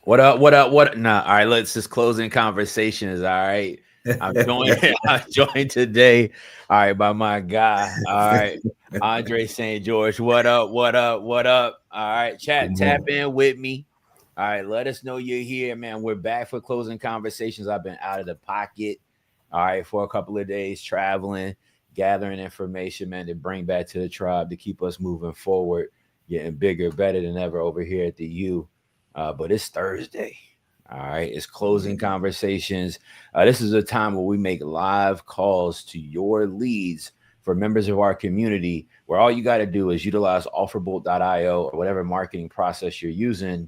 What up? What up? What? Nah. All right. Let's just closing conversations. All right. I'm joined. I'm joined today. All right, by my guy. All right, Andre St. George. What up? What up? What up? All right, Good chat. Tap morning. in with me. All right. Let us know you're here, man. We're back for closing conversations. I've been out of the pocket. All right, for a couple of days traveling, gathering information, man, to bring back to the tribe to keep us moving forward, getting bigger, better than ever over here at the U. But it's Thursday. All right. It's closing Yeah. conversations. This is a time where we make live calls to your leads for members of our community, where all you got to do is utilize offerbolt.io or whatever marketing process you're using,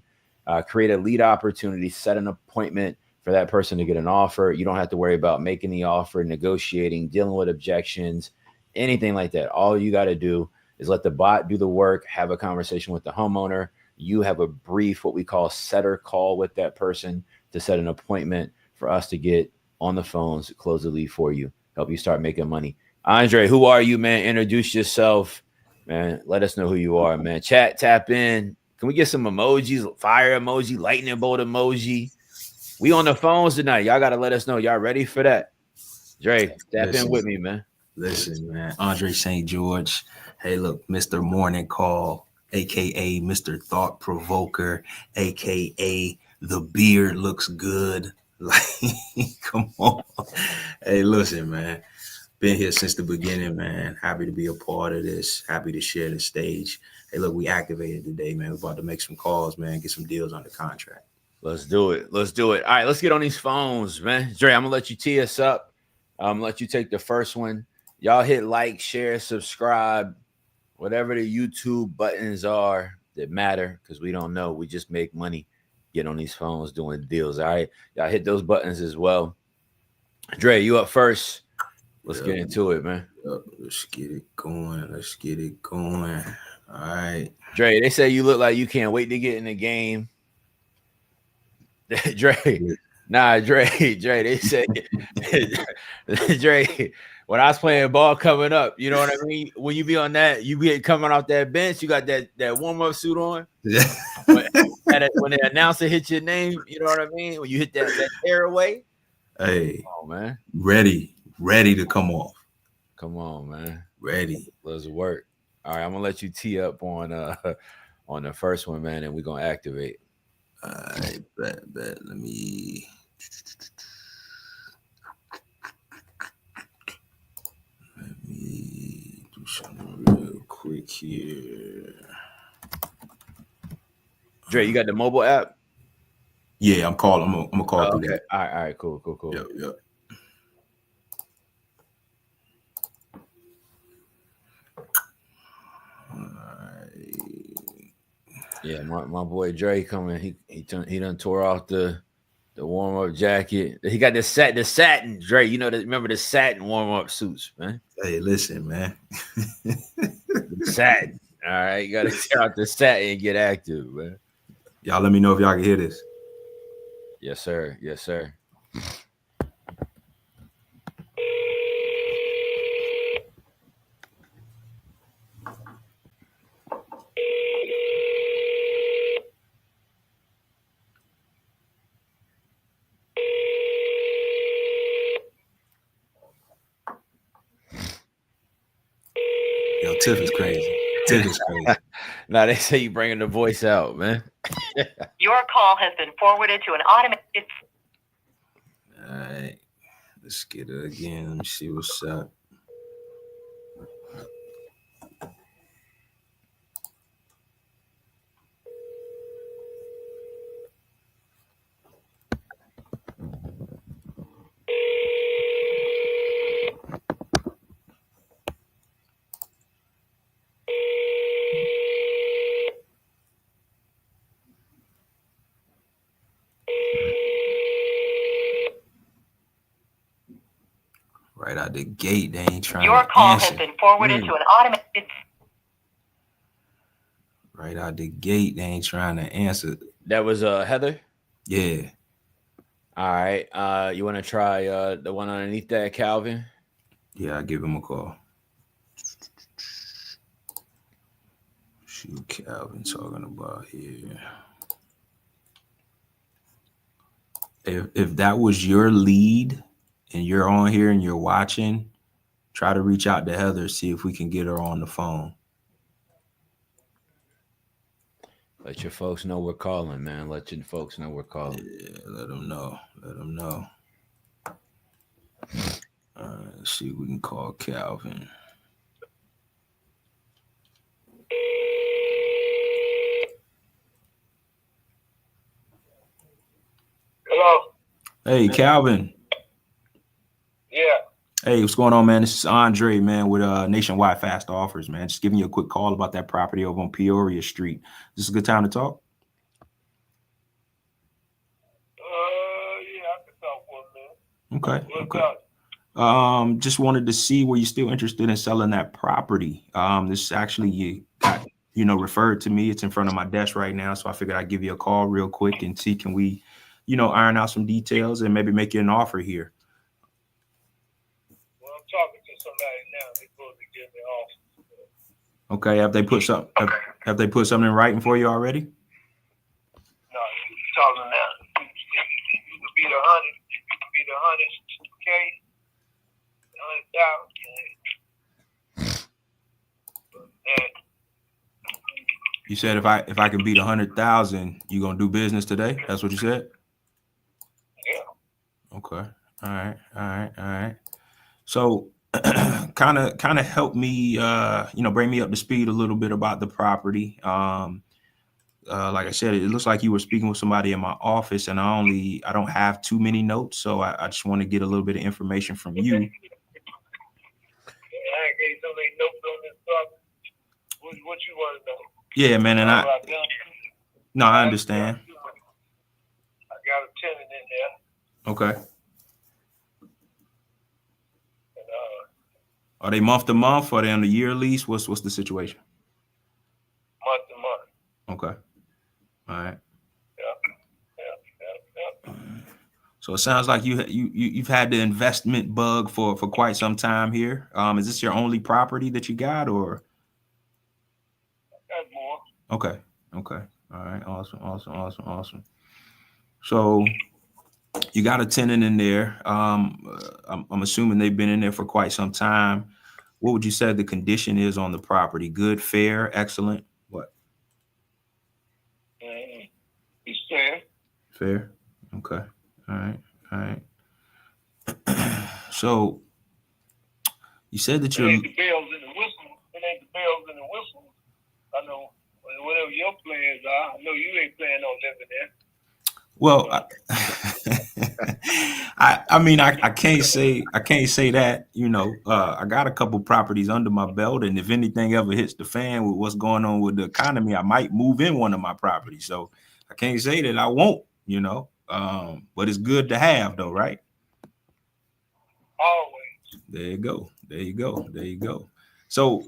create a lead opportunity, set an appointment for that person to get an offer. You don't have to worry about making the offer, negotiating, dealing with objections, anything like that. All you got to do is let the bot do the work, have a conversation with the homeowner. You have a brief, what we call setter call with that person to set an appointment for us to get on the phones, close the lead for you, help you start making money. Andre, who are you, man? Introduce yourself, man. Let us know who you are, man. Chat, tap in. Can we get some emojis? Fire emoji, lightning bolt emoji. We on the phones tonight. Y'all got to let us know. Y'all ready for that? Dre, tap in Listen, with me, man. listen, man. Andre St. George. Hey, look, Mr. Morning Call, aka Mr. Thought Provoker, aka the beard looks good. Like, come on. Hey, listen, man. Been here since the beginning, man. Happy to be a part of this. Happy to share the stage. Hey, look, we activated today, man. We're about to make some calls, man. Get some deals under contract. Let's do it. Let's do it. All right, let's get on these phones, man. Dre, I'm gonna let you tee us up. I'm gonna let you take the first one. Y'all hit like, share, subscribe, whatever the YouTube buttons are that matter, because we don't know. We just make money getting on these phones doing deals. All right. Y'all hit those buttons as well. Dre, you up first. Let's Yep, get into it, man. yep. Let's get it going. Let's get it going. All right. Dre, they say you look like you can't wait to get in the game. Dre, nah, Dre, they say, Dre, when I was playing ball coming up, you know what I mean? When you be on that, you be coming off that bench, you got that warm up suit on. Yeah. When, when the announcer hits your name, you know what I mean? When you hit that airway, Hey, oh man, ready to come off. come on, man, Ready. let's work. All right, I'm gonna let you tee up on on the first one, man, and we're gonna activate. All right, bet. Let me do something real quick here. Dre, you got the mobile app? Yeah, I'm calling. I'm gonna call Oh, through okay. that. All right, cool. Yep. All right. Yeah, my boy Dre coming. He done tore off the warm up jacket. He got the satin Dre. You know remember the satin warm up suits, man. Hey, listen, man. The satin. All right, you got to tear out the satin and get active, man. Y'all let me know if y'all can hear this. Yes, sir. Yes, sir. Yo, Tiff is crazy. Tiff is crazy. Now they say you bringing the voice out, man. Your call has been forwarded to an automated. All right. Let's get it again. Let me see what's up. Right out the gate, they ain't trying Your to call has answer. been forwarded to an automated. Right out the gate, they ain't trying to answer. That was Heather. Yeah. All right. You want to try the one underneath that, Calvin? Yeah, I give him a call. Shoot, Calvin talking about here. If that was your lead and you're on here and you're watching, try to reach out to Heather, see if we can get her on the phone. Let your folks know we're calling, man. Let your folks know we're calling. Yeah, let them know. Let them know. Let's see if we can call Calvin. Hello. Hey, Calvin. Yeah. Hey, what's going on, man? This is Andre, man, with Nationwide Fast Offers, man. Just giving you a quick call about that property over on Peoria Street. Is this a good time to talk? Yeah, I can talk for a minute. Okay. What's Okay. up? Just wanted to see were you still interested in selling that property. This actually you got, referred to me. It's in front of my desk right now. So I figured I'd give you a call real quick and see, can we, iron out some details and maybe make you an offer here. Well, I'm talking to somebody now. They're supposed to give me off. Okay. Have they put something in writing for you already? No, you're talking now. You could be the 100. You could be the 100K, 100,000. You said if I can beat 100,000, you gonna do business today? That's what you said? Yeah. Okay. All right. So kind of help me, bring me up to speed a little bit about the property. Like I said, it looks like you were speaking with somebody in my office, and I don't have too many notes, so I just want to get a little bit of information from you. I ain't gave so many notes on this stuff. What you want to know? Yeah, man, and I understand. I got a tenant in there. Okay. Are they month to month? Are they on the year lease? What's the situation? Month to month. Okay. All right. Yeah. So it sounds like you've had the investment bug for quite some time here. Is this your only property that you got, or? Got more. Okay. All right. Awesome. So you got a tenant in there. I'm assuming they've been in there for quite some time. What would you say the condition is on the property? Good, fair, excellent? What? It's fair. Fair. Okay. All right. So you said that It ain't the bells and the whistles. It ain't the bells and the whistles. I know whatever your plans are. I know you ain't planning on living there. Well, I can't say that, I got a couple properties under my belt, and if anything ever hits the fan with what's going on with the economy, I might move in one of my properties. So I can't say that I won't, but it's good to have though, right? Always. There you go. So,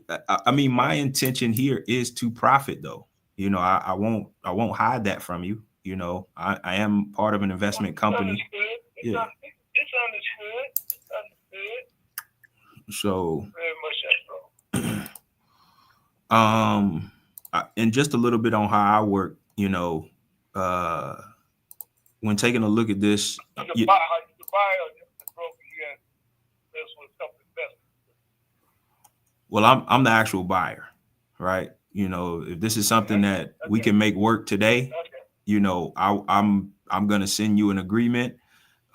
my intention here is to profit though. I won't hide that from you. I am part of an investment company. It's understood. So very much so. And just a little bit on how I work, when taking a look at this, You buy or the broker, you got this with something better. Well, I'm the actual buyer, right? If this is something that we can make work today, I'm gonna send you an agreement.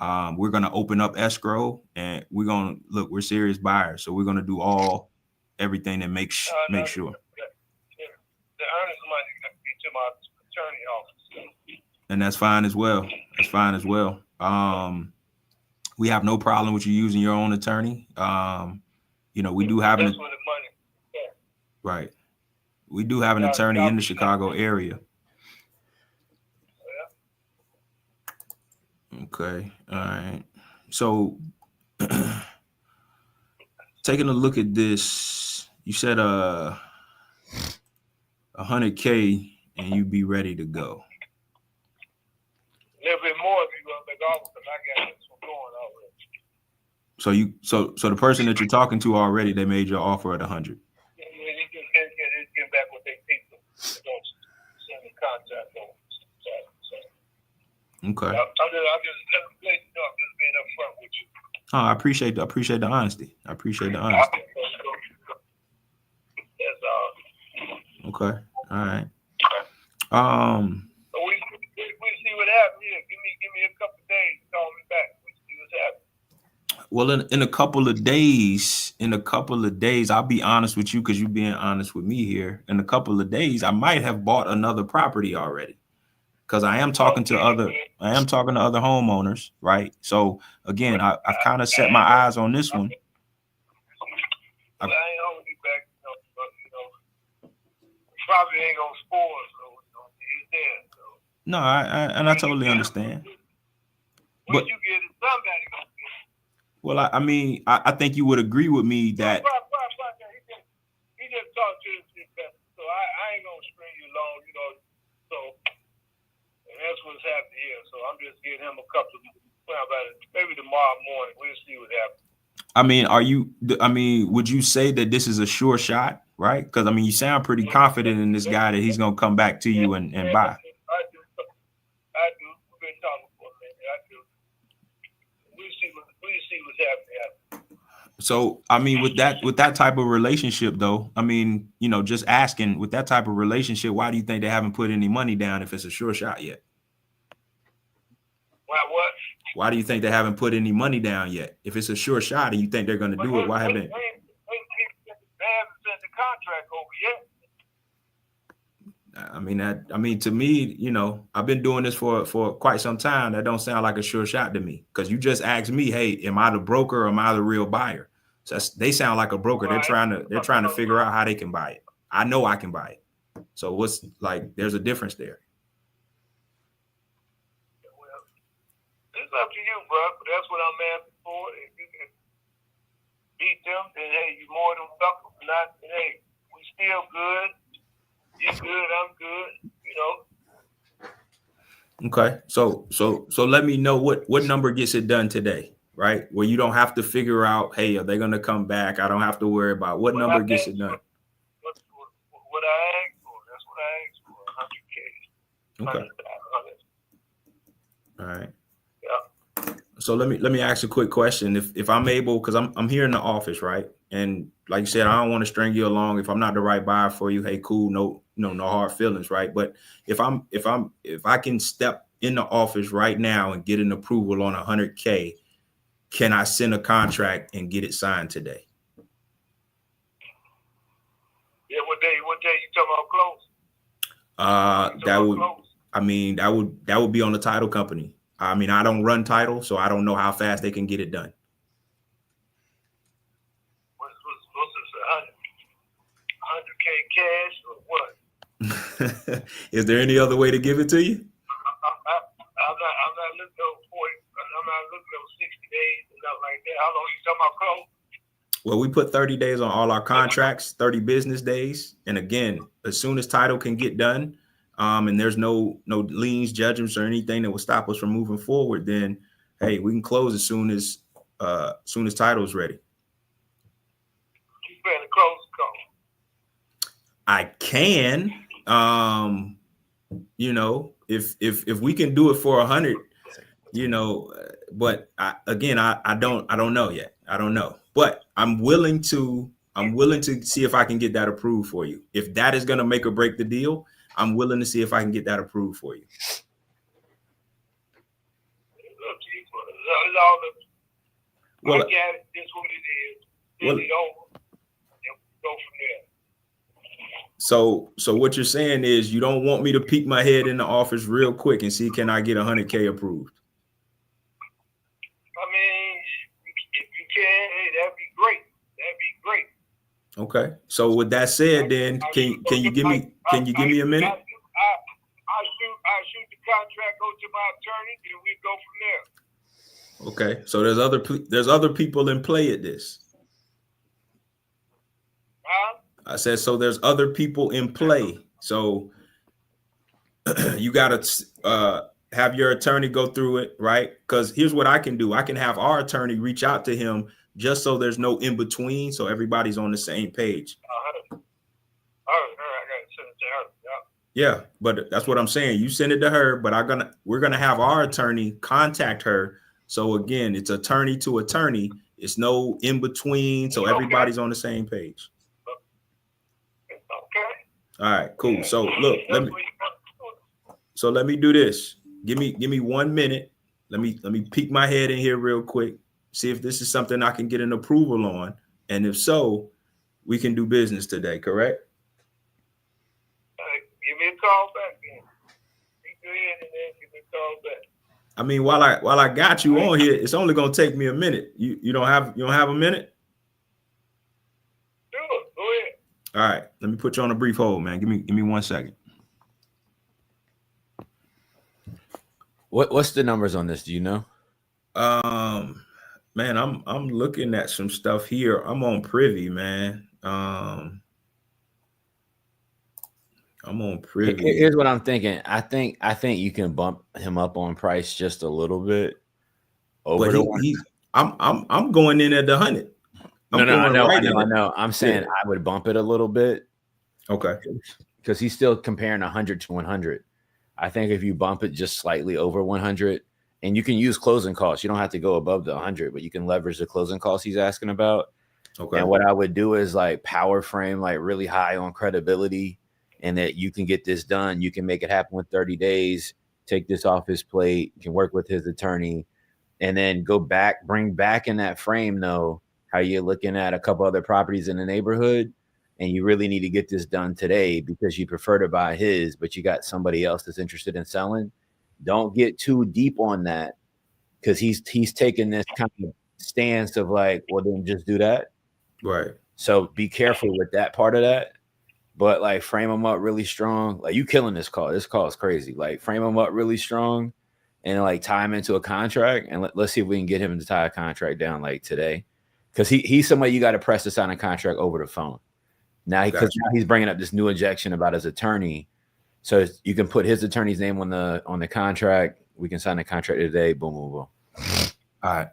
We're gonna open up escrow, and we're serious buyers, so we're gonna do everything that make sure. The earnest money got to be to my attorney office. And that's fine as well. We have no problem with you using your own attorney. We do have That's where the money. Yeah. Right. We do have an attorney in the Chicago area. Yeah. Okay. All right. So taking a look at this, you said 100K and you'd be ready to go. A little bit more if you want to make offers, because I got this one going already. So the person that you're talking to already, they made your offer at 100. Yeah, it's getting back what they think. They don't send the contract over. Okay. I'm just letting you know, I'm just being upfront with you. Oh, I appreciate the honesty. I appreciate the That's honesty. all. Okay. All right. So we see what happens here. Give me a couple of days. Call me back. We see what's happening. Well, in a couple of days, I'll be honest with you because you're being honest with me here. In a couple of days, I might have bought another property already because I am talking to other homeowners, right? So again, I've kind of set my eyes on this one. I ain't holding you back, but probably ain't gonna score, so it's there. So. No, I totally understand. But you get it, somebody gonna get it. Well, I mean, I think you would agree with me that He just talked to his investor, so I ain't gonna string you along, So and that's what's happening here. So I'm just giving him a couple of maybe tomorrow morning. We'll see what happens. I mean, would you say that this is a sure shot, right? Because I mean, you sound pretty confident in this guy that he's gonna come back to you and buy. I do. We've been talking for a minute. I do. We'll see what's happening. So, I mean, with that type of relationship, though, I mean, just asking, with that type of relationship, why do you think they haven't put any money down if it's a sure shot yet? Why what? Why do you think they haven't put any money down yet? If it's a sure shot and you think they're going to do it, why haven't they? They haven't sent the contract over yet. I mean, to me, I've been doing this for quite some time. That don't sound like a sure shot to me because you just asked me, hey, am I the broker or am I the real buyer? So they sound like a broker. They're trying to figure out how they can buy it. I know I can buy it. So there's a difference there. Well, it's up to you, bro. But that's what I'm asking for. If you can beat them, then hey, you're more than welcome. Not, then, hey, we still good. You good, I'm good, Okay. So let me know what number gets it done today, right? Where you don't have to figure out, hey, are they going to come back? I don't have to worry about what number gets it done. What I asked for, that's what I asked for, 100K. Okay. 100. All right. Yeah. So let me ask a quick question. If I'm able, because I'm here in the office, right? And like you said, I don't want to string you along. If I'm not the right buyer for you, hey, cool, no hard feelings, right? But if I can step in the office right now and get an approval on 100K, can I send a contract and get it signed today? Yeah, what day you talking about close? That would be on the title company. I mean, I don't run title, so I don't know how fast they can get it done. What's this, 100K cash or what? Is there any other way to give it to you? I'm not looking over 40. I'm not looking over 60 days and nothing like that. How long you talking about close? Well, we put 30 days on all our contracts, 30 business days. And again, as soon as title can get done, and there's no liens, judgments, or anything that will stop us from moving forward, then hey, we can close as soon as title is ready. You better close call. I can, if we can do it for 100, but I don't know yet. I don't know, but I'm willing to see if I can get that approved for you. If that is going to make or break the deal, I'm willing to see if I can get that approved for you. It's up to you. It's all up to you. Well, I got it. This is what it is. Send it over. And we go from there. So what you're saying is you don't want me to peek my head in the office real quick and see, can I get 100K approved? I mean, if you can, hey, that'd be great. Okay. So with that said, then can you give me a minute? I shoot the contract, go to my attorney, and we go from there. Okay. So there's other people in play at this. Huh? I said, so there's other people in play. So you got to have your attorney go through it, right? Because here's what I can do. I can have our attorney reach out to him just so there's no in between. So everybody's on the same page. All right. I got to send it to her. Yeah, but that's what I'm saying. You send it to her, but we're gonna have our attorney contact her. So again, it's attorney to attorney. It's no in between, so everybody's on the same page. Okay. All right, cool. So look, let me do this. Give me 1 minute. Let me peek my head in here real quick. See if this is something I can get an approval on, and if so, we can do business today. Correct? Give me a call back then. Go ahead and then give me a call back. I mean, while I got you on here, it's only gonna take me a minute. You don't have a minute? Sure, go ahead. All right, let me put you on a brief hold, man. Give me 1 second. What's the numbers on this? Do you know? Man, I'm looking at some stuff here. I'm on Privy, man. I'm on Privy. Here's what I'm thinking. I think you can bump him up on price just a little bit. But I'm going in at the 100. No, I know. I'm saying I would bump it a little bit. Okay. Because he's still comparing 100 to 100. I think if you bump it just slightly over 100, and you can use closing costs, you don't have to go above the 100, but you can leverage the closing costs he's asking about. Okay. And what I would do is like power frame, like really high on credibility, and that you can get this done. You can make it happen with 30 days, take this off his plate, you can work with his attorney, and then bring back in that frame, though, how you're looking at a couple other properties in the neighborhood, and you really need to get this done today because you prefer to buy his, but you got somebody else that's interested in selling. Don't get too deep on that because he's taking this kind of stance of like, well, then just do that. Right. So be careful with that part of that. But like frame him up really strong. Like you killing this call. This call is crazy. Like frame him up really strong and like tie him into a contract. And let's see if we can get him to tie a contract down like today. Because he's somebody you got to press to sign a contract over the phone. Now, because now he's bringing up this new injection about his attorney, so you can put his attorney's name on the contract. We can sign the contract today. Boom, boom, boom. All right.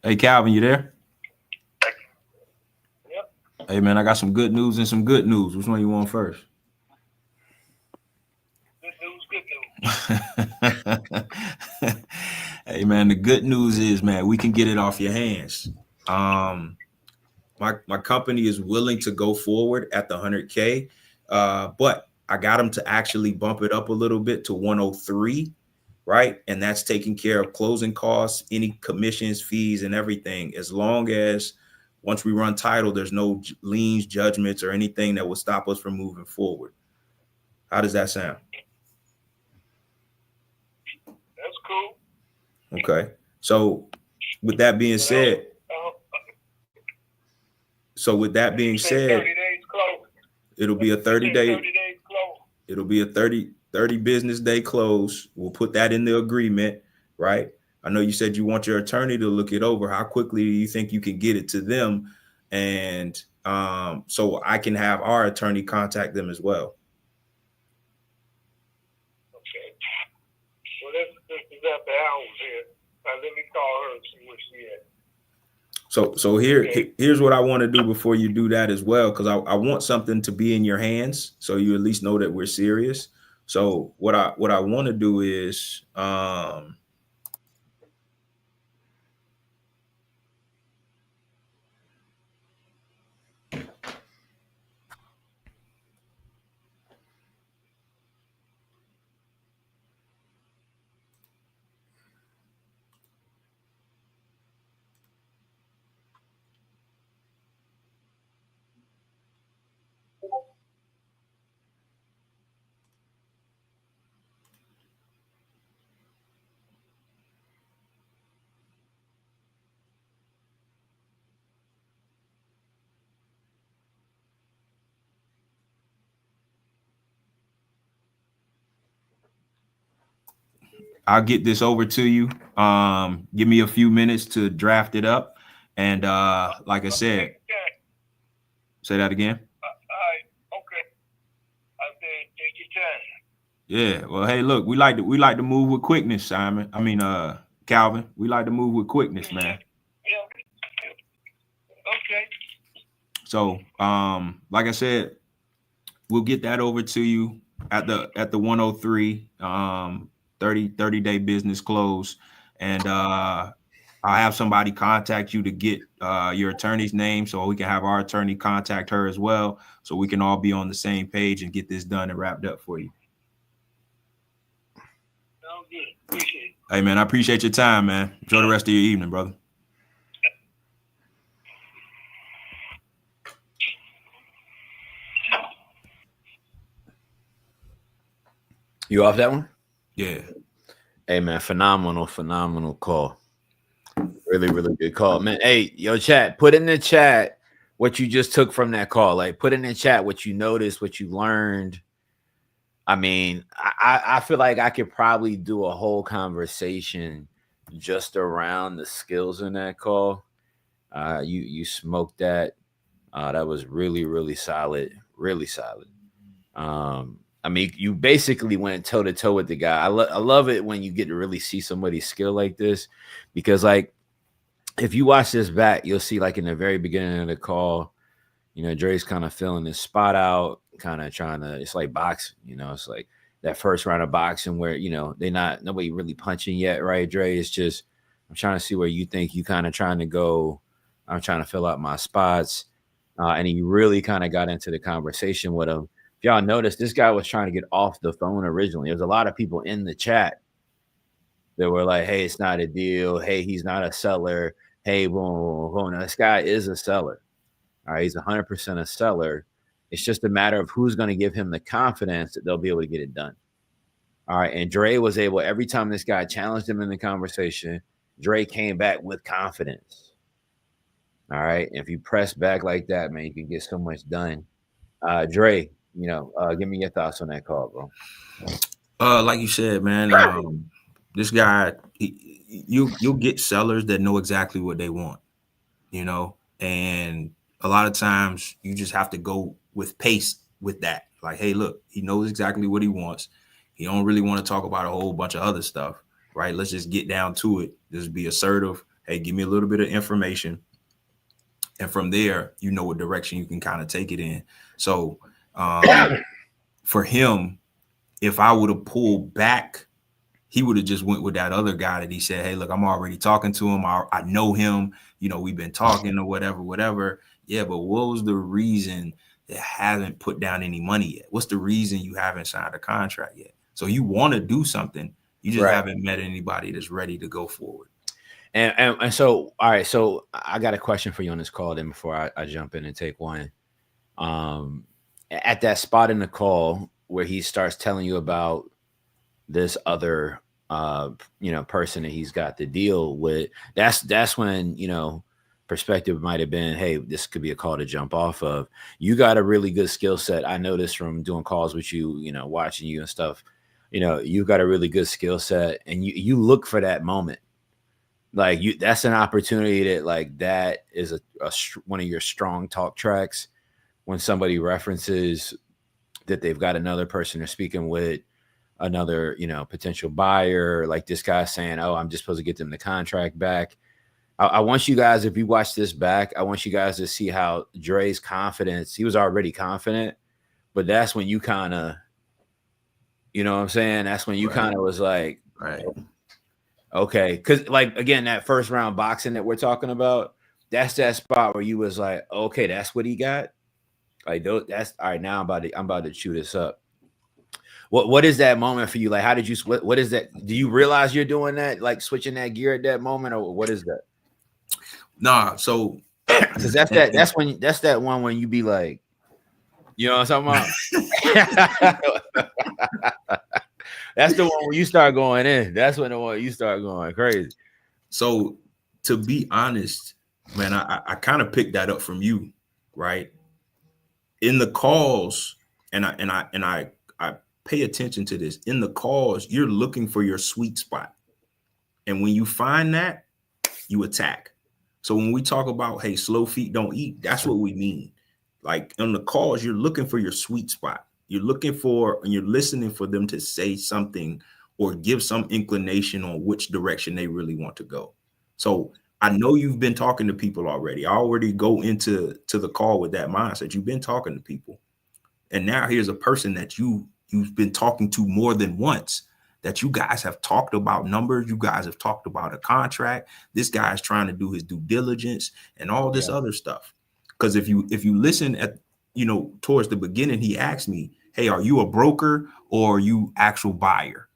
Hey, Calvin, you there? Yep. Hey, man, I got some good news and some good news. Which one you want first? Good news. Hey, man, the good news is, man, we can get it off your hands. My company is willing to go forward at the 100K, but I got them to actually bump it up a little bit to 103, right? And that's taking care of closing costs, any commissions, fees, and everything. As long as once we run title, there's no liens, judgments, or anything that will stop us from moving forward. How does that sound? That's cool. Okay. So with that being said, 30 days close. It'll be a 30 days close. It'll be a 30 business day close. We'll put that in the agreement, right? I know you said you want your attorney to look it over. How quickly do you think you can get it to them? And so I can have our attorney contact them as well. Okay. Well, this is at the hours here. Let me call her and see where she at. So here's what I want to do before you do that as well, because I want something to be in your hands so you at least know that we're serious. So what I want to do is I'll get this over to you. Give me a few minutes to draft it up. And like I said, say that again. Okay. I said, take your time. Yeah. Well, hey, look, we like to move with quickness, Simon. I mean, Calvin, we like to move with quickness, man. Yeah. Okay. So, like I said, we'll get that over to you at the 103 30 day business close, and I'll have somebody contact you to get your attorney's name so we can have our attorney contact her as well, so we can all be on the same page and get this done and wrapped up for you. Sounds good. Appreciate it. Hey man, I appreciate your time, man. Enjoy the rest of your evening, brother. You off that one? Yeah. Hey man, phenomenal call. Really, really good call, man. Hey, yo, chat, put in the chat what you just took from that call. Like, put in the chat what you noticed, what you learned. I mean, I feel like I could probably do a whole conversation just around the skills in that call. You smoked that. That was really, really solid. Really solid. I mean, you basically went toe to toe with the guy. I love it when you get to really see somebody's skill like this, because like if you watch this back, you'll see like in the very beginning of the call, you know, Dre's kind of filling his spot out, kind of trying to. It's like boxing, you know. It's like that first round of boxing where, you know, nobody really punching yet, right, Dre? It's just I'm trying to see where you think you kind of trying to go. I'm trying to fill out my spots, and he really kind of got into the conversation with him. If y'all notice, this guy was trying to get off the phone originally. There's a lot of people in the chat that were like, hey, it's not a deal. Hey, he's not a seller. Hey, boom, boom. Now, this guy is a seller. All right, he's 100% a seller. It's just a matter of who's going to give him the confidence that they'll be able to get it done. All right, and Dre was able, every time this guy challenged him in the conversation, Dre came back with confidence. All right, and if you press back like that, man, you can get so much done. Dre, you know, give me your thoughts on that call, bro. Like you said, man, this guy, you'll get sellers that know exactly what they want, you know, and a lot of times you just have to go with pace with that. Like, hey, look, he knows exactly what he wants. He don't really want to talk about a whole bunch of other stuff, right? Let's just get down to it. Just be assertive. Hey, give me a little bit of information. And from there, you know what direction you can kind of take it in. So for him, if I would have pulled back, he would have just went with that other guy that he said, hey, look, I'm already talking to him. I know him. You know, we've been talking or whatever. Yeah, but what was the reason that haven't put down any money yet? What's the reason you haven't signed a contract yet? So you want to do something. You just haven't met anybody that's ready to go forward. And so, all right, so I got a question for you on this call then before I jump in and take one. At that spot in the call where he starts telling you about this other you know, person that he's got to deal with, that's when, you know, perspective might have been, hey, this could be a call to jump off of. You got a really good skill set. I noticed from doing calls with you, you know, watching you and stuff, you know, you've got a really good skill set, and you look for that moment. Like that's an opportunity that, like, that is one of your strong talk tracks. When somebody references that they've got another person they're speaking with, another, you know, potential buyer, like this guy saying, oh, I'm just supposed to get them the contract back. I want you guys, if you watch this back, I want you guys to see how Dre's confidence, he was already confident, but that's when you kind of, you know what I'm saying? That's when you kind of was like, okay. Cause like, again, that first round boxing that we're talking about, that's that spot where you was like, okay, that's what he got. Like, that's all right. Now I'm about to chew this up. What is that moment for you? Like, how did you, what is that? Do you realize you're doing that, like switching that gear at that moment, or what is that? Nah, so because that's that one when you be like, you know what I'm talking about? That's the one where you start going in. That's when the one you start going crazy. So to be honest, man, I kind of picked that up from you, right? In the calls, and I pay attention to this. In the calls, you're looking for your sweet spot. And when you find that, you attack. So when we talk about, hey, slow feet don't eat, that's what we mean. Like on the calls, you're looking for your sweet spot. You're looking for, and you're listening for them to say something or give some inclination on which direction they really want to go. So I know you've been talking to people already. I already go into the call with that mindset. You've been talking to people. And now here's a person that you've been talking to more than once, that you guys have talked about numbers. You guys have talked about a contract. This guy is trying to do his due diligence and all this other stuff. Because if you listen at, towards the beginning, he asked me, hey, are you a broker or are you actual buyer?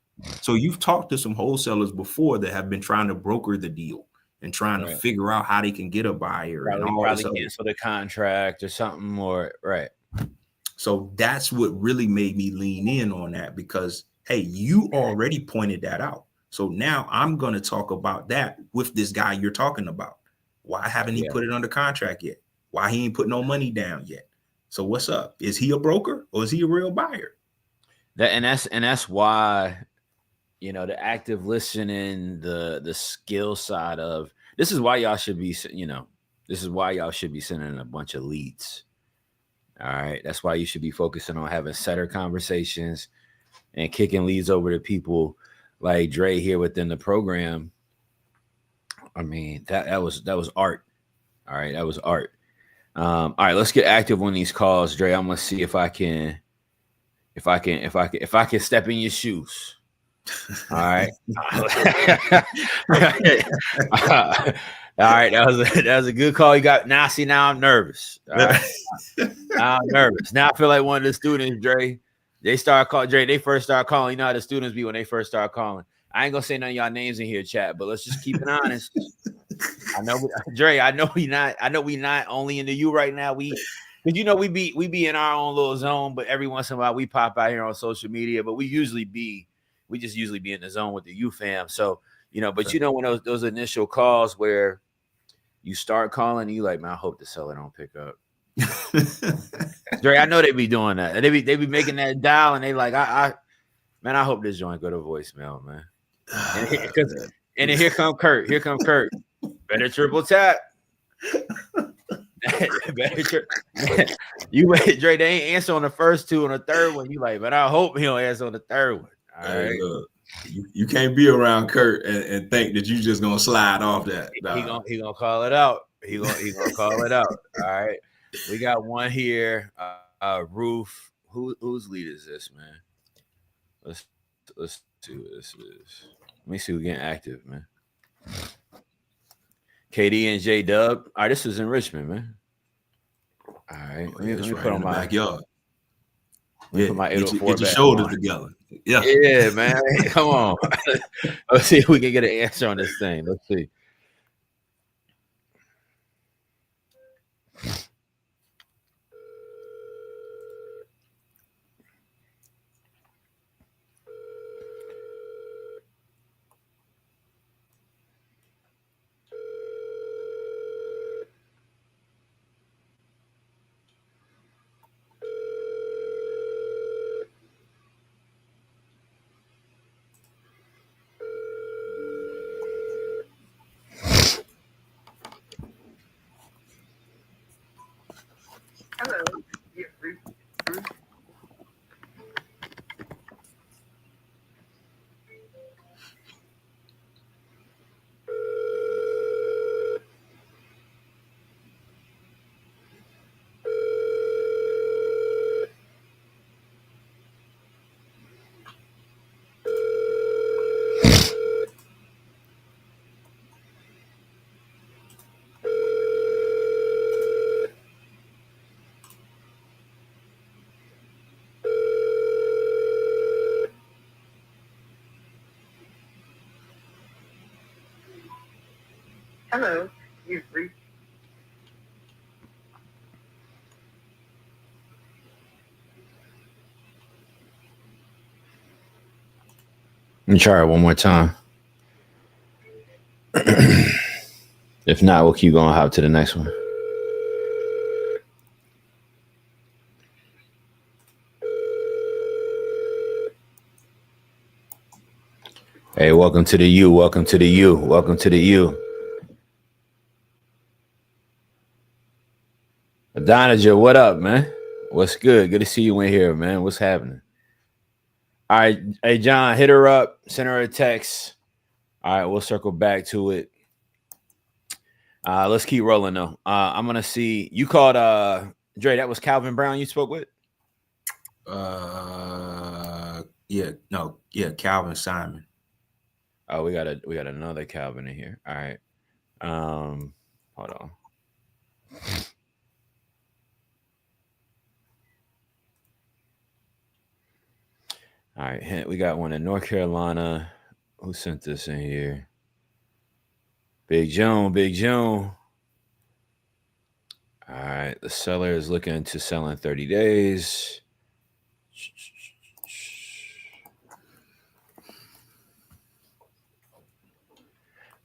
So you've talked to some wholesalers before that have been trying to broker the deal and trying to figure out how they can get a buyer and all this other. Cancel the contract or something, or right. So that's what really made me lean in on that, because, hey, you already pointed that out. So now I'm going to talk about that with this guy you're talking about. Why haven't he put it under contract yet? Why he ain't put no money down yet? So what's up? Is he a broker or is he a real buyer? That's why, the active listening, the skill side of this is why y'all should be, this is why y'all should be sending a bunch of leads. All right. That's why you should be focusing on having setter conversations and kicking leads over to people like Dre here within the program. I mean, that was art. All right. That was art. All right, let's get active on these calls, Dre. I'm gonna see if I can step in your shoes. All right. All right, that was a good call. You got now. See, now I'm nervous. All right. Now I'm nervous. Now I feel like one of the students, Dre. They first start calling. You know how the students be when they first start calling. I ain't gonna say none of y'all names in here, chat, but let's just keep it honest. I know, Dre. I know we not only into you right now. Because we be in our own little zone, but every once in a while we pop out here on social media. But we usually be in the zone with the U fam. So but when those initial calls where you start calling, you like, man, I hope the seller don't pick up. Dre, I know they be doing that. They be making that dial, and they like, I hope this joint go to voicemail, man. And then here come Kurt. Better triple tap. You wait, Dre. They ain't answer on the first two. On the third one, you like, but I hope he don't answer on the third one. All right. Hey, look, you can't be around Kurt and think that you just gonna slide off that. He gonna call it out. He gonna call it out. All right. We got one here. Roof. Whose lead is this, man? Let's see what this is. Let me see who getting active, man. KD and J Dub. All right, this is in Richmond, man. All right, let me put on my backyard. Put my 804 get your shoulders together. Yeah, man. Come on. Let's see if we can get an answer on this thing. Let's see. Hello. Hello. You've reached. Let me try it one more time. If not, we'll keep going. Hop to the next one. Hey, welcome to the U. Welcome to the U. Welcome to the U. Adonijah, what up, man? What's good? Good to see you in here, man. What's happening? All right. Hey, John, hit her up. Send her a text. All right. We'll circle back to it. Let's keep rolling though. I'm gonna see. You called Dre. That was Calvin Brown you spoke with. Calvin Simon. Oh, we got another Calvin in here. All right. Hold on. All right, we got one in North Carolina. Who sent this in here? Big Joan. All right, the seller is looking to sell in 30 days.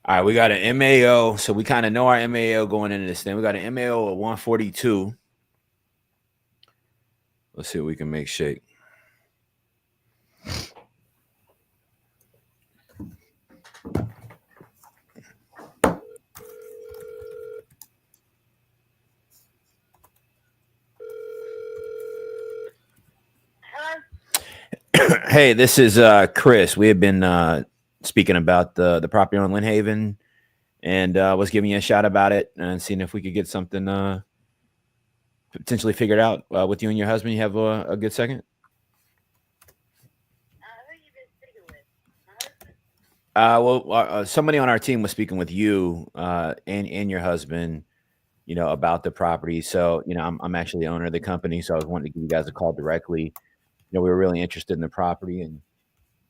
All right, we got an MAO. So we kind of know our MAO going into this thing. We got an MAO at 142. Let's see what we can make shake. Hey, this is Chris. We have been speaking about the property on Lynn Haven, and was giving you a shout about it and seeing if we could get something potentially figured out with you and your husband. You have a good second? Who you been speaking with? My husband? Somebody on our team was speaking with you and your husband, about the property. So, I'm actually the owner of the company, so I was wanting to give you guys a call directly. We were really interested in the property and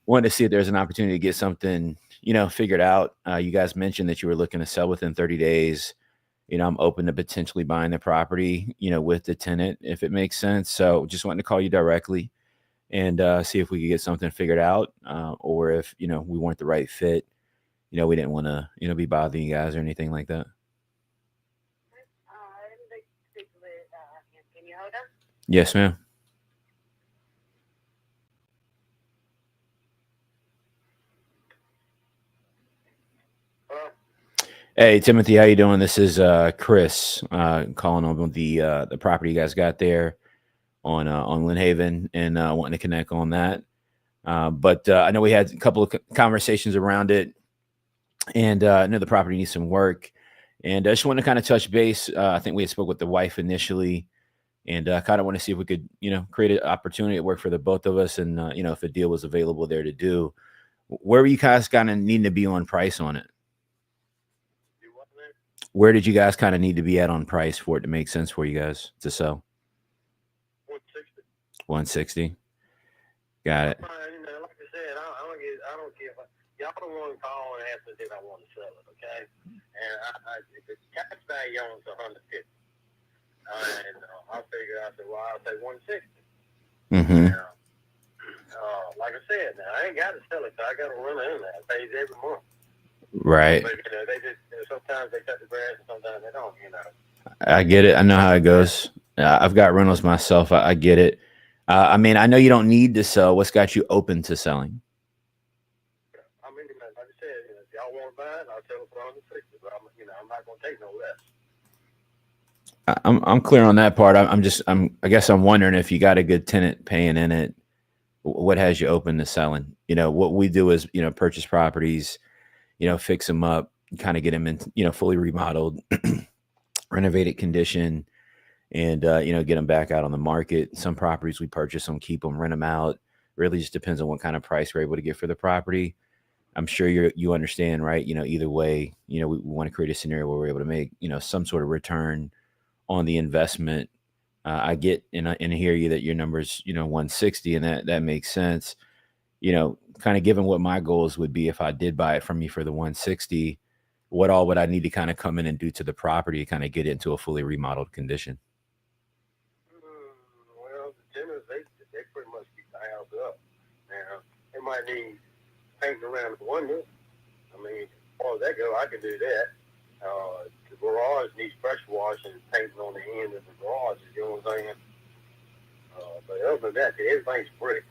wanted to see if there's an opportunity to get something, figured out. You guys mentioned that you were looking to sell within 30 days. I'm open to potentially buying the property, with the tenant if it makes sense. So just wanted to call you directly and see if we could get something figured out, or if, we weren't the right fit. We didn't want to, be bothering you guys or anything like that. Can you hold on? Yes, ma'am. Hey, Timothy, how you doing? This is Chris calling on the property you guys got there on Lynn Haven, and wanting to connect on that. But I know we had a couple of conversations around it, and I know the property needs some work. And I just want to kind of touch base. I think we had spoke with the wife initially, and kind of want to see if we could, create an opportunity at work for the both of us, and if a deal was available there to do. Where were you guys kind of needing to be on price on it? Where did you guys kind of need to be at on price for it to make sense for you guys to sell? 160. Got it. Like I said, I don't care. Y'all don't want to call and ask me if I want to sell it, okay? And if it's cash value on it's 150. And I figured, I said, well, I'll say 160. Mm-hmm. Like I said, now I ain't got to sell it, so I got to run in there. It pays every month. Right. But they just sometimes they cut the grass and sometimes they don't. I get it. I know how it goes. I've got rentals myself. I get it. I mean, I know you don't need to sell. What's got you open to selling? I mean, like I said, if y'all want to buy it, I'll sell it for 160. But I'm not going to take no less. I'm clear on that part. I guess I'm wondering if you got a good tenant paying in it. What has you open to selling? What we do is, purchase properties, fix them up, kind of get them in, fully remodeled, renovated condition, and, get them back out on the market. Some properties we purchase them, keep them, rent them out. Really just depends on what kind of price we're able to get for the property. I'm sure you understand, right? Either way, we want to create a scenario where we're able to make, some sort of return on the investment. I get and hear you that your number's, 160, and that makes sense. Kind of given what my goals would be if I did buy it from you for the 160, what all would I need to kind of come in and do to the property to kind of get it into a fully remodeled condition? Well, the tenants, they pretty much keep the house up. Now, they might need painting around the windows. I mean, as far as that go, I can do that. The garage needs pressure washing and painting on the end of the garage, you know what I'm saying? But other than that, everything's brick.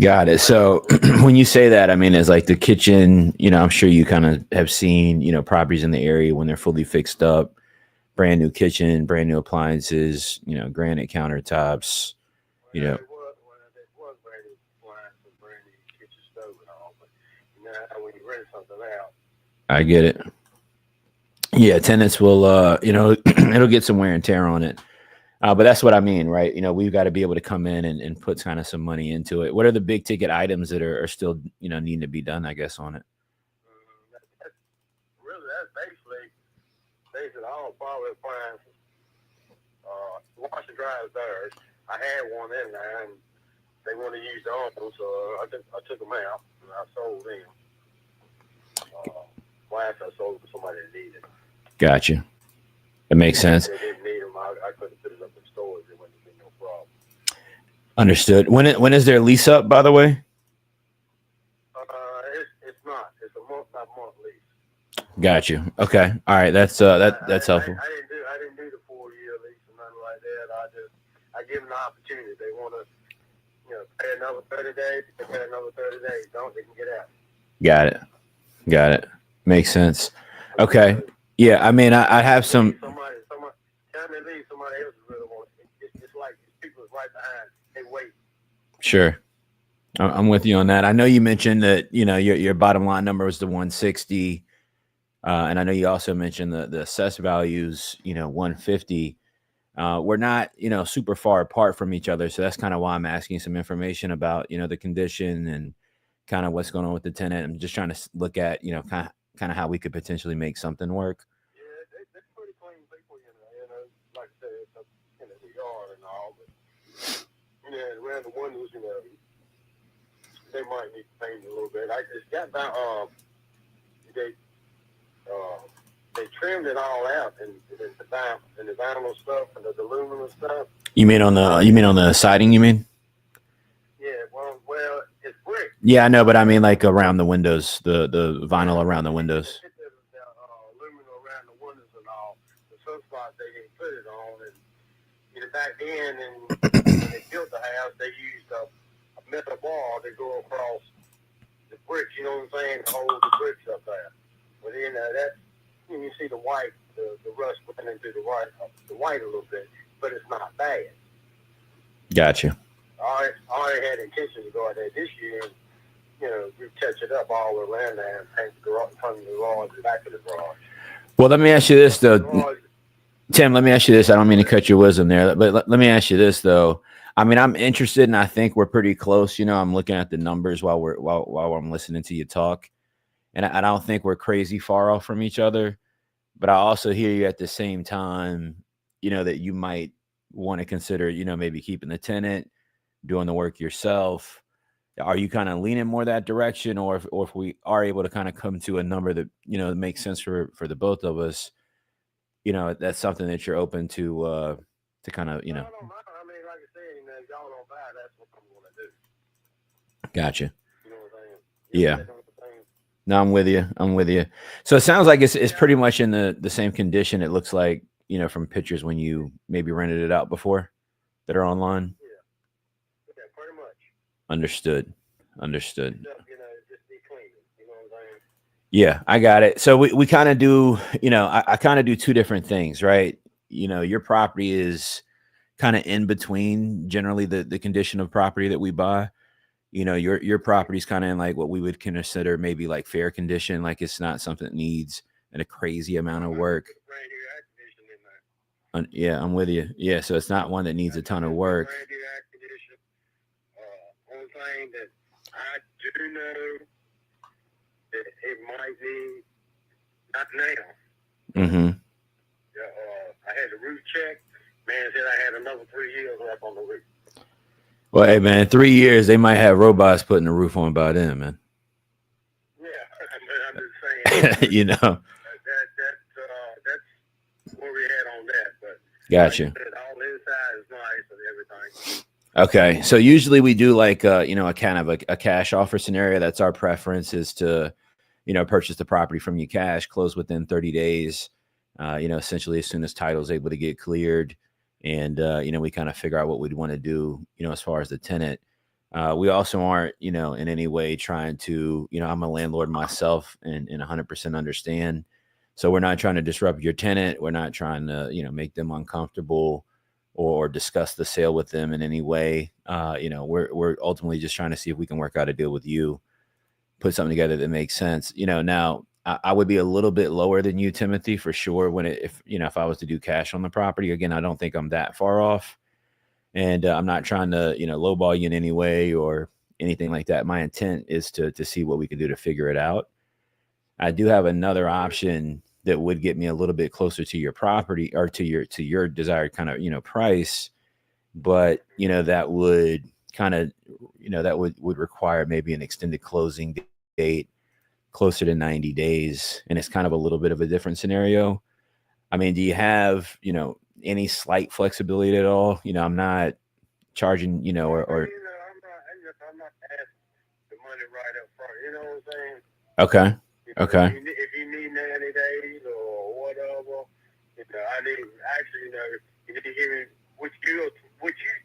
Got it. So when you say that, I mean, it's like the kitchen, I'm sure you kind of have seen, properties in the area when they're fully fixed up, brand new kitchen, brand new appliances, granite countertops, It was brand new appliance and brand new kitchen stove and all, but when you rent something out, I get it. Yeah, tenants will, it'll get some wear and tear on it. But that's what I mean, right? We've got to be able to come in and put kind of some money into it. What are the big ticket items that are still, needing to be done, I guess, on it? That's basically all power appliances. Wash and dry is theirs. I had one in there, and they want to use the oven, so I took them out and I sold them. Last I sold to somebody that needed them. Gotcha. That makes sense. If they didn't need them, I couldn't put it up in stores. It wouldn't be no problem. Understood. When is their lease up, by the way? It's not. It's a month-by-month lease. Got you. Okay. All right. That's helpful. I didn't do the 4-year lease or nothing like that. I give them the opportunity. They want to, pay another 30 days. They pay another 30 days. Don't they can get out. Got it. Makes sense. Okay. Yeah. I mean, I have some. Somebody, time they leave, somebody else is really want it. It's like people is right behind. They wait. Sure. I'm with you on that. I know you mentioned that, your bottom line number was the 160. And I know you also mentioned the assessed values, 150. We're not, super far apart from each other. So that's kind of why I'm asking some information about, the condition and kind of what's going on with the tenant. I'm just trying to look at, kind of how we could potentially make something work. Yeah, they're pretty clean people, like I said, it's the yard and all, but, around the windows, they might need to paint a little bit. I just got down, they trimmed it all out and the vinyl stuff and the aluminum stuff. You mean on the siding, you mean? Yeah, well, it's brick. Yeah, I know, but I mean like around the windows, the vinyl around the windows. The aluminum around the windows and all. The some spots they didn't put it on, and back then, and when they built the house, they used a metal bar to go across the bricks. You know what I'm saying? To hold the bricks up there. But then that's when you see the white, the rust went into the white a little bit, but it's not bad. Gotcha. I already had intention to go out there this year and, retouch it up all around there and paint the garage, front of the garage, the back of the garage. Well, let me ask you this, though. Tim, let me ask you this. I don't mean to cut your wisdom there, but let me ask you this, though. I mean, I'm interested, and I think we're pretty close. I'm looking at the numbers while I'm listening to you talk, and I don't think we're crazy far off from each other. But I also hear you at the same time, that you might want to consider, maybe keeping the tenant, doing the work yourself. Are you kind of leaning more that direction, or if we are able to kind of come to a number that that makes sense for the both of us, that's something that you're open to kind of I don't know. I mean, like I said, y'all don't buy. That's what I'm going to do. Gotcha. You know what I'm saying? Yeah. No, I'm with you. So it sounds like it's pretty much in the same condition. It looks like, from pictures when you maybe rented it out before that are online. Yeah, pretty much. Understood. Just be clean. You know what I'm saying? Yeah, I got it. So we kind of do, I kind of do two different things, right? Your property is kind of in between generally the condition of property that we buy. Your property's kind of in like what we would consider maybe like fair condition. Like it's not something that needs a crazy amount of work. Yeah, I'm with you. Yeah, so it's not one that needs a ton of work. Only thing that I do know that it might be not now. Mm-hmm. I had the roof checked. Man said I had another 3 years left on the roof. Well, hey man, 3 years they might have robots putting the roof on by then, man. Yeah, I'm just saying. That's where we had on that. But gotcha. like I said, all inside is nice and everything. Okay, so usually we do like a kind of a cash offer scenario. That's our preference, is to purchase the property from you cash, close within 30 days. Essentially as soon as title is able to get cleared, and we kind of figure out what we'd want to do, as far as the tenant. We also aren't, in any way trying to, I'm a landlord myself and 100% understand. So we're not trying to disrupt your tenant. We're not trying to, make them uncomfortable or discuss the sale with them in any way. We're ultimately just trying to see if we can work out a deal with you, put something together that makes sense. Now I would be a little bit lower than you, Timothy, for sure. If I was to do cash on the property, again, I don't think I'm that far off, and I'm not trying to lowball you in any way or anything like that. My intent is to see what we can do to figure it out. I do have another option that would get me a little bit closer to your property or to your desired kind of price, but that would kind of that would require maybe an extended closing date closer to 90 days, and it's kind of a little bit of a different scenario. I mean, do you have any slight flexibility at all? I'm not charging or I'm not asking the money right up front. You know what I'm saying? Okay. Okay. If you need 90 days or whatever, I need actually, you need to hear me what you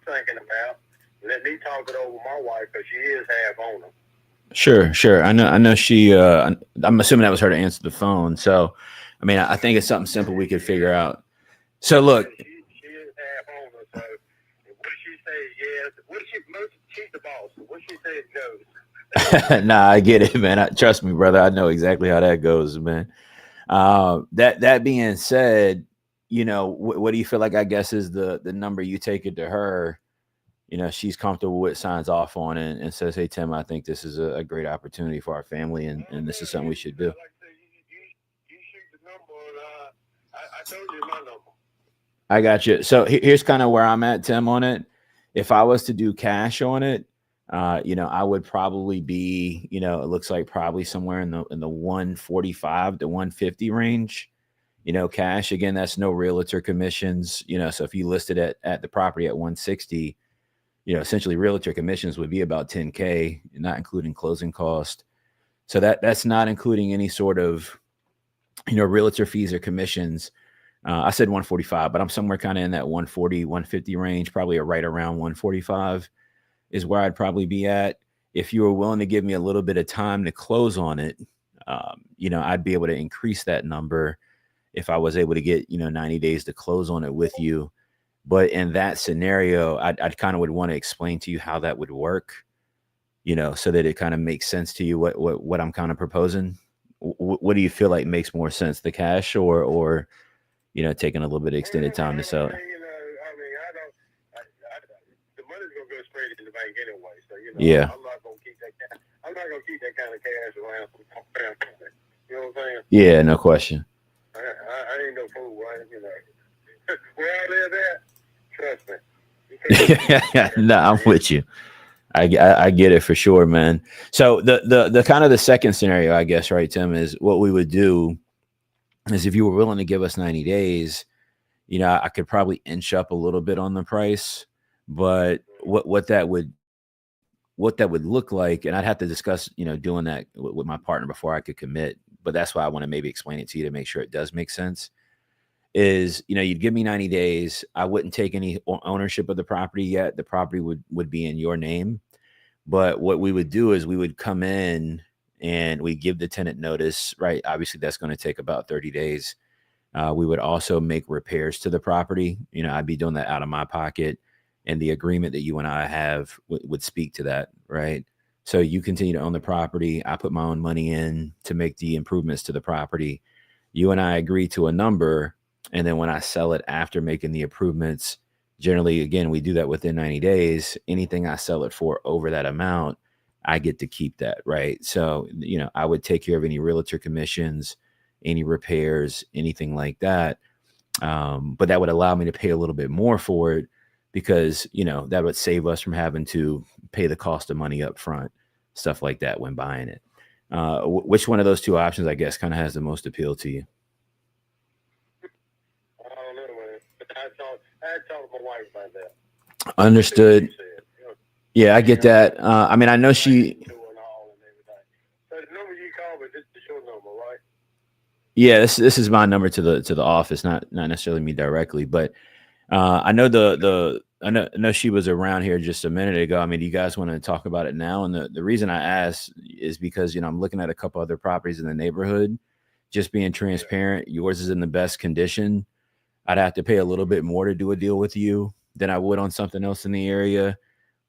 thinking about. Let me talk it over with my wife because she is half owner. Sure. I know she. I'm assuming that was her to answer the phone. So, I mean, I think it's something simple we could figure out. So, look. She is half owner. So, what she say? Yes. She's the boss. What she says goes. Nah, I get it, man. Trust me, brother. I know exactly how that goes, man. That being said, what do you feel like? I guess is the number you take it to her. She's comfortable with, signs off on it, and says, "Hey, Tim, I think this is a great opportunity for our family, and this is something we should do." Like I say, you shoot the number, and I told you my number. I got you. So here's kind of where I'm at, Tim, on it. If I was to do cash on it, I would probably be, it looks like probably somewhere in the 145 to 150 range. Cash, again, that's no realtor commissions. So if you listed at the property at 160. Essentially realtor commissions would be about 10K, not including closing cost. So that's not including any sort of, realtor fees or commissions. I said 145, but I'm somewhere kind of in that 140, 150 range, probably right around 145 is where I'd probably be at. If you were willing to give me a little bit of time to close on it, I'd be able to increase that number if I was able to get, 90 days to close on it with you. But in that scenario, I'd kind of would want to explain to you how that would work, so that it kind of makes sense to you what I'm kind of proposing. What do you feel like makes more sense, the cash or taking a little bit of extended time to sell it? The money's gonna go straight into the bank anyway. So yeah. I'm not gonna keep that kind of cash around for my family. You know what I'm saying? Yeah, no question. I ain't no fool, right? Where I live at. Trust me. No, I'm with you. I get it for sure, man. So the kind of the second scenario, I guess, right, Tim, is what we would do is if you were willing to give us 90 days, I could probably inch up a little bit on the price, but what that would look like, and I'd have to discuss, doing that with my partner before I could commit. But that's why I want to maybe explain it to you to make sure it does make sense. Is, you'd give me 90 days. I wouldn't take any ownership of the property yet. The property would be in your name. But what we would do is we would come in and we give the tenant notice, right? Obviously, that's going to take about 30 days. We would also make repairs to the property. I'd be doing that out of my pocket. And the agreement that you and I have would speak to that, right? So you continue to own the property. I put my own money in to make the improvements to the property. You and I agree to a number. And then when I sell it after making the improvements, generally, again, we do that within 90 days. Anything I sell it for over that amount, I get to keep that, right? So, I would take care of any realtor commissions, any repairs, anything like that. But that would allow me to pay a little bit more for it because, that would save us from having to pay the cost of money up front, stuff like that when buying it. Which one of those two options, I guess, kind of has the most appeal to you? I talked to my wife about that. Understood. Yeah, I get that. I mean, I know she. So the number you call, but this is your number, right? Yeah, this is my number to the office, not necessarily me directly, but I know I know she was around here just a minute ago. I mean, do you guys want to talk about it now? And the reason I asked is because I'm looking at a couple other properties in the neighborhood. Just being transparent, yours is in the best condition. I'd have to pay a little bit more to do a deal with you than I would on something else in the area,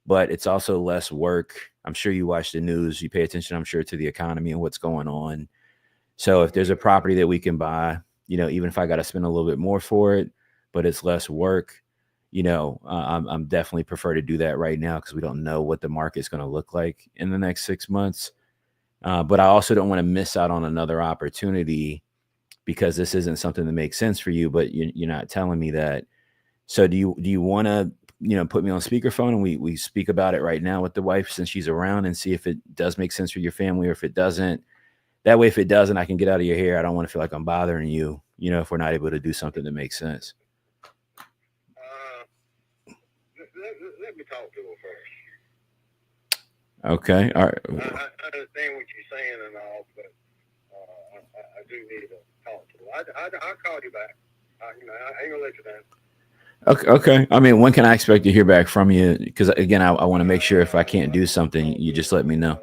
but it's also less work. I'm sure you watch the news, you pay attention, I'm sure, to the economy and what's going on. So if there's a property that we can buy, even if I got to spend a little bit more for it, but it's less work, I'm definitely prefer to do that right now because we don't know what the market's going to look like in the next 6 months. But I also don't want to miss out on another opportunity because this isn't something that makes sense for you, but you're not telling me that. So do you want to, put me on speakerphone and we speak about it right now with the wife since she's around and see if it does make sense for your family or if it doesn't. That way, if it doesn't, I can get out of your hair. I don't want to feel like I'm bothering you, if we're not able to do something that makes sense. Let me talk to her first. Okay. All right. I understand what you're saying and all, but I do need to talk to her. I'll call you back. I ain't gonna let you down. Okay. I mean, when can I expect to hear back from you? Because again, I want to make sure if I can't do something, you just let me know.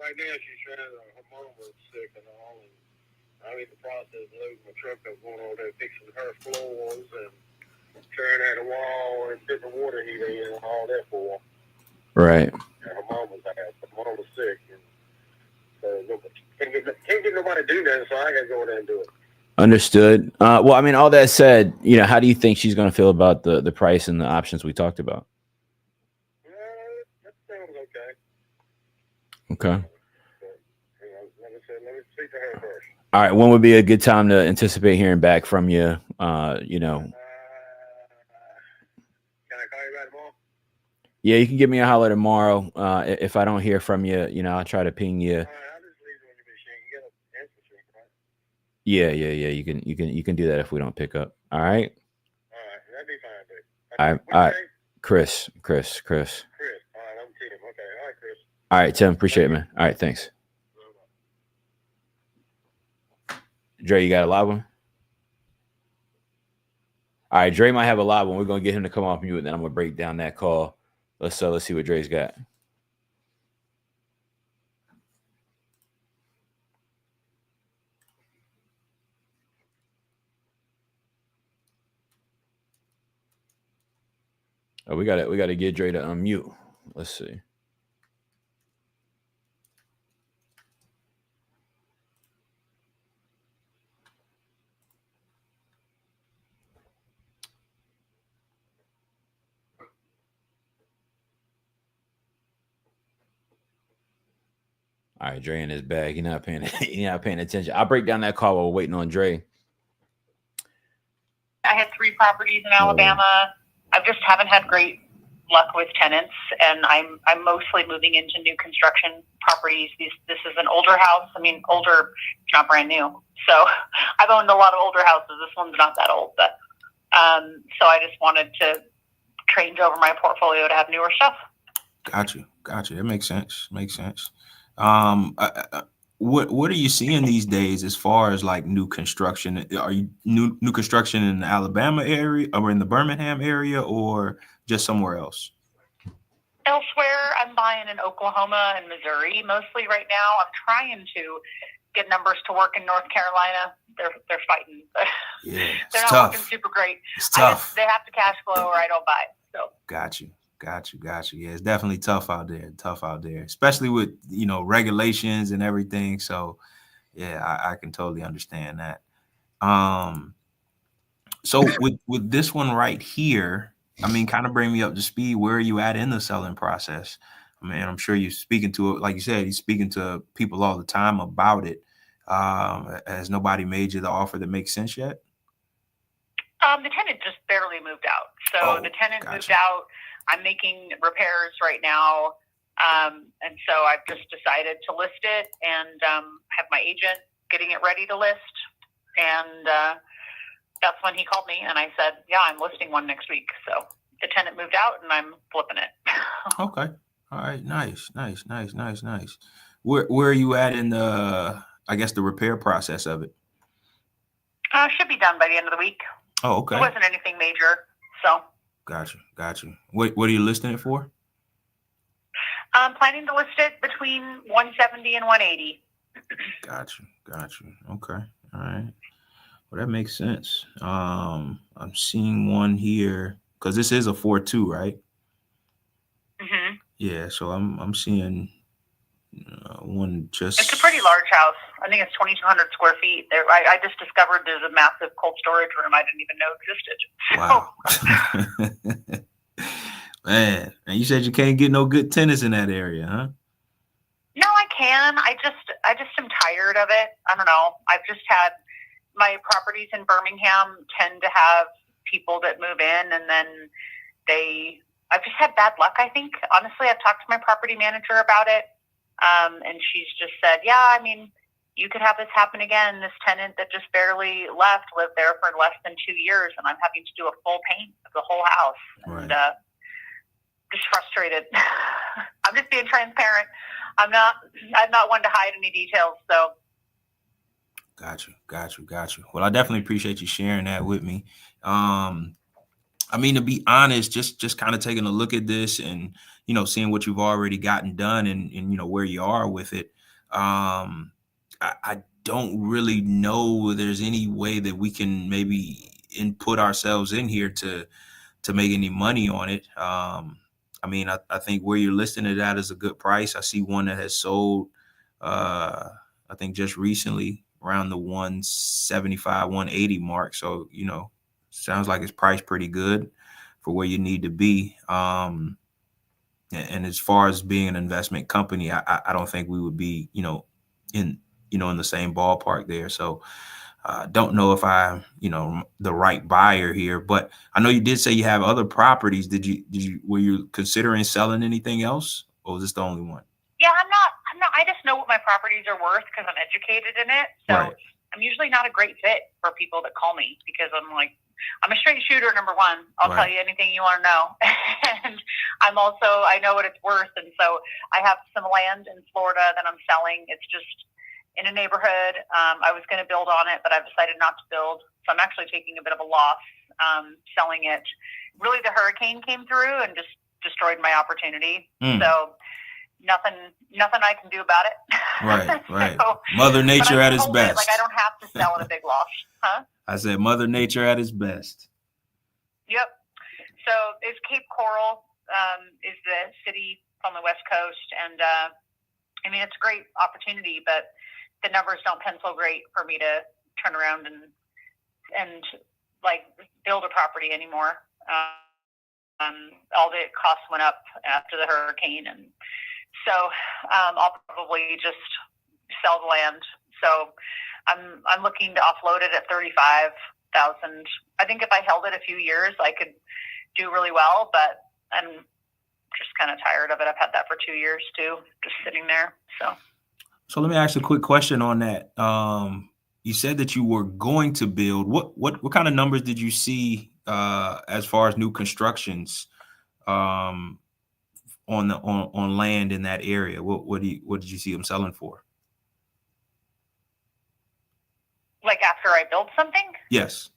Right now, she's trying to. Her mom was sick and all, and I'm in the process of loading my truck up, going over there fixing her floors and tearing out the wall and putting the water heater in and all that for her. Right. And her mom was out. Her mom was sick, and so can't get nobody to do that, so I got to go there and do it. Understood. Well, I mean, all that said, how do you think she's going to feel about the price and the options we talked about? That sounds okay. Okay. Let me speak to her first. All right. When would be a good time to anticipate hearing back from you? Can I call you back tomorrow? Yeah, you can give me a holler tomorrow. If I don't hear from you, I'll try to ping you. All right, I'll just leave it on your machine. You got an answer machine, right? Yeah. You can do that if we don't pick up. All right. All right, that'd be fine, babe. All right. Chris. Chris. All right, I'm Tim. Okay. All right, Chris. All right, Tim. Appreciate it, man. All right. Thanks. Dre, you got a live one? All right. Dre might have a live one. We're going to get him to come off mute, and then I'm going to break down that call. Let's see what Dre's got. Oh, we got to get Dre to unmute. Let's see. All right, Dre in his bag. He's not paying attention. I'll break down that call while we're waiting on Dre. I had 3 properties in Alabama. I just haven't had great luck with tenants, and I'm mostly moving into new construction properties. This is an older house. I mean, older, it's not brand new. So I've owned a lot of older houses. This one's not that old, but so I just wanted to change over my portfolio to have newer stuff. Got you. That makes sense. What are you seeing these days as far as like new construction? Are you new construction in the Alabama area or in the Birmingham area or just somewhere else? Elsewhere, I'm buying in Oklahoma and Missouri mostly right now. I'm trying to get numbers to work in North Carolina. They're fighting. Yeah, they're not tough. working super great. It's tough. They have to cash flow or I don't buy it. So Got you. Yeah, it's definitely tough out there, especially with, regulations and everything. So yeah, I can totally understand that. So with this one right here, I mean, kind of bring me up to speed. Where are you at in the selling process? I mean, I'm sure you're speaking to it. Like you said, you're speaking to people all the time about it. Has nobody made you the offer that makes sense yet? The tenant just barely moved out. So the tenant moved out. I'm making repairs right now. And so I've just decided to list it and have my agent getting it ready to list. And that's when he called me and I said, yeah, I'm listing one next week. So the tenant moved out and I'm flipping it. Okay. All right. Nice. Where are you at in the repair process of it? Should be done by the end of the week. Oh, okay. It wasn't anything major. So. Got you. What are you listing it for? I'm planning to list it between 170 and 180. Got you. Okay. All right. Well, that makes sense. I'm seeing one here because this is a 4.2, right? Mm-hmm. Yeah. So I'm seeing one just. It's a pretty large house. I think it's 2,200 square feet. There, I just discovered there's a massive cold storage room I didn't even know existed. Wow. Man, and you said you can't get no good tenants in that area, huh? No, I can. I just am tired of it. I don't know. I've just had my properties in Birmingham tend to have people that move in, and then I've just had bad luck, I think. Honestly, I've talked to my property manager about it, and she's just said, yeah, I mean, you could have this happen again. This tenant that just barely left lived there for less than 2 years, and I'm having to do a full paint of the whole house. Right. And just frustrated. I'm just being transparent. I'm not one to hide any details. So. Got you. Well, I definitely appreciate you sharing that with me. I mean, to be honest, just kind of taking a look at this and, you know, seeing what you've already gotten done and you know, where you are with it. I don't really know there's any way that we can maybe input ourselves in here to make any money on it. I mean, I think where you're listing it at is a good price. I see one that has sold, I think just recently around the 175, 180 mark. So, you know, sounds like it's priced pretty good for where you need to be. And as far as being an investment company, I don't think we would be, in the same ballpark there. So don't know if I'm, the right buyer here, but I know you did say you have other properties. Were you considering selling anything else, or was this the only one? Yeah, I'm not, I just know what my properties are worth because I'm educated in it. So right. I'm usually not a great fit for people that call me because I'm a straight shooter, number one. I'll right. tell you anything you want to know. And I know what it's worth. And so I have some land in Florida that I'm selling. It's just in a neighborhood. I was going to build on it, but I've decided not to build. So I'm actually taking a bit of a loss selling it. Really, the hurricane came through and just destroyed my opportunity. So nothing I can do about it. Right. So, Mother Nature at its best. I don't have to sell at a big loss. Huh? I said Mother Nature at its best. Yep. So is Cape Coral is the city on the West Coast. And I mean, it's a great opportunity, but the numbers don't pencil great for me to turn around and build a property anymore. All the costs went up after the hurricane, and so I'll probably just sell the land. So I'm looking to offload it at $35,000. I think if I held it a few years, I could do really well, but I'm just kind of tired of it. I've had that for 2 years too, just sitting there. So let me ask a quick question on that. You said that you were going to build. What kind of numbers did you see as far as new constructions on land in that area? What did you see them selling for? Like after I build something? Yes.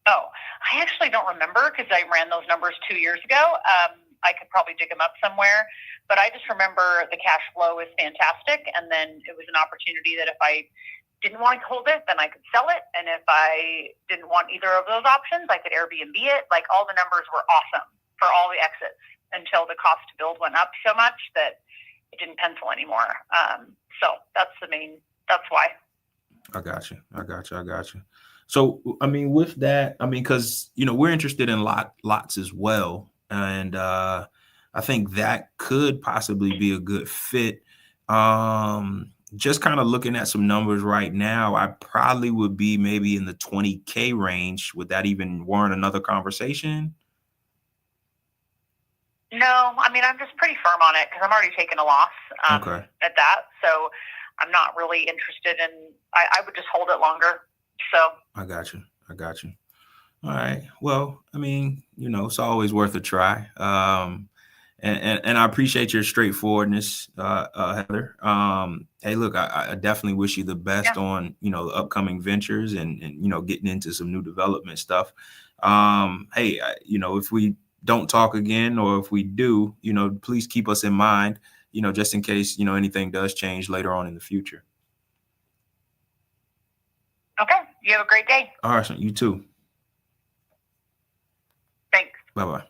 Oh, I actually don't remember because I ran those numbers 2 years ago. I could probably dig them up somewhere, but I just remember the cash flow is fantastic. And then it was an opportunity that if I didn't want to hold it, then I could sell it. And if I didn't want either of those options, I could Airbnb it. Like all the numbers were awesome for all the exits until the cost to build went up so much that it didn't pencil anymore. So that's why. I got you. So, I mean, with that, because, we're interested in lots as well. And I think that could possibly be a good fit. Just kind of looking at some numbers right now, I probably would be maybe in the 20K range. Would that even warrant another conversation? No, I mean, I'm just pretty firm on it because I'm already taking a loss at that. So I'm not really interested in, I would just hold it longer. So I got you. All right. Well, I mean, it's always worth a try. And I appreciate your straightforwardness, Heather. Hey, look, I definitely wish you the best on, the upcoming ventures and getting into some new development stuff. Hey, if we don't talk again, or if we do, please keep us in mind, just in case, anything does change later on in the future. Okay. You have a great day. All right. So you too. Thanks. Bye-bye.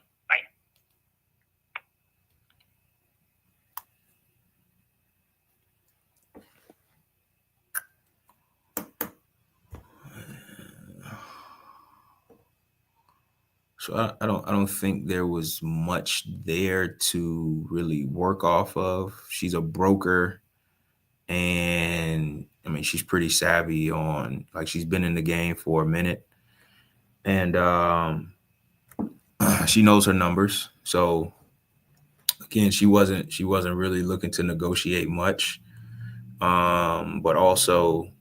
So I don't think there was much there to really work off of. She's a broker, and I mean she's pretty savvy on, like, she's been in the game for a minute, and she knows her numbers. So again, she wasn't really looking to negotiate much. But also,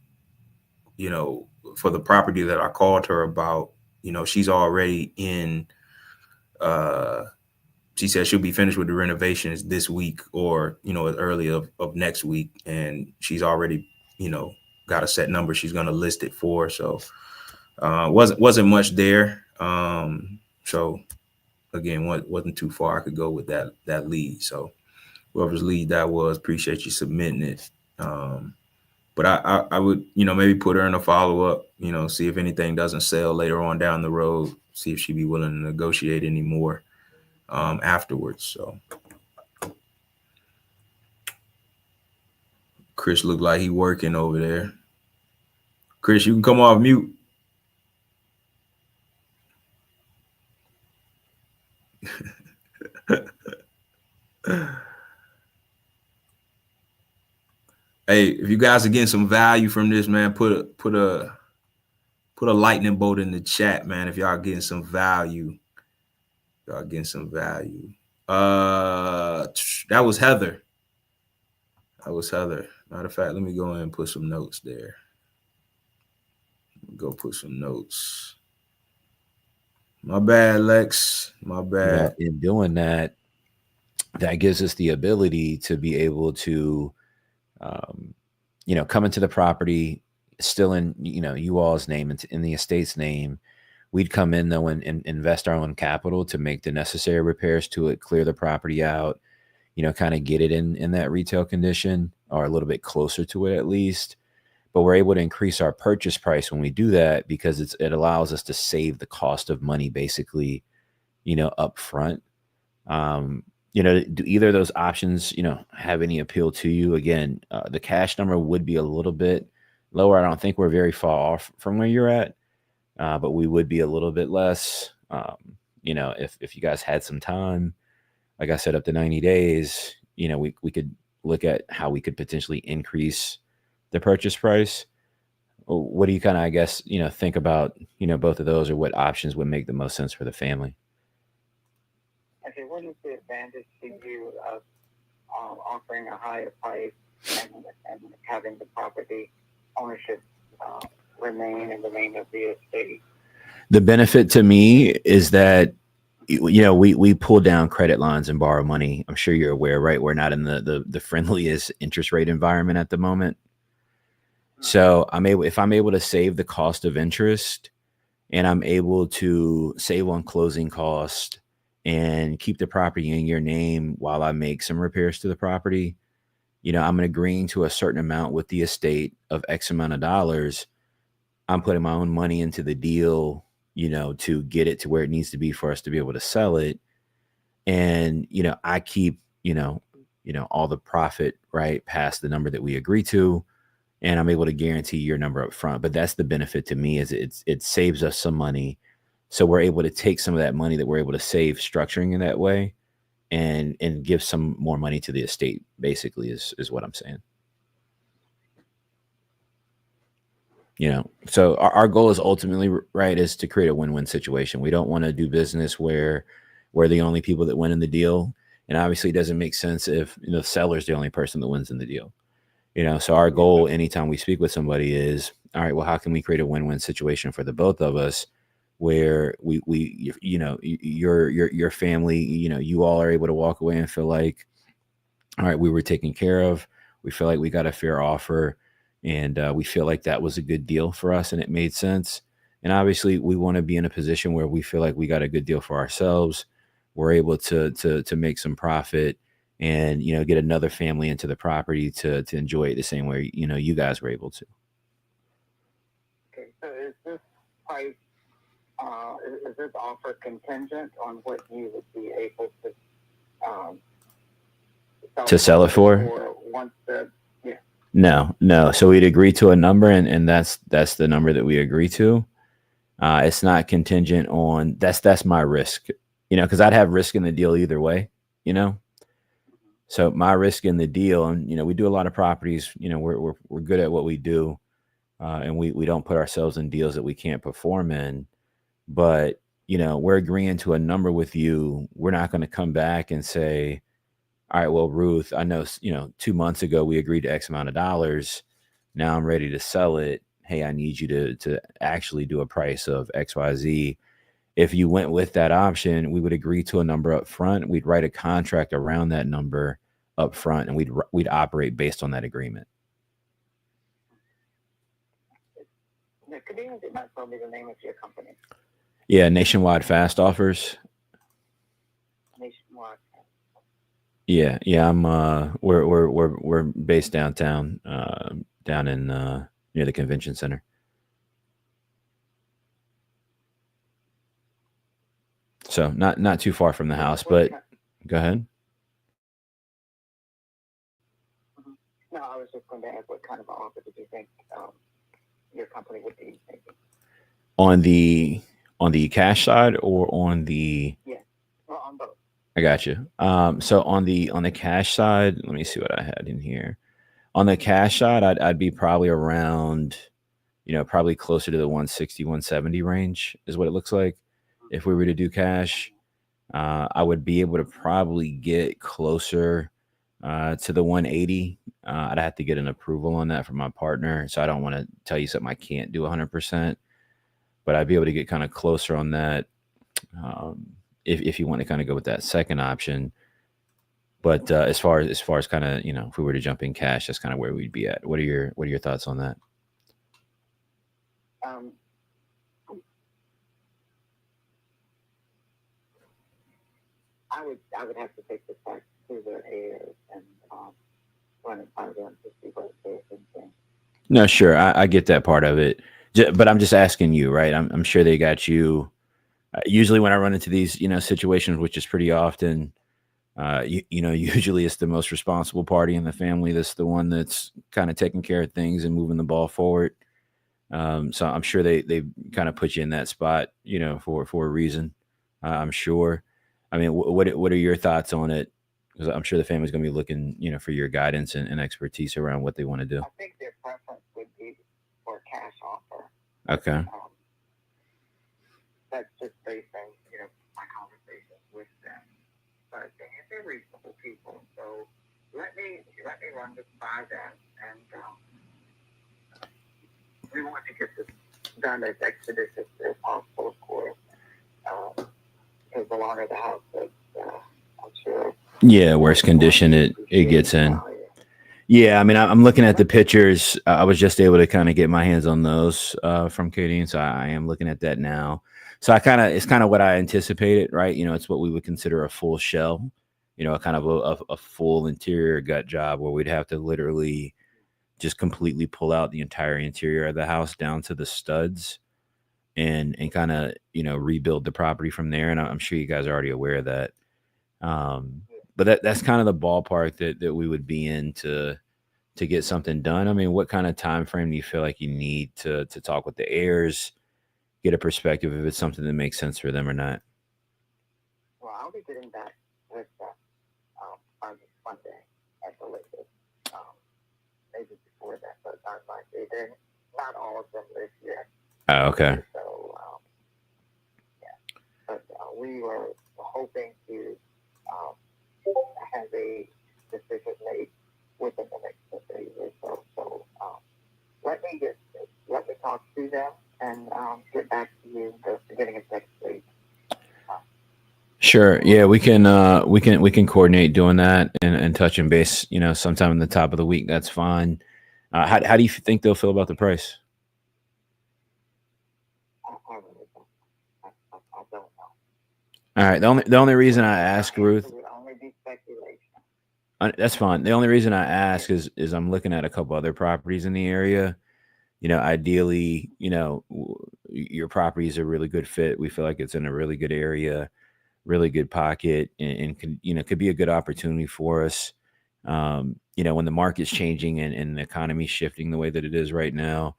you know, for the property that I called her about, you know, she's already in, she said she'll be finished with the renovations this week, or, you know, as early of next week. And she's already, you know, got a set number she's going to list it for. So wasn't much there. So again, wasn't too far I could go with that lead. So whoever's lead that was, appreciate you submitting it. But I would, you know, maybe put her in a follow-up, you know, see if anything doesn't sell later on down the road, see if she'd be willing to negotiate any more afterwards. So Chris looked like he working over there. Chris, you can come off mute. Hey, if you guys are getting some value from this, man, put a lightning bolt in the chat, man. If y'all getting some value, That was Heather. Matter of fact, let me go in and put some notes there. Go put some notes. My bad, Lex. My bad. Yeah, in doing that, that gives us the ability to be able to, you know, come into the property still in, you know, you all's name, in the estate's name. We'd come in though and invest our own capital to make the necessary repairs to it, clear the property out, you know, kind of get it in that retail condition, or a little bit closer to it at least. But we're able to increase our purchase price when we do that, because it allows us to save the cost of money basically, you know, up front. You know, do either of those options, you know, have any appeal to you? Again, the cash number would be a little bit lower. I don't think we're very far off from where you're at, but we would be a little bit less. You know, if you guys had some time, like I said, up to 90 days, you know, we could look at how we could potentially increase the purchase price. What do you kind of, I guess, you know, think about, you know, both of those, or what options would make the most sense for the family? Okay, what is the advantage to you of offering a higher price and having the property ownership remain in the name of the estate? The benefit to me is that, you know, we pull down credit lines and borrow money. I'm sure you're aware, right? We're not in the friendliest interest rate environment at the moment. So if I'm able to save the cost of interest, and I'm able to save on closing cost and keep the property in your name while I make some repairs to the property, you know, I'm agreeing to a certain amount with the estate of X amount of dollars. I'm putting my own money into the deal, you know, to get it to where it needs to be for us to be able to sell it. And, you know, I keep, you know, all the profit right past the number that we agree to. And I'm able to guarantee your number up front. But that's the benefit to me, is it saves us some money. So we're able to take some of that money that we're able to save structuring in that way, and give some more money to the estate, basically, is what I'm saying. You know, so our goal is ultimately, right, is to create a win-win situation. We don't want to do business where we're the only people that win in the deal. And obviously it doesn't make sense if, you know, the seller's the only person that wins in the deal. You know, so our goal anytime we speak with somebody is, all right, well, how can we create a win-win situation for the both of us, where we you know, your family, you know, you all are able to walk away and feel like, all right, we were taken care of. We feel like we got a fair offer, and we feel like that was a good deal for us and it made sense. And obviously we want to be in a position where we feel like we got a good deal for ourselves. We're able to make some profit, and, you know, get another family into the property to enjoy it the same way, you know, you guys were able to. Okay, so is this price, is this offer contingent on what you would be able to sell it for? Once the, No. So we'd agree to a number, and that's the number that we agree to. It's not contingent on that's my risk, because I'd have risk in the deal either way, So my risk in the deal, and we do a lot of properties. We're good at what we do, and we don't put ourselves in deals that we can't perform in. But we're agreeing to a number with you. We're not going to come back and say, all right, well, Ruth, I know 2 months ago we agreed to X amount of dollars. Now I'm ready to sell it. Hey, I need you to actually do a price of XYZ. If you went with that option, we would agree to a number up front. We'd write a contract around that number up front, and we'd operate based on that agreement. Could you not tell me the name of your company? Yeah, Nationwide Fast Offers. Nationwide. Yeah. I'm we're based downtown, down in near the convention center. So not too far from the house, but go ahead. No, I was just going to ask what kind of offer did you think your company would be making? On the cash side or on the? Yeah, well, on both. I got you. So on the cash side, let me see what I had in here. On the cash side, I'd be probably around, probably closer to the 160, 170 range is what it looks like. If we were to do cash, I would be able to probably get closer to the 180. I'd have to get an approval on that from my partner. So I don't want to tell you something I can't do 100%, but I'd be able to get kind of closer on that. If you want to kind of go with that second option. But as far as kind of, if we were to jump in cash, that's kind of where we'd be at. What are your thoughts on that? I would have to take this back to the heirs and run it by them to see what they're thinking. No, sure, I get that part of it, but I'm just asking you, right? I'm sure they got you. Usually, when I run into these, situations, which is pretty often, usually it's the most responsible party in the family. That's the one that's kind of taking care of things and moving the ball forward. So I'm sure they kind of put you in that spot, for a reason. I'm sure. I mean, what are your thoughts on it? Because I'm sure the family's going to be looking, for your guidance and expertise around what they want to do. I think their preference would be for a cash offer. Okay. That's just based on, my conversations with them. But they're reasonable people. So let me run this by them, and we want to get this done as expeditious as possible, of course. Because the longer the house is, I'm sure. Yeah, worse condition it gets in. Yeah, I mean, I'm looking at the pictures. I was just able to kind of get my hands on those from Katie, and so I am looking at that now. So it's kind of what I anticipated, right? It's what we would consider a full shell, kind of a full interior gut job where we'd have to literally just completely pull out the entire interior of the house down to the studs and kind of, rebuild the property from there. And I'm sure you guys are already aware of that. But that's kind of the ballpark that we would be in to get something done. I mean, what kind of time frame do you feel like you need to talk with the heirs, get a perspective if it's something that makes sense for them or not? Well, I'll be getting back with them on Monday at the latest. Maybe before that, but not likely. They're not all of them live here. Oh, okay. So, yeah. But we were hoping to have a decision made within the next 3 years or so. Let me talk to them and get back to you the beginning of next week. Sure. Yeah, we can coordinate doing that and touching base, sometime in the top of the week. That's fine. How do you think they'll feel about the price? I don't know. All right. The only reason I ask, Ruth, it would only be speculation. That's fine. The only reason I ask is I'm looking at a couple other properties in the area. Ideally, your property is a really good fit. We feel like it's in a really good area, really good pocket, and could be a good opportunity for us. When the market's changing and the economy's shifting the way that it is right now,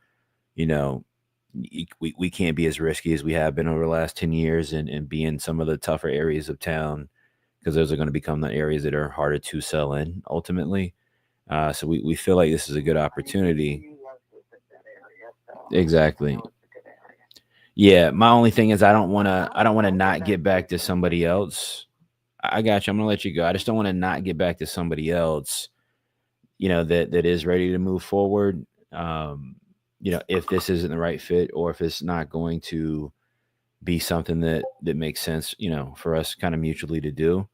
we can't be as risky as we have been over the last 10 years and be in some of the tougher areas of town, because those are going to become the areas that are harder to sell in ultimately. So we feel like this is a good opportunity. Exactly. Yeah. My only thing is I don't want to not get back to somebody else. I got you. I'm going to let you go. I just don't want to not get back to somebody else, that is ready to move forward. If this isn't the right fit, or if it's not going to be something that makes sense, for us kind of mutually to do.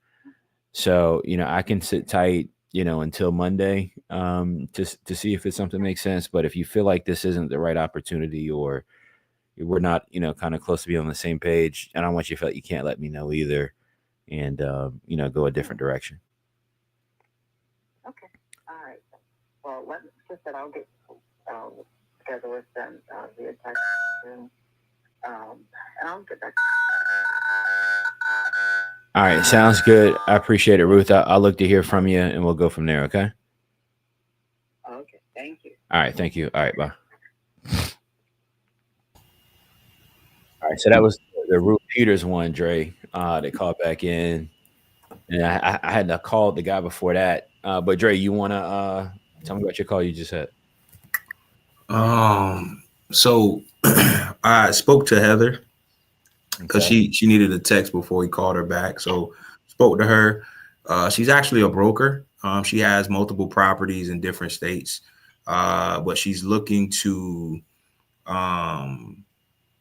So, I can sit tight, until Monday, to see if it's something that makes sense. But if you feel like this isn't the right opportunity, or we're not, kind of close to being on the same page, I don't want you to feel like you can't let me know either, and, go a different direction. Okay. All right. Well, just that I'll get together with them via text, and I'll get back. All right. Sounds good. I appreciate it, Ruth. I'll look to hear from you, and we'll go from there. Okay. Okay. Thank you. All right. Thank you. All right. Bye. All right. So that was the Ruth Peters one, Dre. They called back in, and I had to call the guy before that. But Dre, you want to tell me about your call you just had? So I spoke to Heather because she needed a text before he called her back. So spoke to her. She's actually a broker. She has multiple properties in different states, but she's looking to,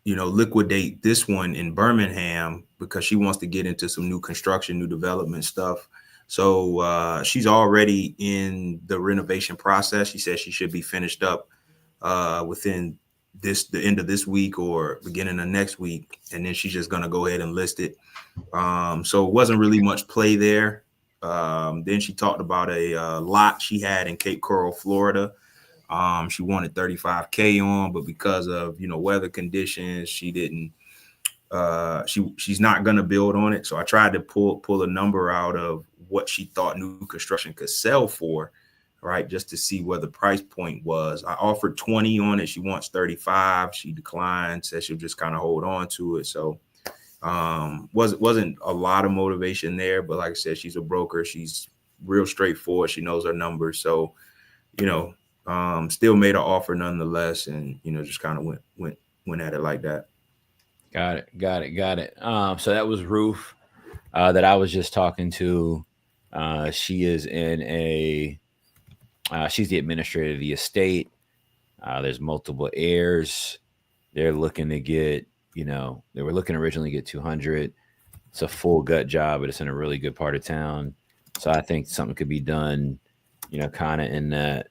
liquidate this one in Birmingham because she wants to get into some new construction, new development stuff. So she's already in the renovation process. She said she should be finished up within the end of this week or beginning of next week, and then she's just going to go ahead and list it. So it wasn't really much play there. Then she talked about a lot she had in Cape Coral, Florida. She wanted $35K on, but because of weather conditions, she didn't. She's not going to build on it. So I tried to pull a number out of what she thought new construction could sell for, right? Just to see where the price point was. I offered 20 on it. She wants 35. She declined, said she'll just kind of hold on to it. So wasn't a lot of motivation there, but like I said, she's a broker. She's real straightforward. She knows her numbers. So, still made an offer nonetheless, and just kind of went at it like that. Got it. So that was Ruth that I was just talking to. She is she's the administrator of the estate. There's multiple heirs. They're looking to get, they were looking originally to get 200. It's a full gut job, but it's in a really good part of town. So I think something could be done, kind of in that,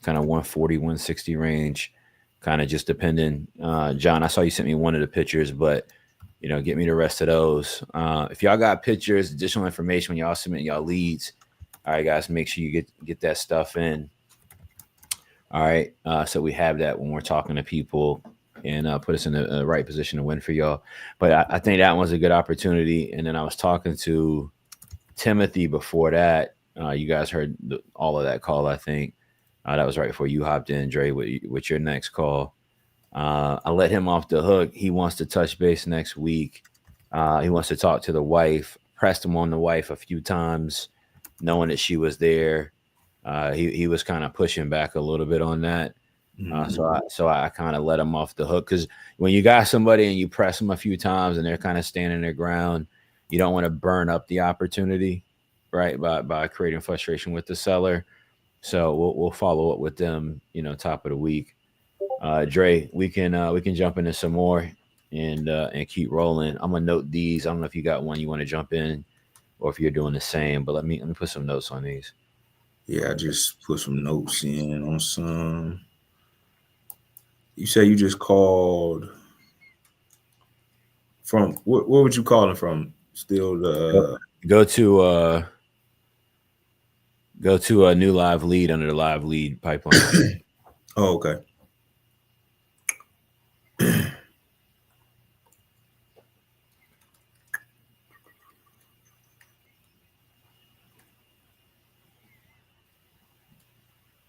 kind of 140, 160 range, kind of just depending. John, I saw you sent me one of the pictures, but get me the rest of those. If y'all got pictures, additional information when y'all submit y'all leads, all right, guys, make sure you get that stuff in. All right, so we have that when we're talking to people, and put us in the right position to win for y'all. But I think that was a good opportunity. And then I was talking to Timothy before that. You guys heard all of that call, I think. That was right before you hopped in, Dre, with your next call. I let him off the hook. He wants to touch base next week. He wants to talk to the wife. Pressed him on the wife a few times, knowing that she was there. He was kind of pushing back a little bit on that. So I kind of let him off the hook, because when you got somebody and you press them a few times and they're kind of standing their ground, you don't want to burn up the opportunity, right? By creating frustration with the seller. So we'll follow up with them, top of the week. Dre, we can jump into some more and keep rolling. I'm gonna note these. I don't know if you got one you want to jump in, or if you're doing the same. But let me put some notes on these. Yeah, I just put some notes in on some. You say you just called from what would you call it from? Still the go to a new live lead under the live lead pipeline. Oh, okay.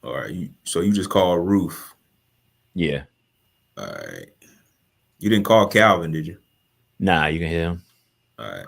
All right. So you just called Ruth. Yeah. All right. You didn't call Calvin, did you? Nah, you can hit him. All right.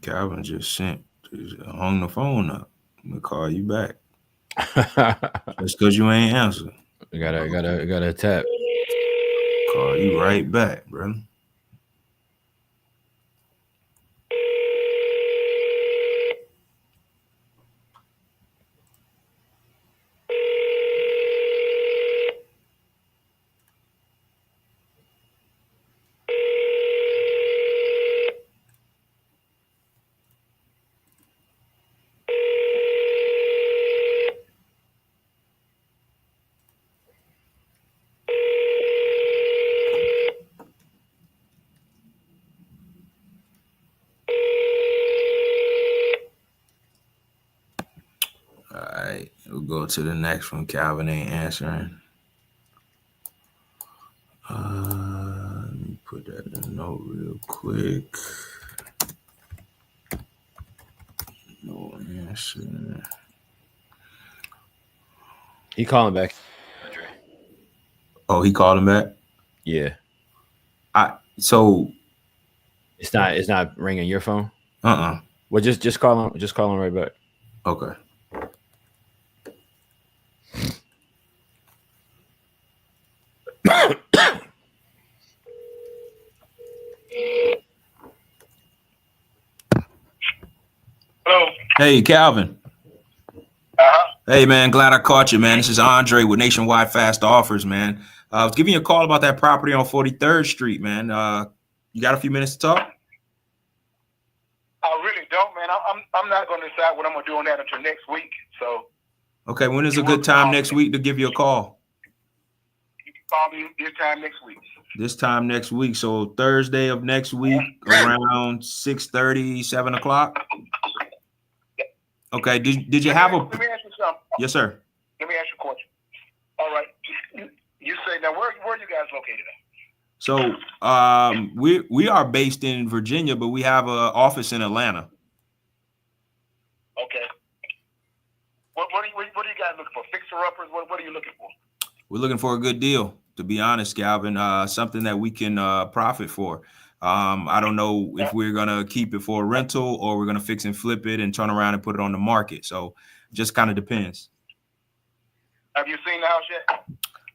Calvin just hung the phone up. I'm gonna call you back. Just because you ain't answer. I gotta tap. Call you right back, bro. All right, we'll go to the next one. Calvin ain't answering. Let me put that in a note real quick. No answer. He calling back. Oh, he called him back? Yeah. So it's not ringing your phone? Well, just call him right back. Okay. Hello. Hey, Calvin. Hey, man, glad I caught you, man. This is Andre with Nationwide Fast Offers, man. I was giving you a call about that property on 43rd Street, man. You got a few minutes to talk? I really don't, man. I'm not going to decide what I'm going to do on that until next week. So. Okay, when is a good time next week to give you a call? You can call me this time next week. This time next week, so Thursday of next week around 6:30, 7 o'clock? Okay, did you have a... Let me ask you something. Yes, sir. Let me ask you a question. All right. You say, now where are you guys located at? So we are based in Virginia, but we have an office in Atlanta. Okay. What are you guys looking for? Fixer-uppers? What are you looking for? We're looking for a good deal, to be honest, Calvin. Something that we can profit for. I don't know if we're gonna keep it for a rental or we're gonna fix and flip it and turn around and put it on the market. So just kind of depends. Have you seen the house yet?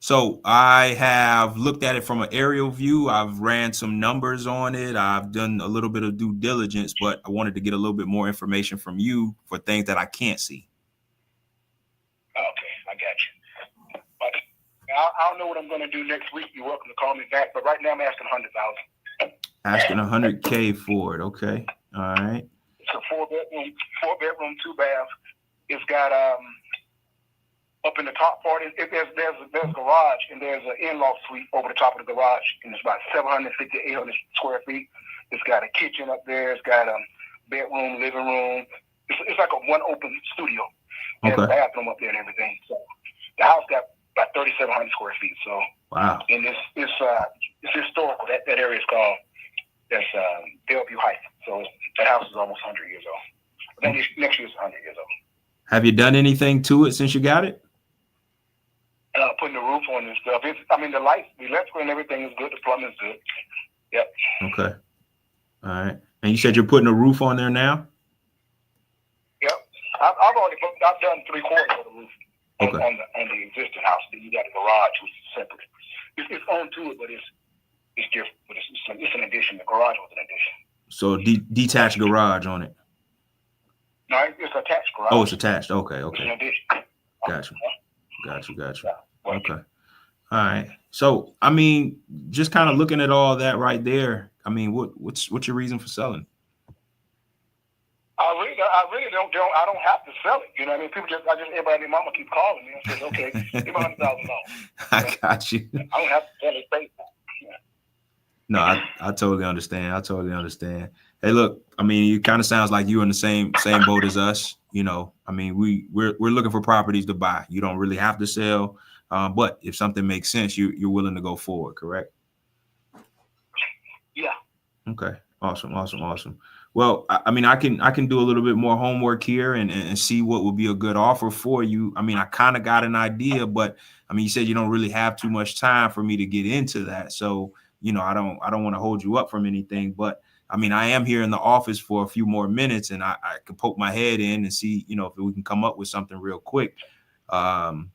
So I have looked at it from an aerial view. I've ran some numbers on it. I've done a little bit of due diligence, but I wanted to get a little bit more information from you for things that I can't see. Okay, I got you. But I'll know what I'm going to do next week. You're welcome to call me back. But right now I'm asking $100,000. Asking $100K for it. Okay. All right. It's a four bedroom, 2-bath. It's got up in the top part, there's a garage and there's an in-law suite over the top of the garage, and it's about 750 to 800 square feet. It's got a kitchen up there. It's got a bedroom, living room. It's like a one open studio. There's a bathroom up there and everything. So the house got about 3,700 square feet. So wow. And it's historical. That area is called Bellevue Heights. So that house is almost 100 years old. I think next year is 100 years old. Have you done anything to it since you got it? Putting the roof on and stuff. The lights, the electrical and everything is good. The plumbing's good. Yep. Okay. All right. And you said you're putting a roof on there now? I've done 3/4 of the roof on the existing house. Then you got a garage, which is separate. It's on to it, but it's different. But it's an addition. The garage was an addition. So detached garage on it. No, it's attached garage. Oh, it's attached. Okay. It's an addition. Got you. Okay. All right. So, I mean, just kind of looking at all that right there. I mean, what's your reason for selling? I really don't. I don't have to sell it. You know what I mean? Everybody and their mama keep calling me and says, "Okay, give me $100,000." I got you. I don't have to sell it. No, I totally understand. Hey, look, I mean, it kind of sounds like you're in the same boat as us. You know, I mean, we're looking for properties to buy. You don't really have to sell, but if something makes sense, you're willing to go forward, correct? Yeah. Okay. Awesome. Well, I mean, I can do a little bit more homework here and see what would be a good offer for you. I mean, I kind of got an idea, but I mean, you said you don't really have too much time for me to get into that. So, you know, I don't want to hold you up from anything, but I mean, I am here in the office for a few more minutes and I can poke my head in and see, you know, if we can come up with something real quick. Well,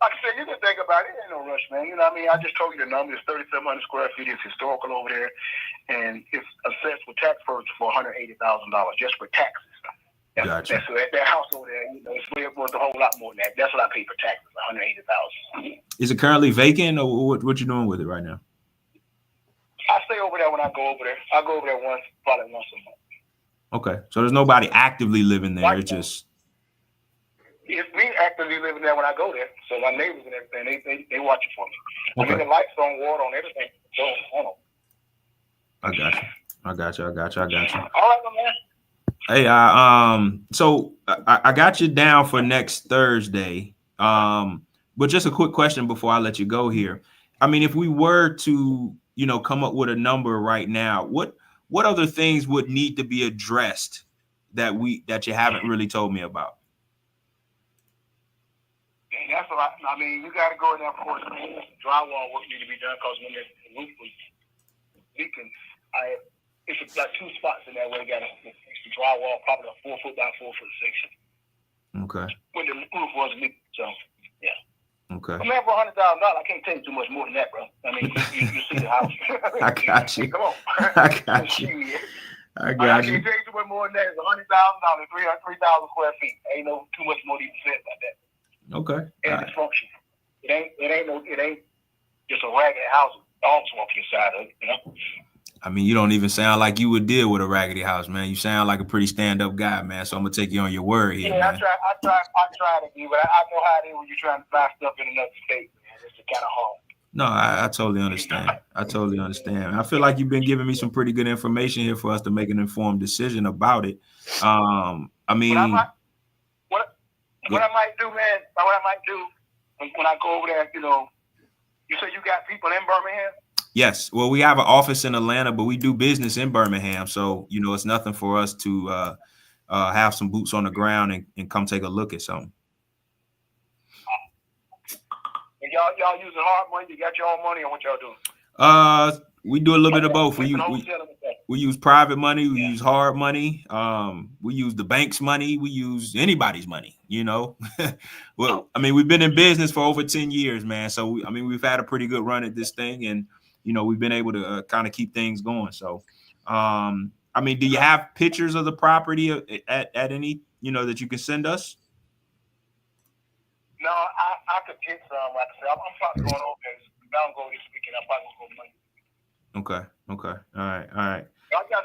like I said, you can think about it. Ain't no rush, man. You know what I mean? I just told you the number. It's 3,700 square feet. It's historical over there. And it's assessed with tax purchase for $180,000 just for taxes. Gotcha. So at that house over there, you know, it's worth a whole lot more than that. That's what I pay for taxes, $180,000. Is it currently vacant or what you doing with it right now? I stay over there when I go over there. I go over there probably once a month. Okay. So there's nobody actively living there. It's just... It's me actively living there when I go there. So my neighbors and everything, they watch it for me. Okay. I mean, the lights on, water on, everything. So, I got you. All right, my man. Hey, so I got you down for next Thursday. But just a quick question before I let you go here. I mean, if we were to, you know, come up with a number right now, what other things would need to be addressed that you haven't really told me about? That's what I mean, you got to go in there, of course. Drywall work need to be done because when the roof was leaking, it's like 2 spots in there where you got to fix the drywall, probably a 4 foot by 4 foot section. Okay. When the roof was leaking, so yeah. Okay. I mean, for $100,000, I can't tell you too much more than that, bro. I mean, you see the house. I got you. Come on. I got you. I can't tell you too much more than that. It's $100,000, 3,000 square feet. Ain't no too much more to be said about that. Okay. And it's functional. It ain't just a ragged house with dogs walking inside of it, you know? I mean, you don't even sound like you would deal with a raggedy house, man. You sound like a pretty stand-up guy, man. So I'm gonna take you on your word here, man. I try to be, but I know how it is when you're trying to buy stuff in another state, man. It's kind of hard. No, I totally understand. I feel like you've been giving me some pretty good information here for us to make an informed decision about it. I mean, what I might do, man, when I go over there, you know, you said you got people in Birmingham? Yes. Well, we have an office in Atlanta, but we do business in Birmingham. So, you know, it's nothing for us to have some boots on the ground and come take a look at something. And y'all using hard money? You got your own money, or what y'all doing? We do a little bit of both. We use private money. We use hard money. We use the bank's money. We use anybody's money, you know. Well, I mean, we've been in business for over 10 years, man. So, we've had a pretty good run at this thing. And, you know, we've been able to kind of keep things going. So, I mean, do you have pictures of the property at any, you know, that you can send us? No, I could get some. Like I said, I'm probably going over there. I don't go this weekend. I'm probably going to go Monday. Okay. All right. I got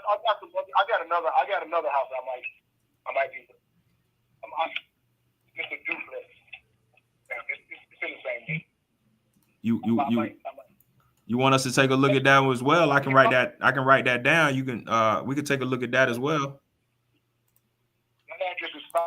another house I might be. It's a duplex. It's in the same way. You want us to take a look at that as well? I can write that down. You can we could take a look at that as well. That address is fine.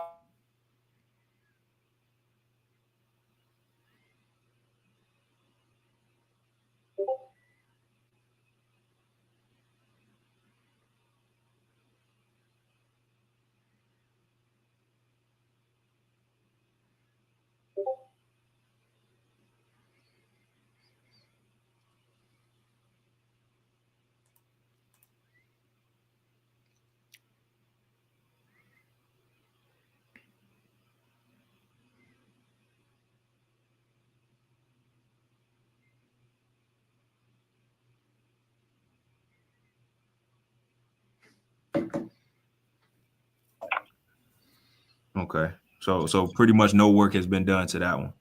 Okay. So pretty much no work has been done to that one.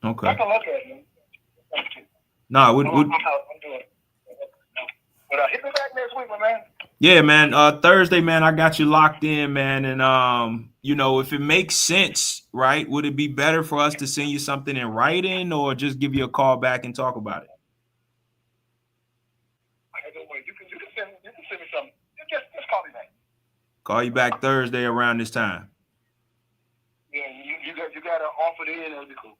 Okay. I can look at it. Nah, I'm doing it. But hit me back next week, my man. Yeah, man. Thursday, man, I got you locked in, man. And you know, if it makes sense, right, would it be better for us to send you something in writing or just give you a call back and talk about it? You can send me something. Just call me back. Call you back Thursday around this time. Yeah, you got to offer it in. That'd be cool.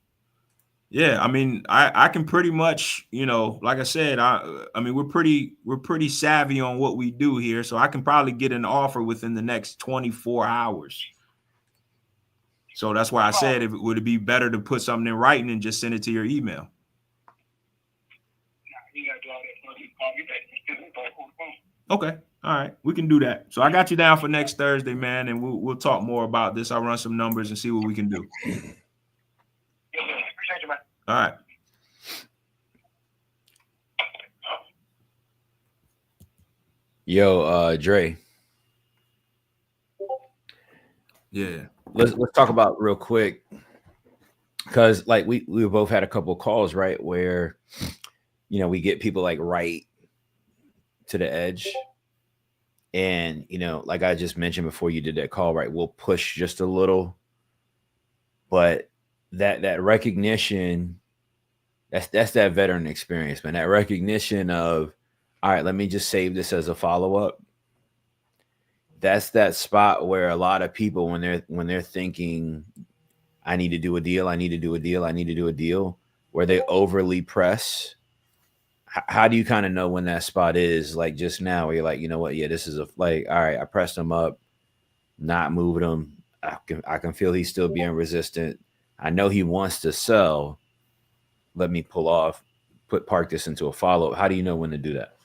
Yeah, I mean, I can pretty much, you know, like I said, I mean, we're pretty savvy on what we do here, so I can probably get an offer within the next 24 hours. So that's why I said, would it be better to put something in writing and just send it to your email? Okay, all right, we can do that. So I got you down for next Thursday, man, and we'll talk more about this. I'll run some numbers and see what we can do. Appreciate you, man. All right. Yo, Dre. Yeah. Let's talk about real quick, because like we both had a couple of calls, right, where you know we get people like right to the edge, and you know, like I just mentioned before you did that call, right, we'll push just a little, but that recognition, that's that veteran experience, man. That recognition of, all right, let me just save this as a follow-up. That's that spot where a lot of people, when they're thinking, I need to do a deal, I need to do a deal, I need to do a deal, where they overly press. How do you kind of know when that spot is? Like just now, where you're like, you know what, yeah, this is like, all right, I pressed him up, not moving him. I can feel he's still being resistant. I know he wants to sell. Let me pull off, park this into a follow-up. How do you know when to do that?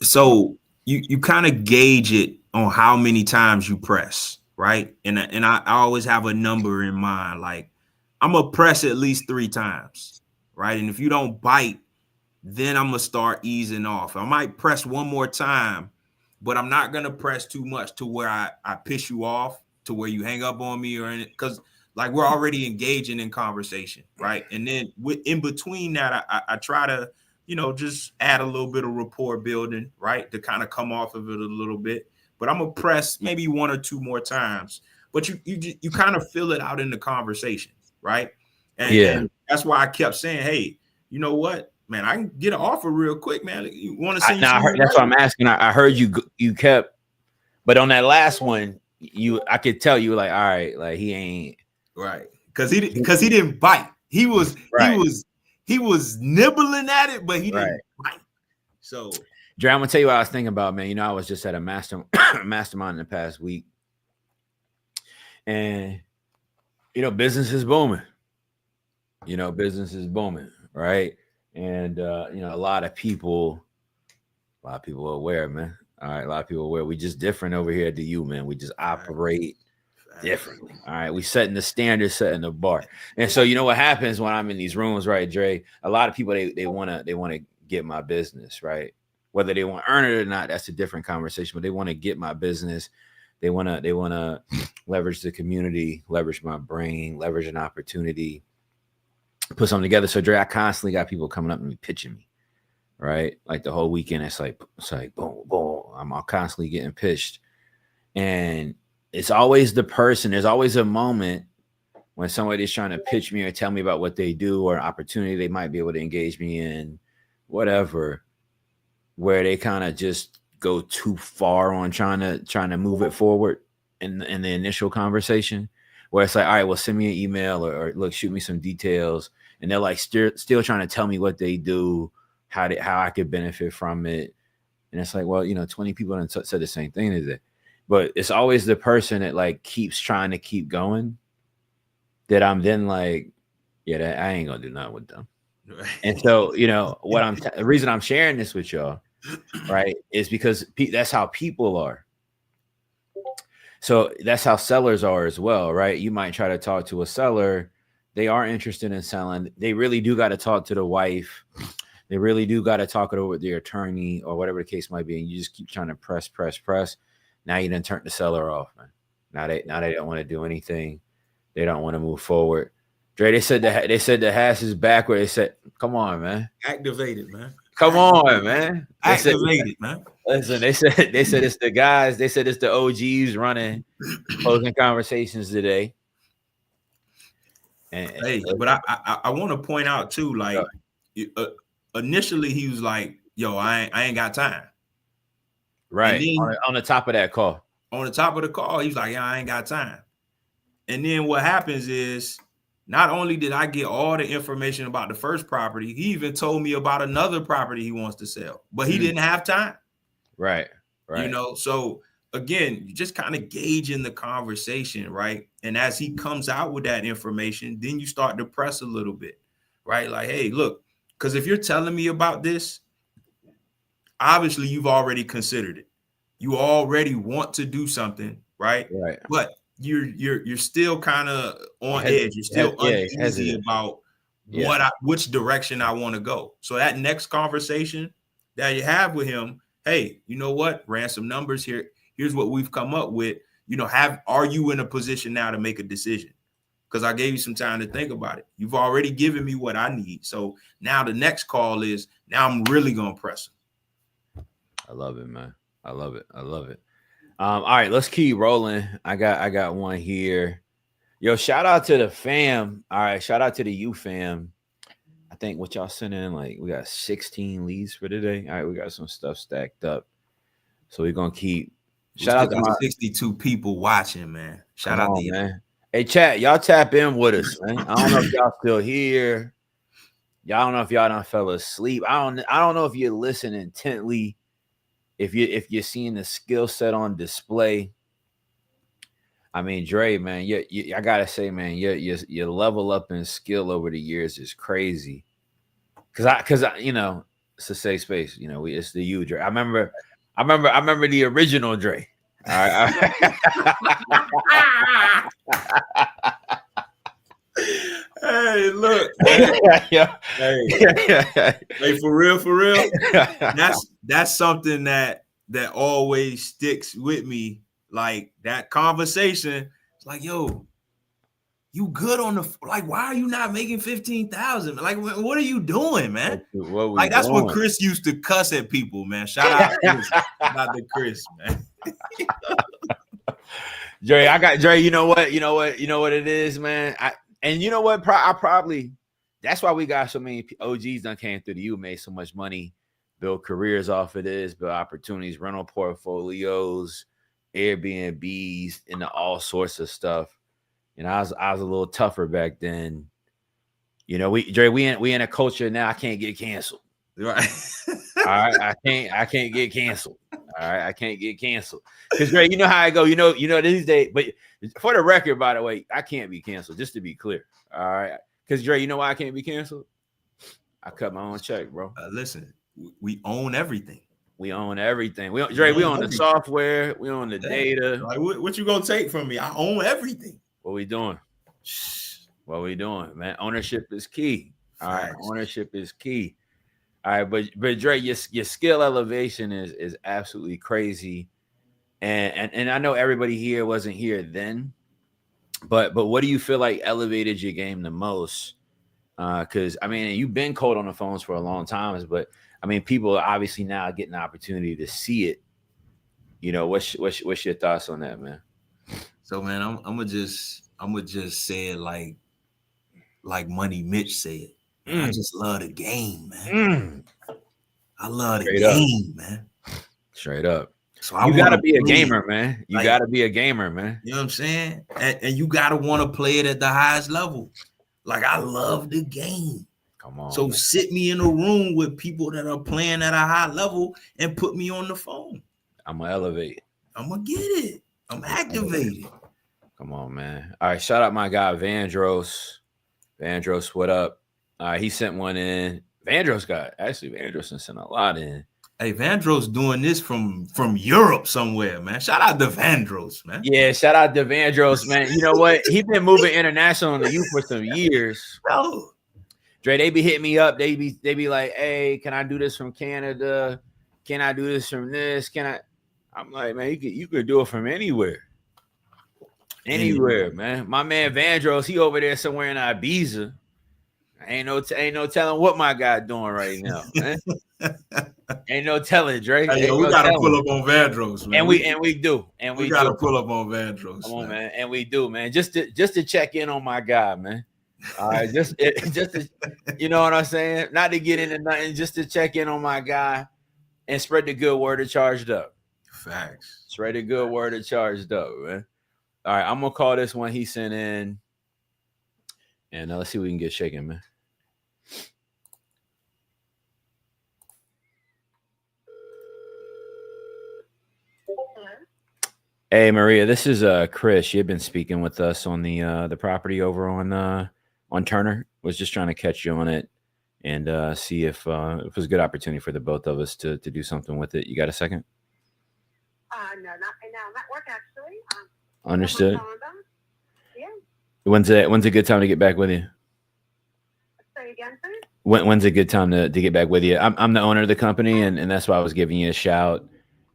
So you kind of gauge it on how many times you press, right? And I always have a number in mind. Like I'm gonna press at least 3 times, right? And if you don't bite, then I'm gonna start easing off. I might press one more time, but I'm not gonna press too much to where I piss you off, to where you hang up on me or anything, because like we're already engaging in conversation, right? And then in between that, I try to, you know, just add a little bit of rapport building, right, to kind of come off of it a little bit. But I'm gonna press maybe 1 or 2 more times. But you kind of feel it out in the conversation, right? And that's why I kept saying, hey, you know what, man, I can get an offer real quick, man. You want to see? That's what I'm asking. I heard you kept, but on that last one, I could tell you were like, all right, like he ain't right, because he didn't bite. He was right. He was nibbling at it, but he didn't bite. So, Dre, I'm gonna tell you what I was thinking about, man. You know, I was just at a mastermind in the past week, and you know, business is booming. Right? And you know, a lot of people are aware, man. All right, a lot of people are aware. We just different over here at the U, man. We just operate differently. All right, we setting the standard, setting the bar. And so you know what happens when I'm in these rooms, right, Dre? A lot of people they want to get my business, right? Whether they want to earn it or not, that's a different conversation. But they want to get my business. They want to leverage the community, leverage my brain, leverage an opportunity, put something together. So Dre, I constantly got people coming up and pitching me, right? Like the whole weekend, it's like boom, boom. I'm constantly getting pitched, and it's always the person. There's always a moment when somebody's trying to pitch me or tell me about what they do or an opportunity they might be able to engage me in, whatever, where they kind of just go too far on trying to move it forward in the initial conversation, where it's like, all right, well, send me an email or look, shoot me some details. And they're like still trying to tell me what they do, how I could benefit from it. And it's like, well, you know, 20 people have said the same thing as it. But it's always the person that like keeps trying to keep going that I'm then like, yeah, I ain't gonna do nothing with them. Right. And so, you know, the reason I'm sharing this with y'all, right, is because that's how people are. So that's how sellers are as well, right? You might try to talk to a seller. They are interested in selling. They really do got to talk to the wife. they really do got to talk it over with their attorney or whatever the case might be, and you just keep trying to press. Now you done turned the seller off, man. Now they don't want to do anything. They don't want to move forward. Dre, they said the hash is back where they said, come on, man. Activate it, man. Come on, man. Activate it, man. Listen, they said it's the guys. They said it's the OGs running closing conversations today. And hey, but I want to point out too, like initially he was like, "Yo, I ain't got time." Right on the top of that call. On the top of the call, he's like, "Yeah, I ain't got time." And then what happens is, not only did I get all the information about the first property, he even told me about another property he wants to sell, but he didn't have time. Right. You know, so again, you just kind of gauging the conversation, right? And as he comes out with that information, then you start to press a little bit, right? Like, hey, look, because if you're telling me about this, obviously you've already considered it. You already want to do something, right? Right. But you're still kind of on edge. You're still uneasy about which direction I want to go. So that next conversation that you have with him, hey, you know what? Ran some numbers here. Here's what we've come up with. You know, are you in a position now to make a decision? Because I gave you some time to think about it. You've already given me what I need. So now the next call is, now I'm really going to press him. I love it, man. I love it. All right, let's keep rolling. I got one here. Yo, shout out to the fam. All right, shout out to the U fam. I think what y'all sent in, like, we got 16 leads for today. All right, we got some stuff stacked up. So we're going to keep. Shout out to 62 people watching, man. Shout out to you, man. Hey, chat, y'all tap in with us, man. I don't know if y'all still here. Y'all don't know if y'all done fell asleep. I don't know if you're listening intently. If you're seeing the skill set on display. I mean, Dre, man, I gotta say, man, your level up in skill over the years is crazy. Cause I, you know, it's a safe space. You know, it's the you, Dre. I remember the original Dre. All right. Hey, look. Hey, for real. That's something that always sticks with me. Like that conversation, it's like, yo, you good on the, like, why are you not making 15,000? Like, what are you doing, man? Like, that's what Chris used to cuss at people, man. Shout out to Chris, man. Dre, you know what it is, man. And you know what? I probably, that's why we got so many OGs done came through the U, made so much money, build careers off of this, build opportunities, rental portfolios, Airbnbs, and all sorts of stuff. You know, I was a little tougher back then. You know, we in a culture now. I can't get canceled. Right. All right. I can't get canceled. All right. I can't get canceled. Because Dre, you know how I go. You know these days. But for the record, by the way, I can't be canceled. Just to be clear. All right. Because Dre, you know why I can't be canceled? I cut my own check, bro. Listen, we own everything. We own everything. We own the software. We own the data. Like, what you gonna take from me? I own everything. What we doing? Man? Ownership is key. All right, ownership is key. All right, but Dre, your skill elevation is absolutely crazy, and I know everybody here wasn't here then, but what do you feel like elevated your game the most? Because I mean, you've been cold on the phones for a long time, but I mean, people are obviously now getting the opportunity to see it. You know, what's your thoughts on that, man? So, man, I'm gonna just say it like Money Mitch said. I just love the game, man. I love the game, man. Straight up. So you gotta be a gamer, man. You gotta be a gamer, man. You know what I'm saying? And you gotta want to play it at the highest level. Like, I love the game. Come on. So man, sit me in a room with people that are playing at a high level and put me on the phone. I'm gonna elevate. I'm gonna get it. I'm activated. Come on, man. All right, shout out my guy Vandros. Vandros, what up? He sent one in. Vandros sent a lot in. Hey, Vandros doing this from Europe somewhere, man. Shout out to Vandros, man. Yeah, shout out to Vandros, man. You know what? He's been moving international in the youth for some years. Bro. Dre, they be hitting me up. They be like, hey, can I do this from Canada? Can I do this from this? Can I? I'm like, man, you could do it from anywhere. Anywhere, man. My man Vandross, he over there somewhere in Ibiza. Ain't no telling what my guy doing right now, man. Ain't no telling, Dre. Hey, yo, we gotta pull up on Vandross, man. And we do. And we gotta pull up on Vandross. Come on, man. And we do, man. Just to check in on my guy, man. All right, just to, you know what I'm saying? Not to get into nothing, just to check in on my guy and spread the good word of Charged Up. Facts. Spread the good word of Charged Up, man. All right, I'm gonna call this one he sent in, and let's see if we can get shaking, man. Hey Maria, this is Chris. You've been speaking with us on the property over on Turner. Was just trying to catch you on it and see if it was a good opportunity for the both of us to do something with it. You got a second? No, not right now. I'm at work actually. Understood. Yeah. When's a good time to get back with you? Say again, sir? When's a good time to get back with you? I'm the owner of the company, and that's why I was giving you a shout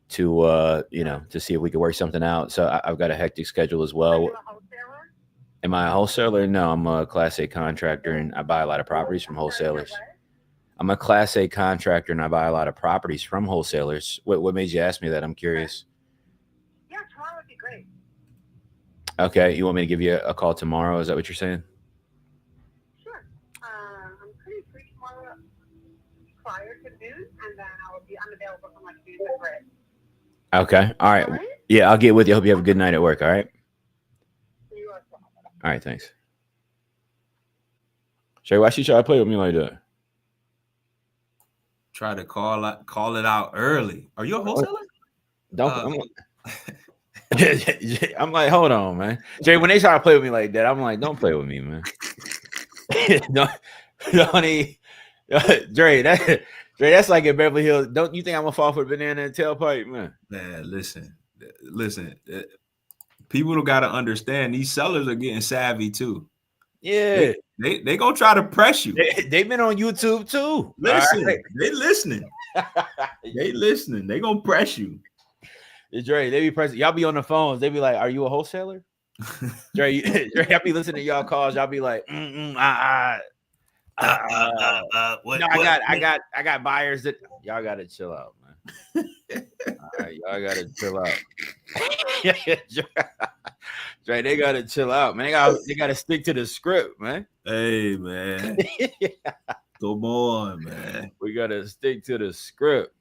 to to see if we could work something out. So I've got a hectic schedule as well. Are you a wholesaler? Am I a wholesaler? No, I'm a Class A contractor, and I buy a lot of properties from wholesalers. I'm a Class A contractor, and I buy a lot of properties from wholesalers. What made you ask me that? I'm curious. Yeah, tomorrow would be great. Okay, you want me to give you a call tomorrow? Is that what you're saying? Sure. I'm pretty free tomorrow prior to noon, and then I'm available from like noon to 3. Okay. All right. Yeah, I'll get with you. Hope you have a good night at work. All right. You as well. All right. Thanks. Shay, why she try to play with me like that? Try to call it out early. Are you a wholesaler? I'm like, hold on, man. Jay, when they try to play with me like that, I'm like, don't play with me, man. don't Dre, that's like in Beverly Hills. Don't you think I'm gonna fall for a banana and tailpipe, man? Man, listen. People got to understand these sellers are getting savvy too. Yeah, they gonna try to press you. They've been on YouTube too. Listen, they listening. They listening. They gonna press you. Dre, they be pressing. Y'all be on the phones. They be like, "Are you a wholesaler?" Dre, I be listening to y'all calls. Y'all be like, No, I got buyers that y'all gotta chill out, man. All right, y'all gotta chill out. Dre, they gotta chill out, man. They gotta stick to the script, man. Hey, man. Come on, man. We gotta stick to the script.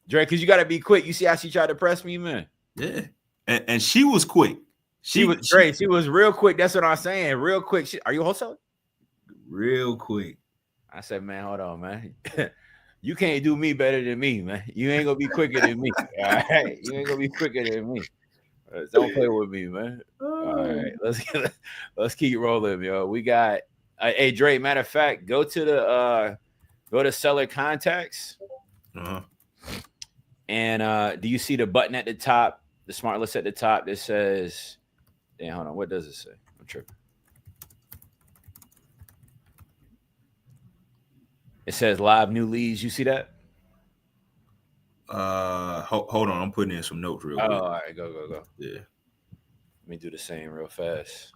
Dre, because you gotta be quick. You see how she tried to press me, man? Yeah. And she was quick. She was real quick. That's what I'm saying. Real quick. Are you a wholesaler? Real quick. I said, man, hold on, man. You can't do me better than me, man. You ain't gonna be quicker than me. All right. You ain't gonna be quicker than me. Don't play with me, man. All right. Let's keep rolling, yo. We got hey Dre, matter of fact, go to seller contacts. Uh-huh. And do you see the button at the top, the smart list at the top that says, damn, hold on, what does it say? I'm tripping. It says live new leads. You see that? Hold on, I'm putting in some notes real quick. All right, go. Yeah. Let me do the same real fast.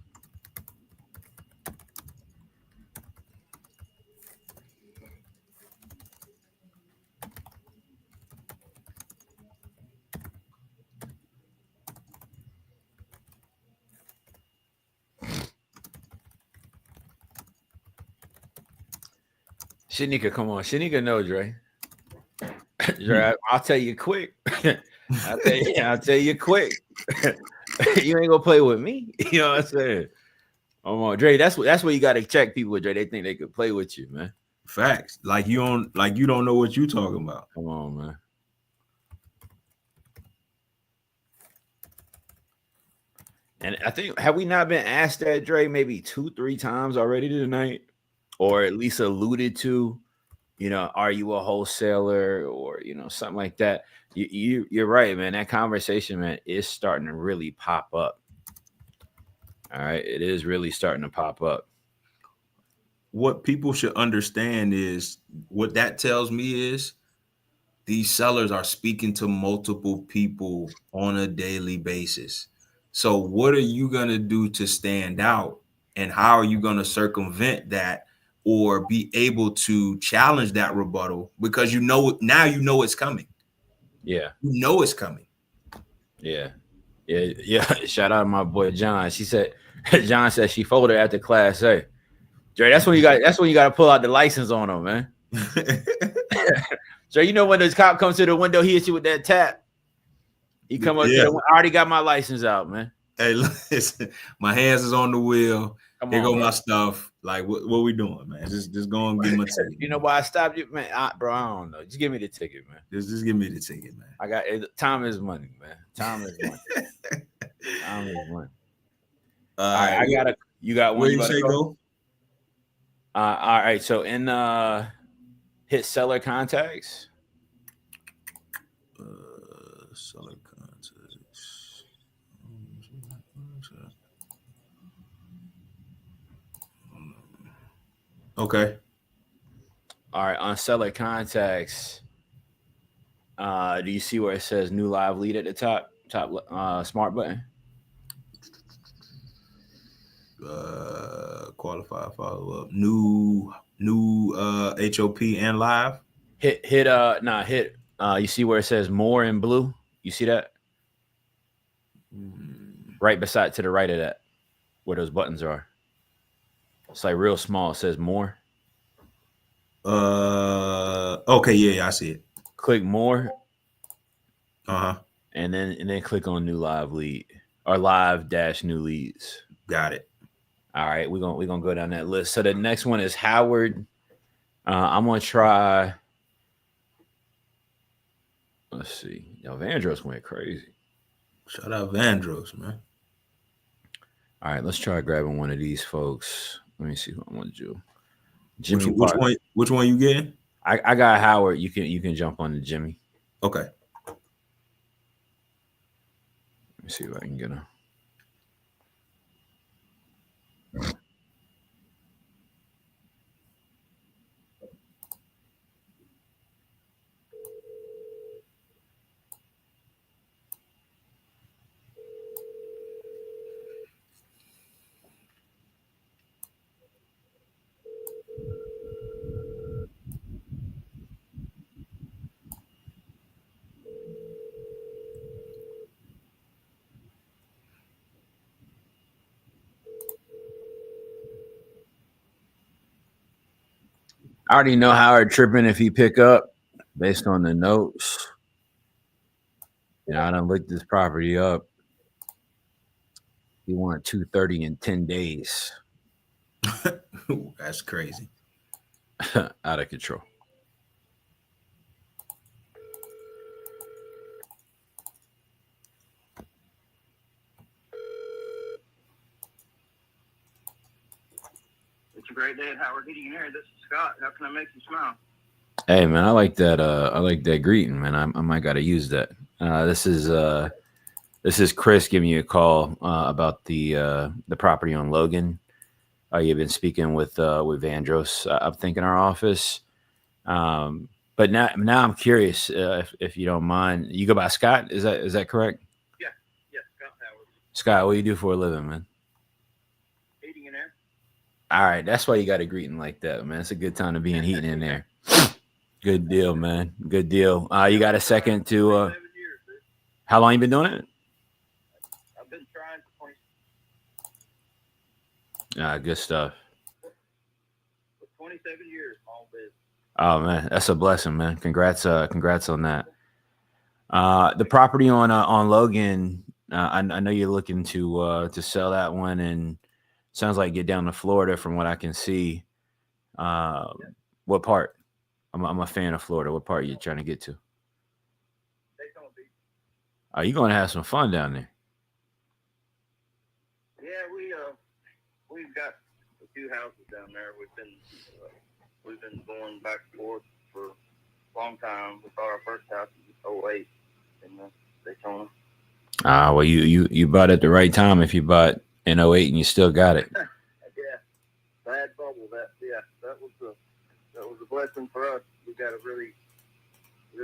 Shanika, come on. Shanika, no, Dre. Dre, I'll tell you quick. I'll tell you quick. You ain't gonna play with me. You know what I'm saying? Come on, Dre. That's what you gotta check people with, Dre. They think they could play with you, man. Facts. Like you don't know what you talking about. Come on, man. And I think, have we not been asked that, Dre, maybe 2-3 times already tonight? Or at least alluded to, are you a wholesaler or, something like that. You're right, man. That conversation, man, is starting to really pop up. All right. It is really starting to pop up. what people should understand is what that tells me is these sellers are speaking to multiple people on a daily basis. So what are you going to do to stand out? And how are you going to circumvent that or be able to challenge that rebuttal? Because now you know it's coming. Yeah. You know it's coming. Yeah. Shout out to my boy John. John said she folded after Class A. Dre, that's when you got to pull out the license on them, man. So when this cop comes to the window, he hits you with that tap. He come up to the window. I already got my license out, man. Hey, listen, my hands is on the wheel. Here go my stuff. Like, what we doing, man? Just go and give me a ticket. You know why I stopped you, man? I don't know. Just give me the ticket, man. Just give me the ticket, man. I got time is money, man. Time is money. Time is money. All right, you got one. Where you say go? All right. So in hit seller contacts. Seller contacts. Okay. All right. On seller contacts, do you see where it says new live lead at the top smart button? Qualify follow up. New HOP and live. Hit. You see where it says more in blue? You see that? Right beside to the right of that, where those buttons are. It's like real small. It says more. Okay, yeah, I see it. Click more. And then click on new live lead or live dash new leads. Got it. All right, we're gonna go down that list. So the next one is Howard. I'm gonna try. Let's see. Vandross went crazy. Shout out Vandross, man. All right, let's try grabbing one of these folks. Let me see who I want to do. Jimmy, which one you getting? I got Howard. You can jump on to Jimmy. Okay. Let me see if I can get him. I already know Howard tripping if he pick up based on the notes. I done looked this property up. He wanted 230 in 10 days. That's crazy. Out of control. It's a great day at Howard Heating and Air. This is Scott. How can I make you smile? Hey man, I like that. I like that greeting, man. I might gotta use that. This is Chris giving you a call about the property on Logan. You've been speaking with Vandross, I think, in our office. But now I'm curious if you don't mind. You go by Scott? Is that correct? Yeah, Scott Howard. Scott, what do you do for a living, man? Heating and air. All right, that's why you got a greeting like that, man. It's a good time to be in heating in there. Good deal, man. Good deal. You got a second to? 7 years, dude. How long you been doing it? I've been trying for 20. Good stuff. 27 years, all business. Oh man, that's a blessing, man. Congrats on that. The property on Logan. I know you're looking to sell that one, and sounds like get down to Florida from what I can see. What part? I'm a fan of Florida. What part are you trying to get to? Daytona Beach. Are you going to have some fun down there? Yeah, we've got a few houses down there. We've been going back and forth for a long time. We bought our first house in 2008 in Daytona. Well, you bought at the right time if you bought in 2008 and you still got it. Yeah, bad bubble that. Yeah.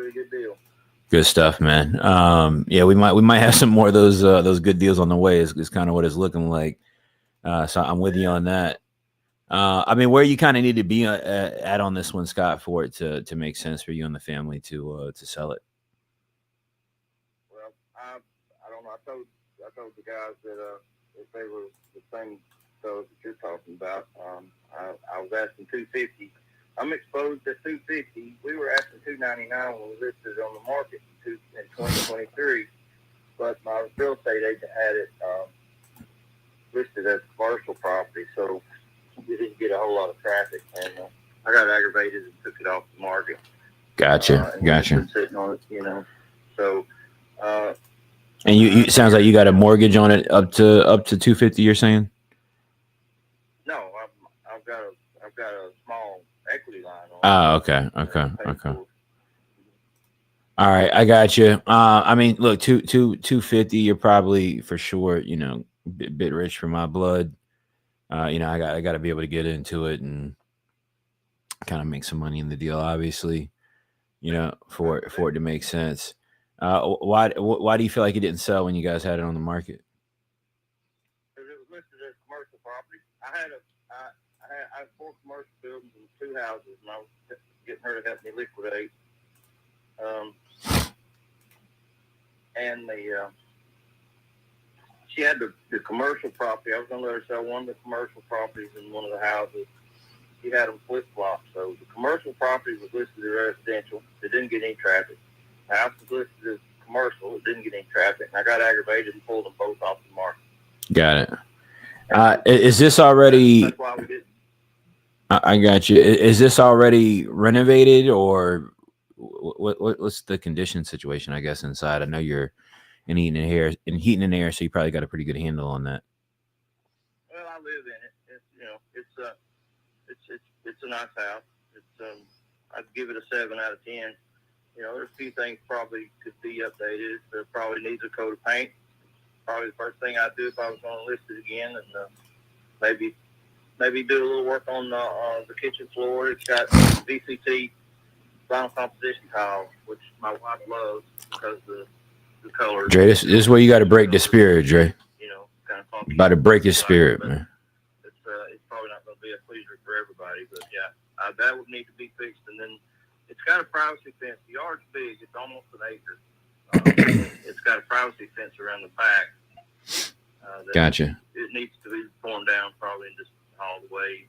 really good deal. Good stuff, man. Yeah, we might have some more of those good deals on the way. Is kind of what it's looking like. So I'm with you on that. I mean, where you kind of need to be at on this one, Scott, for it to make sense for you and the family to sell it. Well, I don't know. I told the guys that if they were the same fellows that you're talking about, I was asking $250. I'm exposed at $250. We were asking $299 when we listed it on the market in 2023, but my real estate agent had it listed as commercial property, so we didn't get a whole lot of traffic, and I got aggravated and took it off the market. Gotcha. Been sitting on it, So, and you sounds like you got a mortgage on it up to $250. You're saying? No, I've got a small equity line on it. Oh, okay. All right, I got you. I mean, look, 250. You're probably for sure, bit rich for my blood. I got to be able to get into it and kind of make some money in the deal, obviously, for it to make sense. Why do you feel like it didn't sell when you guys had it on the market? Because it was listed as commercial property. I had 4 commercial buildings and 2 houses, and I was getting her to help me liquidate. And she had the commercial property. I was going to let her sell one of the commercial properties in one of the houses. She had them flip-flopped. So the commercial property was listed as residential. It didn't get any traffic. The house was listed as commercial. It didn't get any traffic. And I got aggravated and pulled them both off the market. Got it. Is this already... That's why we did. I got you. Is this already renovated, or what's the condition situation, I guess, inside? I know you're in heating and air, so you probably got a pretty good handle on that. Well, I live in it. It's a nice house. I'd give it a 7 out of 10. There's a few things probably could be updated. There probably needs a coat of paint. Probably the first thing I'd do if I was going to list it again, and maybe do a little work on the kitchen floor. It's got VCT vinyl composition tile, which my wife loves because the colors. Dre, this is where you got to break the spirit, Dre. Kind of funky. About to break his spirit, man. It's probably not going to be a pleaser for everybody, but yeah, that would need to be fixed. And then it's got a privacy fence. The yard's big. It's almost an acre. It's got a privacy fence around the back. Gotcha. It needs to be torn down probably and just hauled away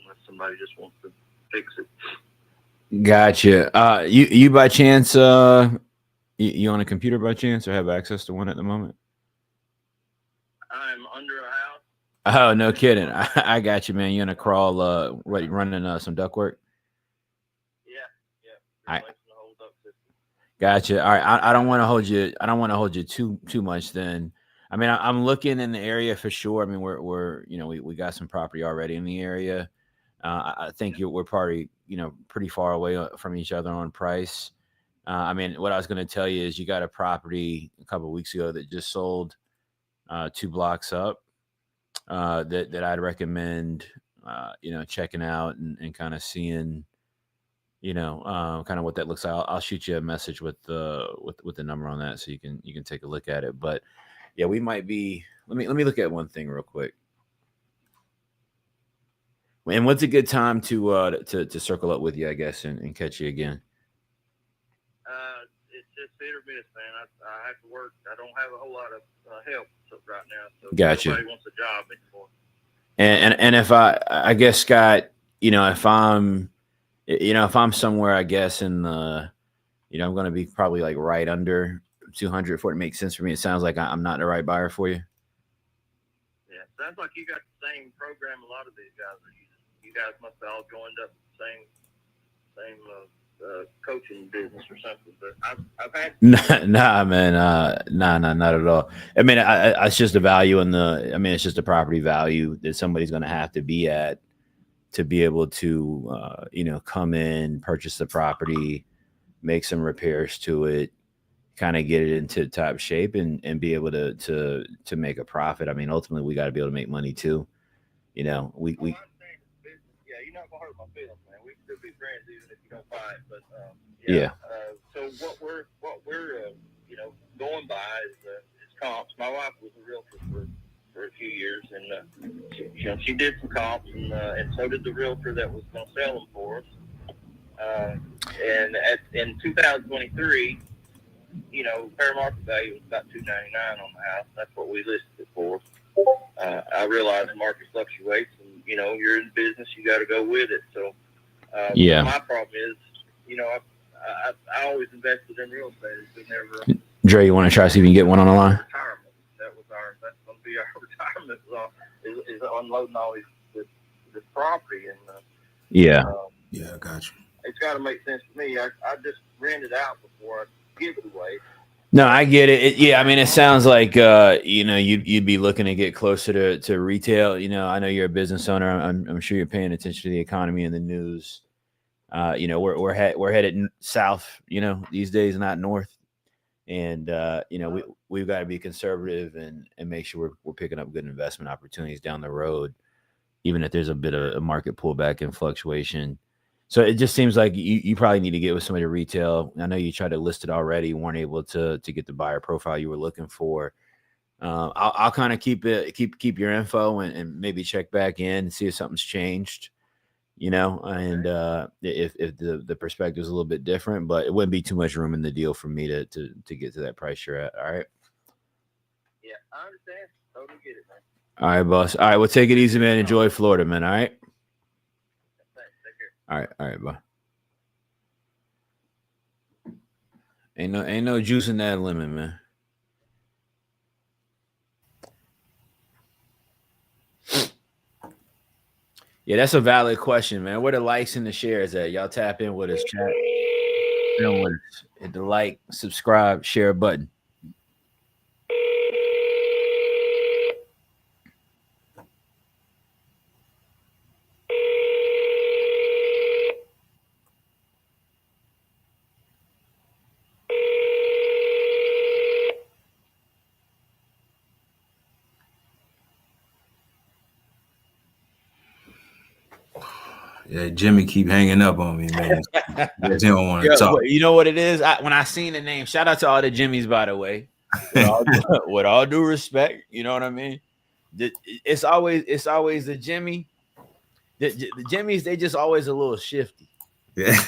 unless somebody just wants to fix it. Gotcha. You by chance, you on a computer by chance, or have access to one at the moment? I'm under a house. Oh, no kidding. I got you, man. You in a crawl, running some duct work? Yeah. The whole duct system. Gotcha. All right. I don't want to hold you. I don't want to hold you too much then. I mean, I'm looking in the area for sure. I mean, we're we got some property already in the area. I think we're probably, pretty far away from each other on price. I mean, what I was going to tell you is you got a property a couple of weeks ago that just sold 2 blocks up that I'd recommend, checking out and kind of seeing, kind of what that looks like. I'll shoot you a message with the number on that so you can take a look at it. But yeah, we might be. Let me look at one thing real quick. And what's a good time to circle up with you, I guess, and catch you again? It's just hit or miss, man. I have to work. I don't have a whole lot of help right now. So gotcha. Nobody wants a job anymore. And if I guess, Scott, if I'm somewhere, I guess in the, I'm going to be probably like right under 200 for it to make sense for me. It sounds like I'm not the right buyer for you. Yeah, sounds like you got the same program a lot of these guys are using. You guys must have all joined up the same coaching business or something. But I've had nah, man, nah, not at all. I mean, it's just the value it's just the property value that somebody's going to have to be at to be able to, come in, purchase the property, make some repairs to it, kind of get it into top shape and be able to make a profit. I mean, ultimately we got to be able to make money too. Yeah, you're not gonna hurt my feelings, man. still be friends even if you don't buy it. But Yeah. So what we're going by is comps. My wife was a realtor for a few years, and she did some comps, and so did the realtor that was going to sell them for us. And in 2023, fair market value was about $299 on the house. That's what we listed it for. I realize the market fluctuates, and you're in business, you got to go with it. So my problem is, I always invested in real estate. It's been never. Dre, you want to try to see if you can get one on the line? Retirement. That's going to be our retirement. Is unloading all this property, and yeah, I got you. It's got to make sense to me. I just rent it out before I give it away. No, I get it. Yeah, I mean, it sounds like you'd be looking to get closer to retail. I know you're a business owner. I'm sure you're paying attention to the economy and the news. We're headed south. These days, not north. And we've got to be conservative and make sure we're picking up good investment opportunities down the road, even if there's a bit of a market pullback and fluctuation. So it just seems like you probably need to get with somebody to retail. I know you tried to list it already, weren't able to get the buyer profile you were looking for. I'll kind of keep your info and maybe check back in and see if something's changed. And if the perspective is a little bit different, but it wouldn't be too much room in the deal for me to get to that price you're at. All right. Yeah, I understand. Totally get it, man. All right, boss. All right, well, take it easy, man. Enjoy Florida, man. All right. Thanks. Take care. All right, bye. Ain't no juice in that lemon, man. Yeah, that's a valid question, man. Where the likes and the shares at? Y'all tap in with us, chat. Hit the like, subscribe, share button. Yeah, Jimmy keep hanging up on me, man. He don't want to talk. You know what it is? When I seen the name, shout out to all the Jimmys, by the way. With all due respect, you know what I mean? It's always the Jimmy. The Jimmys, they just always a little shifty. Yeah.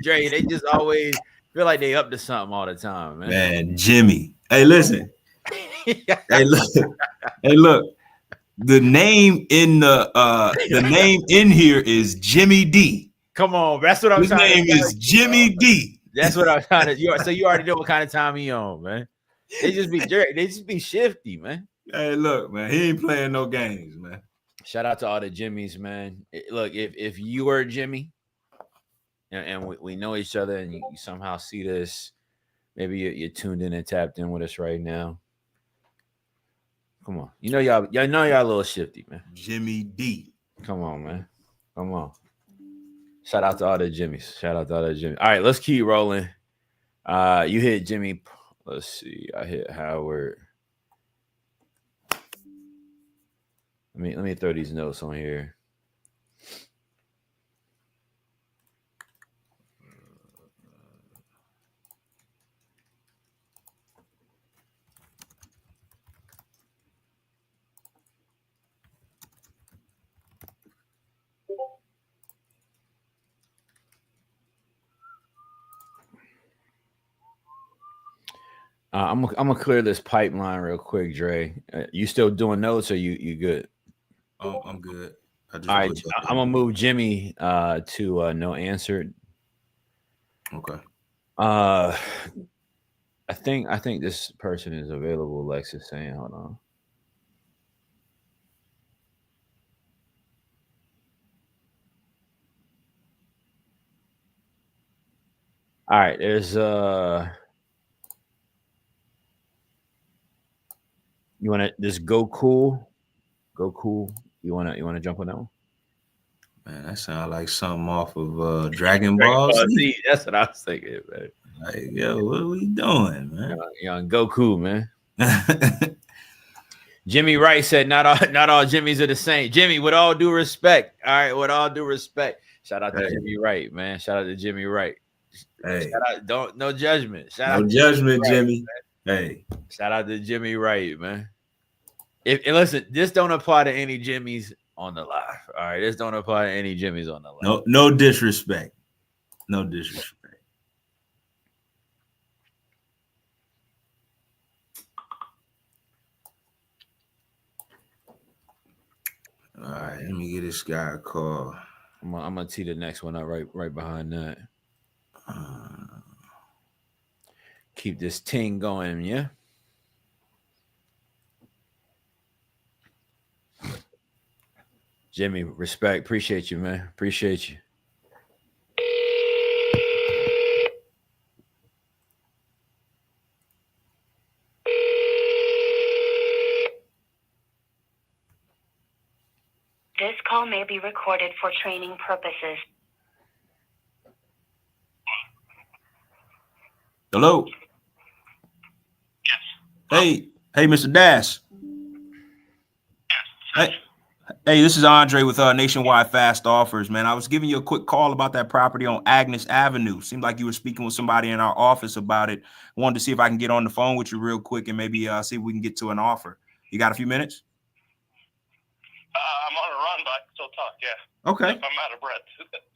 Dre, they just always feel like they up to something all the time, man. Man, Jimmy. Hey, listen. Hey, look. The name in the name in here is Jimmy D. Come on, that's what I'm His trying to name is Jimmy D. That's what I'm trying to. So you already know what kind of time he on, man. They just be shifty, man. Hey, look, man, he ain't playing no games, man. Shout out to all the Jimmys, man. Look, if you were Jimmy, and we know each other, and you somehow see this, maybe you're tuned in and tapped in with us right now. Come on, y'all know y'all a little shifty, man. Jimmy D. Come on, man. Come on. Shout out to all the Jimmys. All right, let's keep rolling. You hit Jimmy. Let's see. I hit Howard. Let me throw these notes on here. I'm gonna clear this pipeline real quick, Dre. You still doing notes, or you good? Oh, I'm good. All right, I'm gonna move Jimmy to no answered. Okay. I think this person is available. Lex is saying, hold on. All right, there's you want to just go cool. You want to jump on that one? Man, that sounds like something off of Dragon Ball Z. That's what I was thinking, man. Like, yo, what are we doing, man? Young Goku, man. Jimmy Wright said, not all Jimmys are the same. Jimmy, with all due respect. All right, with all due respect. Shout out to Jimmy Wright, man. Shout out to Jimmy Wright. Hey, shout out, no judgment. No judgment, Jimmy. Hey, shout out to Jimmy Wright, man. And listen, this don't apply to any Jimmys on the live. All right, this don't apply to any Jimmys on the live. No disrespect. No disrespect. All right, let me get this guy a call. I'm gonna tee the next one up right behind that. Keep this ting going, yeah. Jimmy, respect, appreciate you, man. Appreciate you. This call may be recorded for training purposes. Hello. Yes. Hey, Mr. Dash. Yes. Hey, this is Andre with Nationwide Fast Offers, man. I was giving you a quick call about that property on Agnes Avenue. Seemed like you were speaking with somebody in our office about it. Wanted to see if I can get on the phone with you real quick and maybe see if we can get to an offer. You got a few minutes? I'm on a run, but I can still talk, yeah. Okay. If I'm out of breath.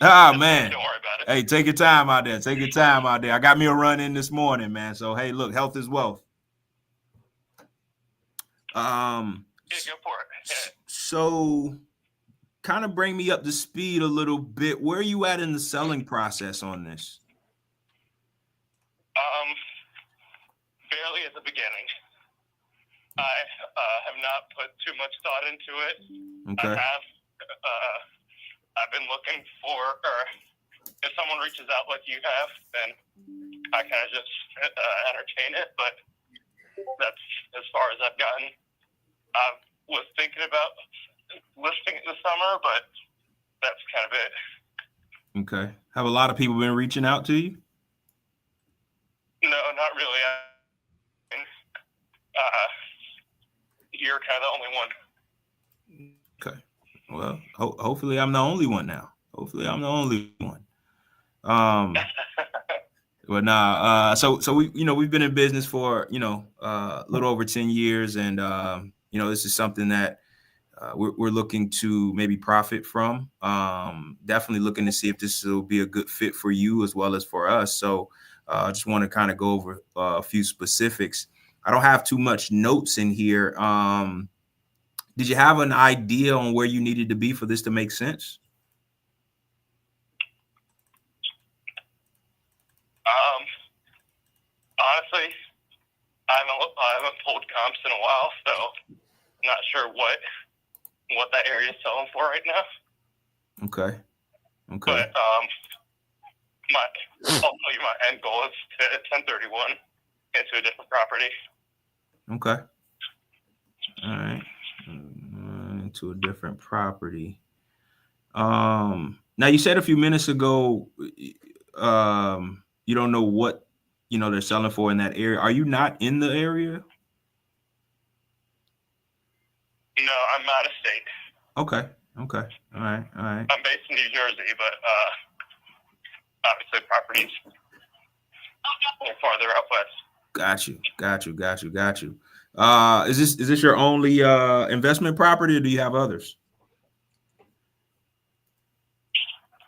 Ah, man. Don't worry about it. Hey, take your time out there. Take your time out there. I got me a run in this morning, man. So, hey, look, health is wealth. Yeah, go for it. Yeah. So kind of bring me up to speed a little bit. Where are you at in the selling process on this? Barely at the beginning. I have not put too much thought into it. Okay. I've been looking for, or if someone reaches out like you have, then I kind of just entertain it. But that's as far as I've gotten. I was thinking about listing it this summer, but that's kind of it. Okay. Have a lot of people been reaching out to you? No, not really. You're kind of the only one. Okay. Well, hopefully I'm the only one now. Hopefully I'm the only one. But nah. So we, we've been in business for a little over 10 years, and this is something that we're looking to maybe profit from. Definitely looking to see if this will be a good fit for you as well as for us. So I just want to kind of go over a few specifics. I don't have too much notes in here. Did you have an idea on where you needed to be for this to make sense? Honestly, I haven't pulled comps in a while, so I'm not sure what that area is selling for right now. Okay. But ultimately my end goal is to 1031 into a different property. Okay. All right. Into a different property. Now you said a few minutes ago, you don't know what they're selling for in that area. Are you not in the area? No, I'm out of state. Okay. All right. I'm based in New Jersey, but obviously properties are farther out west. Got you. Is this your only investment property, or do you have others?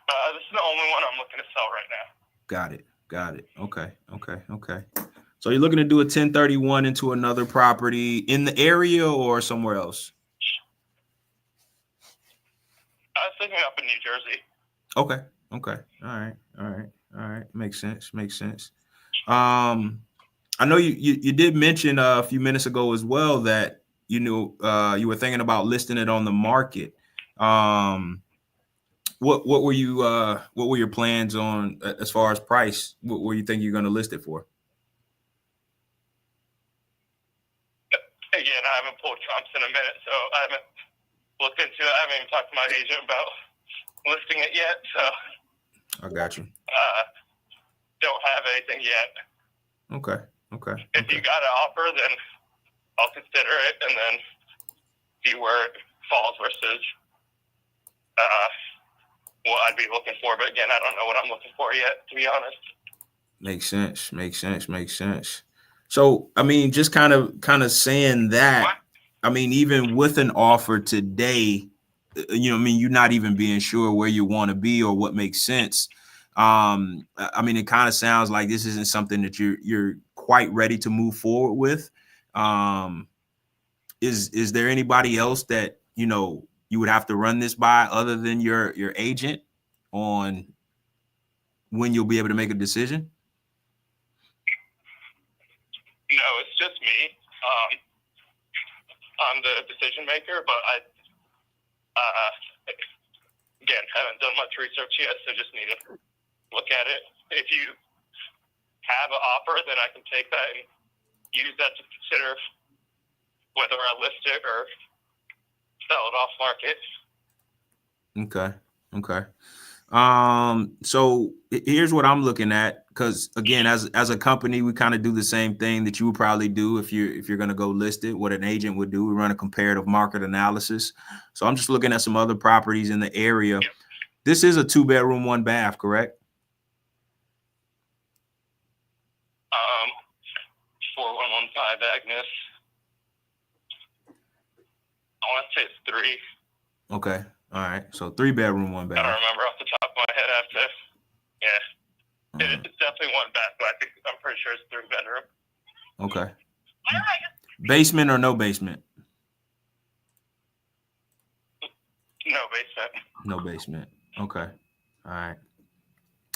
This is the only one I'm looking to sell right now. Got it. Okay. So you're looking to do a 1031 into another property in the area or somewhere else? I was thinking up in New Jersey. Okay. All right. Makes sense. I know you did mention a few minutes ago as well that you were thinking about listing it on the market. What were your plans on as far as price? What were you think you're going to list it for? Again, I haven't pulled comps in a minute, so I haven't looked into it. I haven't even talked to my agent about listing it yet. So I got you. Don't have anything yet. Okay. If you got an offer, then I'll consider it, and then see where it falls versus what I'd be looking for. But again, I don't know what I'm looking for yet, to be honest. Makes sense. So, I mean, just kind of saying that, I mean, even with an offer today, you know, I mean, you're not even being sure where you want to be or what makes sense. I mean, it kind of sounds like this isn't something that you're quite ready to move forward with. Is there anybody else that, you know, you would have to run this by other than your agent on when you'll be able to make a decision? No, it's just me. I'm the decision maker, but I, again, haven't done much research yet, so just need to look at it. If you have an offer, then I can take that and use that to consider whether I list it or sell it off market. Okay. So here's what I'm looking at, because again, as a company, we kind of do the same thing that you would probably do if you're going to go list it. What an agent would do, we run a comparative market analysis. So I'm just looking at some other properties in the area. Yep. This is a 2-bedroom, 1 bath, correct? 4115 Agnes. I want to say it's 3. Okay. All right. So 3-bedroom, 1 bath. I don't remember off the top of my head. I have to, yeah. It's definitely 1 bath, but I'm pretty sure it's 3-bedroom. Okay. Basement or no basement? No basement. No basement. Okay. All right.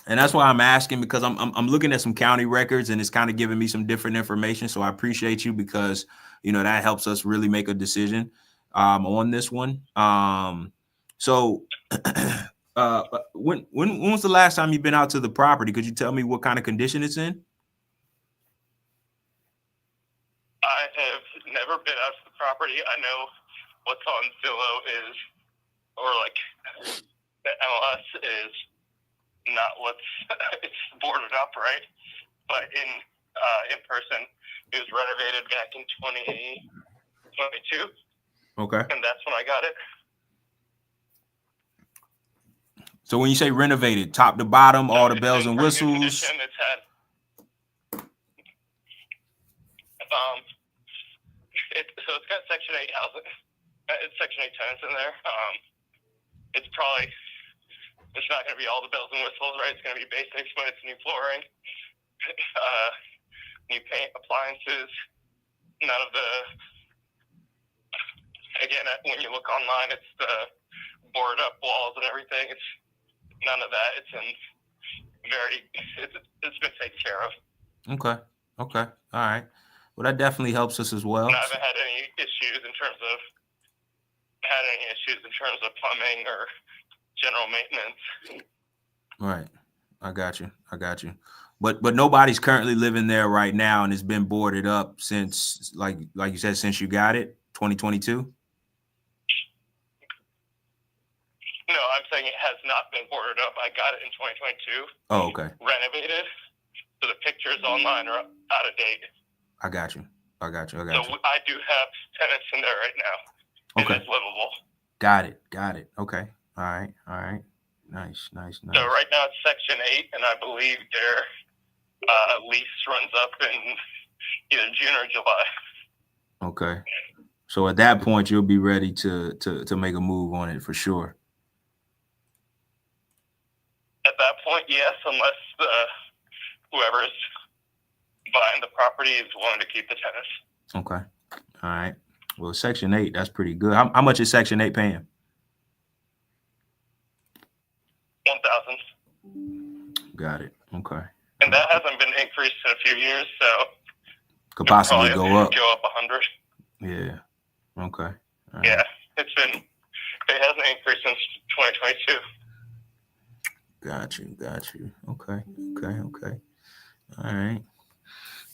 And that's why I'm asking, because I'm looking at some county records and it's kind of giving me some different information. So I appreciate you, because, you know, that helps us really make a decision on this one. So when was the last time you've been out to the property? Could you tell me what kind of condition it's in? I have never been out to the property. I know what's on Zillow is, or like the MLS is not what's it's boarded up, right? But in person, it was renovated back in 2022. Okay. And that's when I got it. So when you say renovated, top to bottom, all the bells and whistles. It's had so it's got Section 8 housing. It's Section 8 tenants in there. It's not going to be all the bells and whistles, right? It's going to be basics, but it's new flooring, new paint, appliances. None of the, again, when you look online, it's the boarded up walls and everything. It's none of that. It's been taken care of. Okay. All right. Well, that definitely helps us as well. And I haven't had any issues in terms of plumbing or general maintenance. Right. I got you. But nobody's currently living there right now, and it's been boarded up since, like you said, since you got it, 2022? No, I'm saying it has not been boarded up. I got it in 2022. Oh, okay. Renovated. So the pictures online are out of date. I got you. So I do have tenants in there right now. Okay. It is livable. Got it. Okay. All right. Nice. So right now it's Section 8, and I believe their lease runs up in either June or July. Okay. So at that point, you'll be ready to make a move on it for sure. At that point, yes, unless whoever's buying the property is willing to keep the tenants. Okay. All right. Well, Section 8, that's pretty good. How much is Section 8 paying? $1,000. Got it. Okay. And that hasn't been increased in a few years, so could possibly go up. Go up 100. Yeah. Okay. Right. Yeah, it hasn't increased since 2022. Got you. Okay. All right.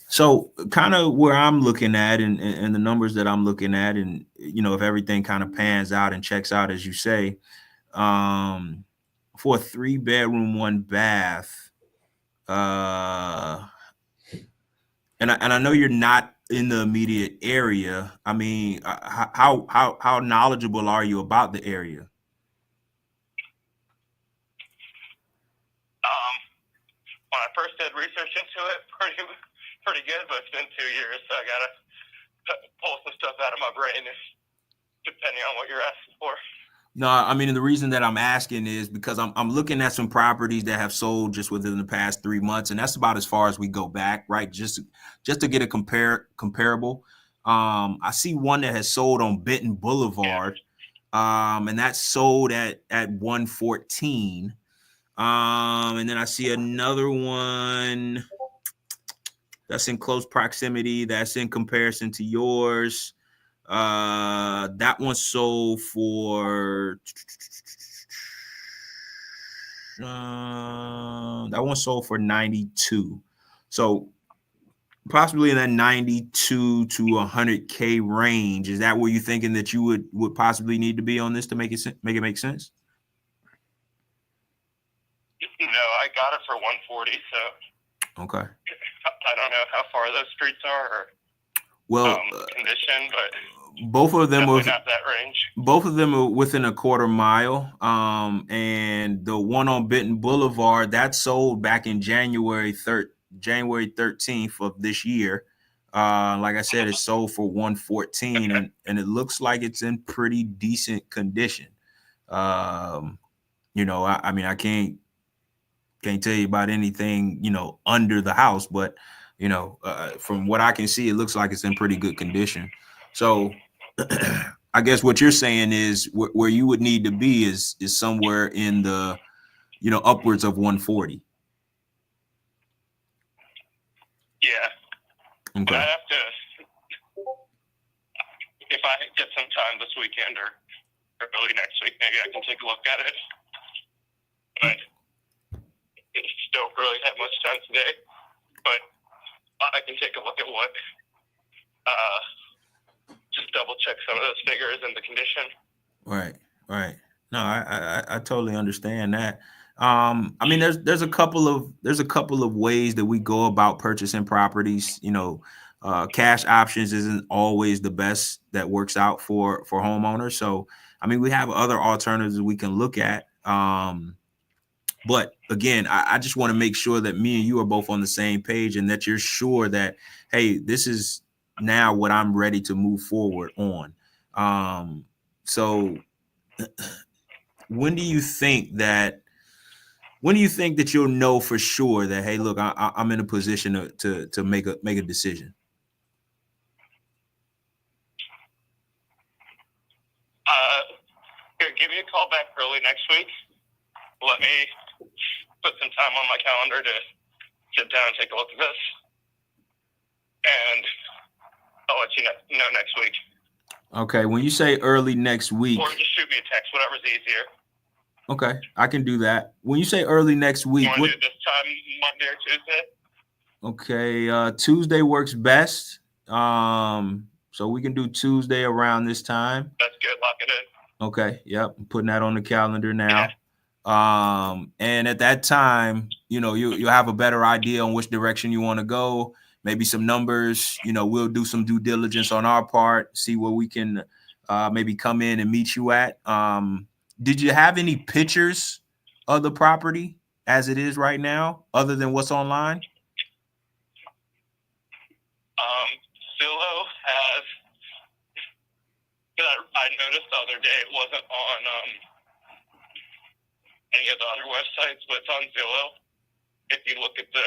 So kind of where I'm looking at and the numbers that I'm looking at, and, you know, if everything kind of pans out and checks out, as you say, for a 3-bedroom, 1 bath, and I know you're not in the immediate area. I mean, how knowledgeable are you about the area? When I first did research into it, pretty good, but it's been 2 years, so I gotta pull some stuff out of my brain, depending on what you're asking for. No, I mean, the reason that I'm asking is because I'm looking at some properties that have sold just within the past 3 months, and that's about as far as we go back, right? Just to get a comparable. I see one that has sold on Benton Boulevard, and that's sold at 114. And then I see another one that's in close proximity, that's in comparison to yours. That one sold for that one sold for 92. So possibly in that 92 to 100K range. Is that where you're thinking that you would possibly need to be on this to make it make sense? No, I got it for 140. So okay. I don't know how far those streets are or condition, but both of them are not that range. Both of them are within a quarter mile. And the one on Benton Boulevard that sold back in January 13th of this year. Like I said, it sold for 114, and it looks like it's in pretty decent condition. I mean, I can't tell you about anything, under the house, but from what I can see, it looks like it's in pretty good condition. So I guess what you're saying is where you would need to be is somewhere in the, upwards of 140. Yeah. Okay. But I have to, if I get some time this weekend or early next week, maybe I can take a look at it. But don't really have much time today, but I can take a look at what, just double check some of those figures and the condition. Right. No, I totally understand that. I mean, there's a couple of ways that we go about purchasing properties. Cash options isn't always the best that works out for homeowners. So, I mean, we have other alternatives we can look at. But again, I just want to make sure that me and you are both on the same page and that you're sure that, hey, this is now what I'm ready to move forward on. So when do you think that you'll know for sure that, hey, look, I'm in a position to make a decision? Give me a call back early next week. Let me put some time on my calendar to sit down and take a look at this. And I'll let you know next week. Okay. When you say early next week. Or just shoot me a text, whatever's easier. Okay. I can do that. When you say early next week. You want to do this time, Monday or Tuesday? Okay. Tuesday works best. So we can do Tuesday around this time. That's good. Lock it in. Okay. Yep. I'm putting that on the calendar now. Yeah. And at that time, you'll have a better idea on which direction you want to go. Maybe some numbers, we'll do some due diligence on our part, see where we can maybe come in and meet you at. Did you have any pictures of the property as it is right now, other than what's online? Zillow has, I noticed the other day it wasn't on any of the other websites, but it's on Zillow. If you look at the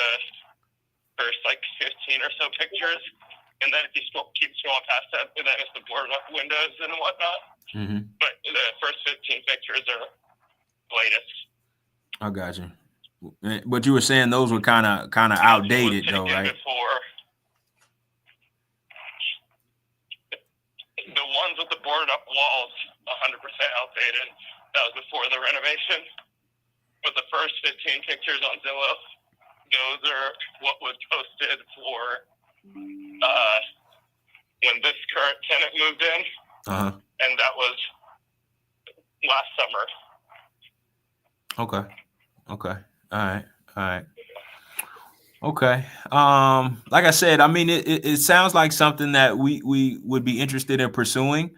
first 15 or so pictures, and then if you keep scrolling past that, then it's the boarded up windows and whatnot. Mm-hmm. But the first 15 pictures are the latest. I got you. But you were saying those were kind of outdated, though, right? The ones with the boarded up walls, 100% outdated. That was before the renovation. But the first 15 pictures on Zillow, those are what was posted for when this current tenant moved in. Uh-huh. And that was last summer. Okay. All right. Okay. Like I said, I mean, it sounds like something that we would be interested in pursuing.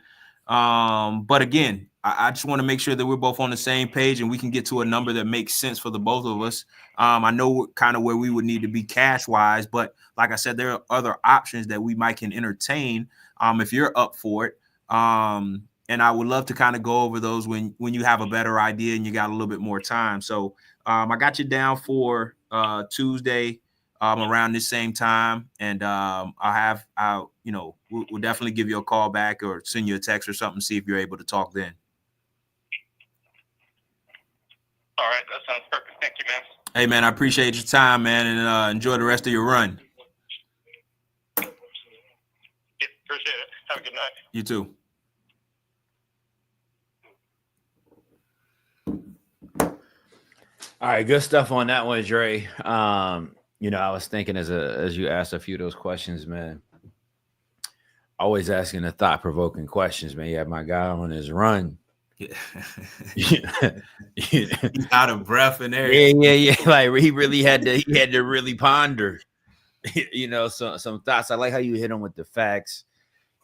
But again, I just want to make sure that we're both on the same page and we can get to a number that makes sense for the both of us. I know kind of where we would need to be cash wise, but like I said, there are other options that we might can entertain if you're up for it. And I would love to kind of go over those when you have a better idea and you got a little bit more time. So I got you down for Tuesday around this same time, and we'll definitely give you a call back or send you a text or something, see if you're able to talk then. All right, that sounds perfect. Thank you, man. Hey, man, I appreciate your time, man, and enjoy the rest of your run. Yeah, appreciate it. Have a good night. You too. All right, good stuff on that one, Dre. I was thinking as you asked a few of those questions, man. Always asking the thought-provoking questions, man. You have my guy on his run. Yeah. He's out of breath and everything. Yeah. Like he really had to really ponder, some thoughts. I like how you hit him with the facts.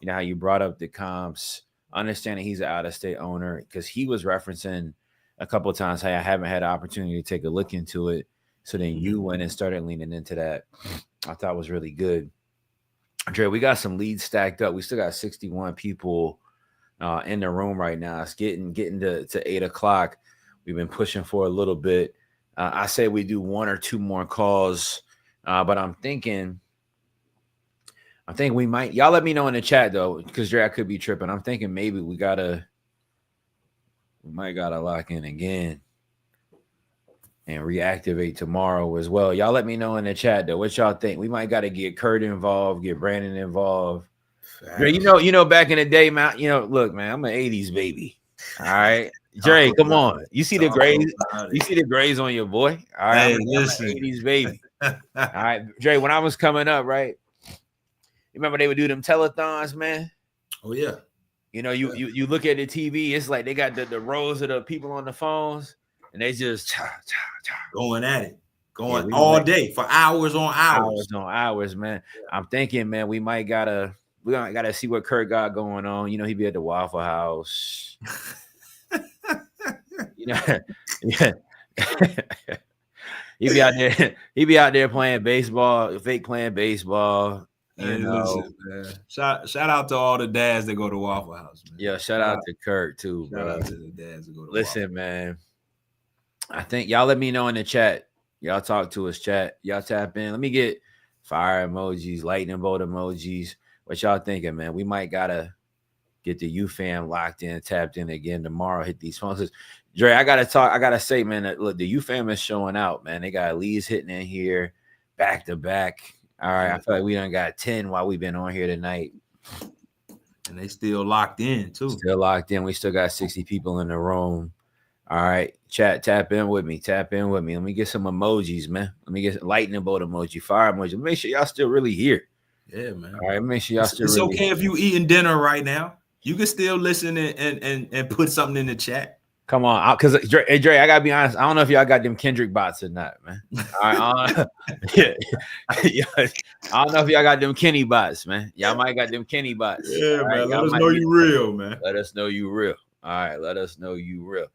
You know how you brought up the comps. Understanding he's an out-of-state owner because he was referencing a couple of times, hey, I haven't had an opportunity to take a look into it. So then you went and started leaning into that. I thought was really good. Dre, we got some leads stacked up. We still got 61 people in the room right now. It's getting to 8 o'clock. We've been pushing for a little bit. I say we do 1 or 2 more calls, but I'm thinking we might. Y'all let me know in the chat though, because Dre, I could be tripping. I'm thinking maybe we might gotta lock in again and reactivate tomorrow as well. Y'all let me know in the chat though. What y'all think? We might gotta get Kurt involved, get Brandon involved. Dre, you know, back in the day, man. Look, man, I'm an '80s baby. All right, Dre, come on. You see the grays? You see the grays on your boy? All right, I'm an '80s baby. All right, Dre. When I was coming up, right? You remember they would do them telethons, man? Oh yeah. You look at the TV, it's like they got the rows of the people on the phones, and they just going at it, all day for hours on hours, man. Yeah. I'm thinking, man, we gotta see what Kurt got going on. He'd be at the Waffle House. Yeah. He'd be out there playing baseball, fake playing baseball. Listen, shout out to all the dads that go to Waffle House, man. Yeah, shout out to Kurt too, bro. Shout out to the dads that go to Listen, Waffle man. I think y'all let me know in the chat. Y'all talk to us, chat. Y'all tap in. Let me get fire emojis, lightning bolt emojis. What y'all thinking, man? We might gotta get the UFAM locked in, tapped in again tomorrow. Hit these phones. Dre, I gotta say, man, look, the UFAM is showing out, man. They got leads hitting in here back to back. All right, I feel like we done got 10 while we've been on here tonight. And they still locked in, too. Still locked in. We still got 60 people in the room. All right, chat, tap in with me. Let me get some emojis, man. Let me get lightning bolt emoji, fire emoji. Make sure y'all still really here. Yeah, man. All right, make sure y'all still It's really okay here. if you eating dinner right now. You can still listen and put something in the chat. Come on, because Dre, I gotta be honest. I don't know if y'all got them Kendrick bots or not, man. All right, yeah. I don't know if y'all got them Kenny bots, man. Y'all might got them Kenny bots. Yeah, right? man. Let us know you real, man. Let us know you real. All right, let us know you real.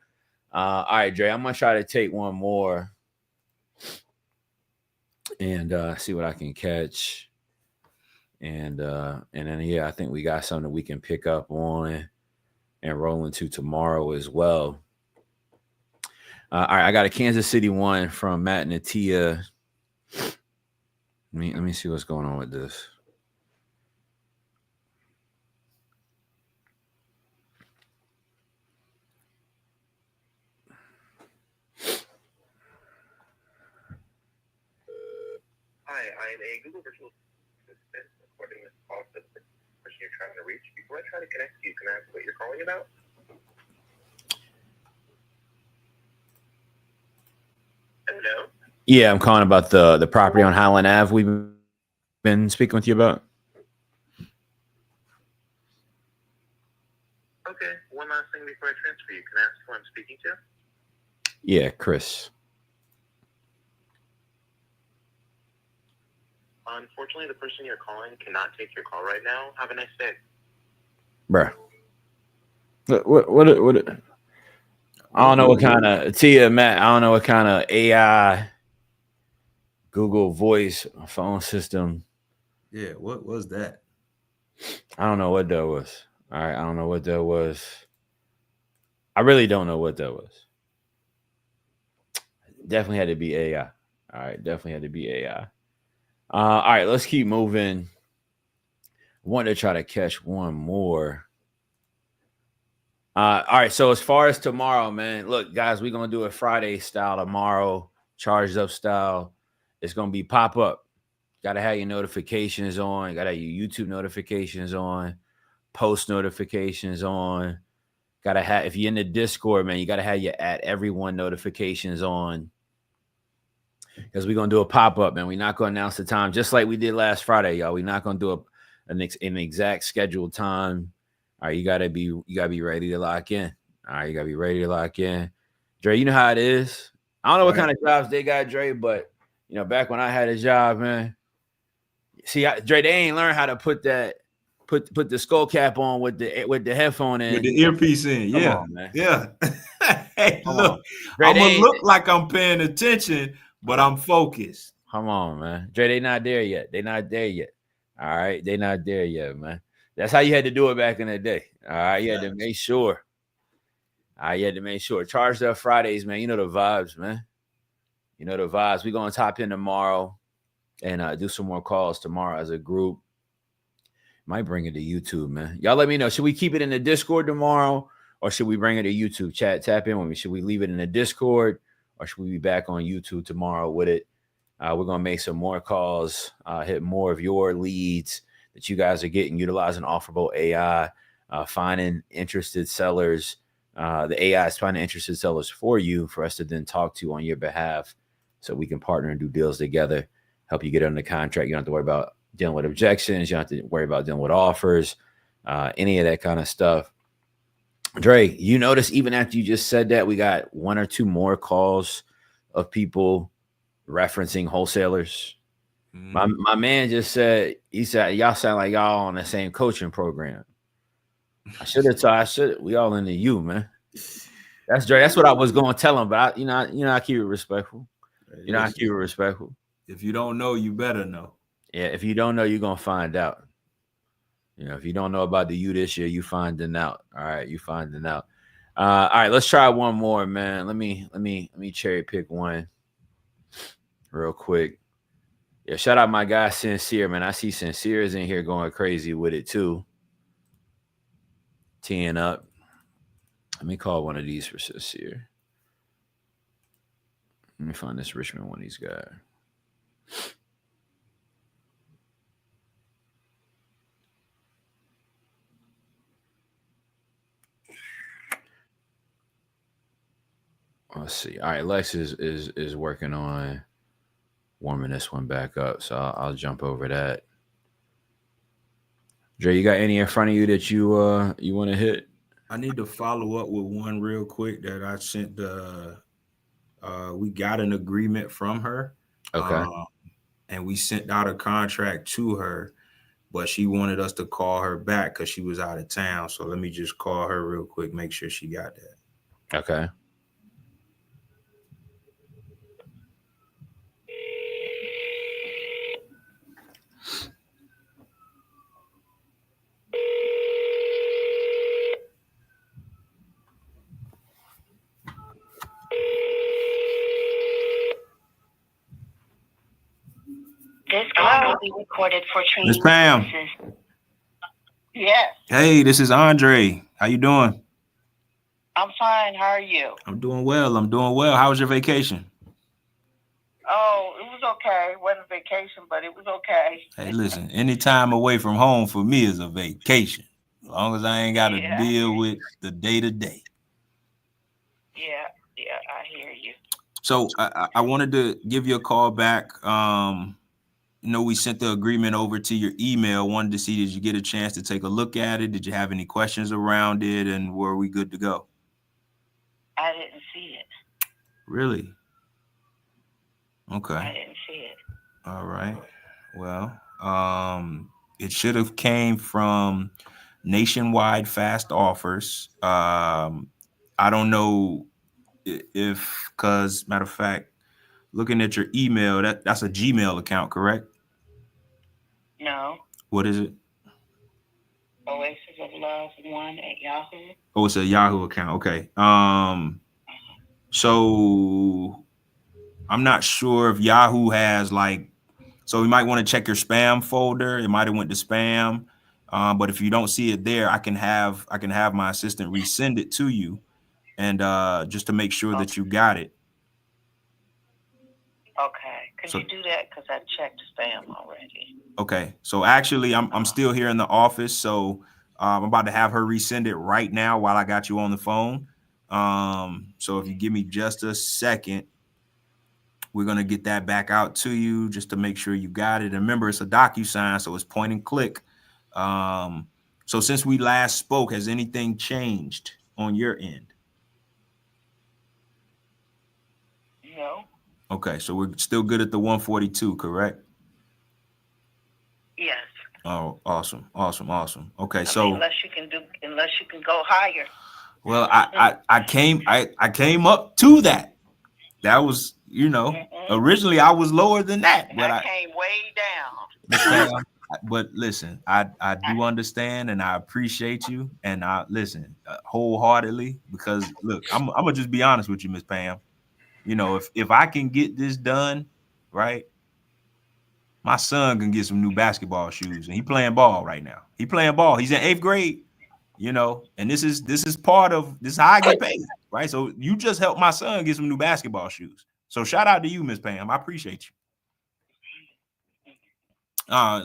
All right, Dre. I'm gonna try to take one more and see what I can catch. And then I think we got something we can pick up on and roll into tomorrow as well. All right, I got a Kansas City one from Matt and Atia. Let me see what's going on with this. Hi, I am a Google virtual assistant recording this call for the person you're trying to reach. Before I try to connect you, can I ask what you're calling about? Hello? Yeah, I'm calling about the property on Highland Ave we've been speaking with you about. Okay, one last thing before I transfer you. Can I ask who I'm speaking to? Yeah, Chris. Unfortunately, the person you're calling cannot take your call right now. Have a nice day. Bruh. What I don't know what kind of Tia, Matt. I don't know what kind of AI Google Voice phone system. Yeah, what was that? I don't know what that was. All right, I don't know what that was. I really don't know what that was. Definitely had to be AI. All right, definitely had to be AI. All right, let's keep moving. Wanted to try to catch one more. All right, so as far as tomorrow, man, look, guys, we're gonna do a Friday style tomorrow, charged up style. It's gonna be pop up. Gotta have your notifications on. Gotta have your YouTube notifications on, post notifications on. Gotta have, if you're in the Discord, man, you gotta have your at everyone notifications on. Because we're gonna do a pop-up, man. We're not gonna announce the time, just like we did last Friday, y'all. We're not gonna do an exact scheduled time. All right, you gotta be ready to lock in. All right, you gotta be ready to lock in. Dre, you know how it is. I don't know what kind of jobs they got, Dre, but you know, back when I had a job, man. See, Dre, they ain't learned how to put the skull cap on with the headphone in, with the earpiece in. Yeah, on, man. Yeah. Hey, Come look, on. Dre, I'm gonna look like I'm paying attention, but I'm focused. Come on, man. Dre, they not there yet. They not there yet. All right, they not there yet, man. That's how you had to do it back in the day. All right, you had to make sure. All right, you had to make sure. Charged Up Fridays, man. You know the vibes, man. You know the vibes. We're gonna top in tomorrow and do some more calls tomorrow as a group. Might bring it to YouTube, man. Y'all let me know. Should we keep it in the Discord tomorrow, or should we bring it to YouTube? Chat, tap in with me. Should we leave it in the Discord, or should we be back on YouTube tomorrow with it? We're gonna make some more calls, hit more of your leads that you guys are getting, utilizing Offerbolt AI, finding interested sellers. The AI is finding interested sellers for you, for us to then talk to on your behalf, so we can partner and do deals together, help you get under contract. You don't have to worry about dealing with objections. You don't have to worry about dealing with offers, any of that kind of stuff. Dre, you notice even after you just said that, we got one or two more calls of people referencing wholesalers. My man just said, he said, y'all sound like y'all on the same coaching program. We all into you, man. That's Dre. That's what I was going to tell him, but I keep it respectful. I keep it respectful. If you don't know, you better know. Yeah, if you don't know, you're gonna find out. If you don't know about the U this year, you finding out. All right, you finding out. All right, let's try one more, man. Let me cherry pick one real quick. Yeah, shout out my guy Sincere, man. I see Sincere is in here going crazy with it too. Teeing up. Let me call one of these for Sincere. Let me find this Richmond one he's got. Let's see. All right, Lex is working on warming this one back up, so I'll jump over that. Dre, you got any in front of you that you want to hit? I need to follow up with one real quick that I sent. We got an agreement from her. Okay. And we sent out a contract to her, but she wanted us to call her back because she was out of town. So let me just call her real quick, make sure she got that. Okay. This call will be recorded for training Miss Pam. purposes. Yes, Hey, this is Andre. How you doing? I'm fine. How are you? I'm doing well. How was your vacation? Oh, it was okay. It wasn't vacation, but it was okay. Hey, listen, any time away from home for me is a vacation. As long as I ain't got to deal with the day-to-day. Yeah, I hear you. So I wanted to give you a call back. We sent the agreement over to your email. Wanted to see, did you get a chance to take a look at it? Did you have any questions around it? And were we good to go? I didn't see it. Really? Okay. I didn't see it. All right. Well, it should have came from Nationwide Fast Offers. I don't know if, because matter of fact, looking at your email, that's a Gmail account, correct? No. What is it? Oasis of Love 1 at Yahoo. Oh, it's a Yahoo account. Okay. So I'm not sure if Yahoo has like, so you might want to check your spam folder. It might have went to spam. But if you don't see it there, I can have my assistant resend it to you, and just to make sure that you got it. Okay. Could you do that? Because I checked spam already. Okay. So actually, I'm still here in the office, so I'm about to have her resend it right now while I got you on the phone. So if you give me just a second, we're gonna get that back out to you just to make sure you got it. And remember, it's a DocuSign, so it's point and click. So since we last spoke, has anything changed on your end? No. Okay, so we're still good at the 142, correct? Yes. Oh, awesome. Okay, I so mean, unless you can go higher. well, I came up to that. That was, originally I was lower than that, And but I came way down. But listen, I do understand, and I appreciate you, and I listen wholeheartedly, because look, I'm gonna just be honest with you, Miss Pam. If I can get this done, right, my son can get some new basketball shoes, and he playing ball right now. He playing ball. He's in 8th grade, and this is part of this, how I get paid, right? So you just helped my son get some new basketball shoes. So shout out to you, Miss Pam. I appreciate you.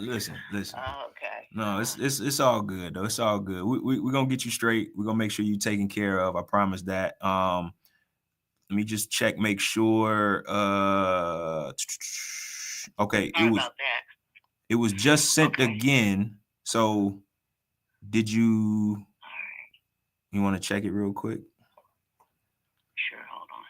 Listen. Okay. No, it's all good though. It's all good. We're gonna get you straight. We're gonna make sure you're taken care of. I promise that. Let me just check, make sure. Okay, it was just sent again. So did you want to check it real quick? Sure, hold on.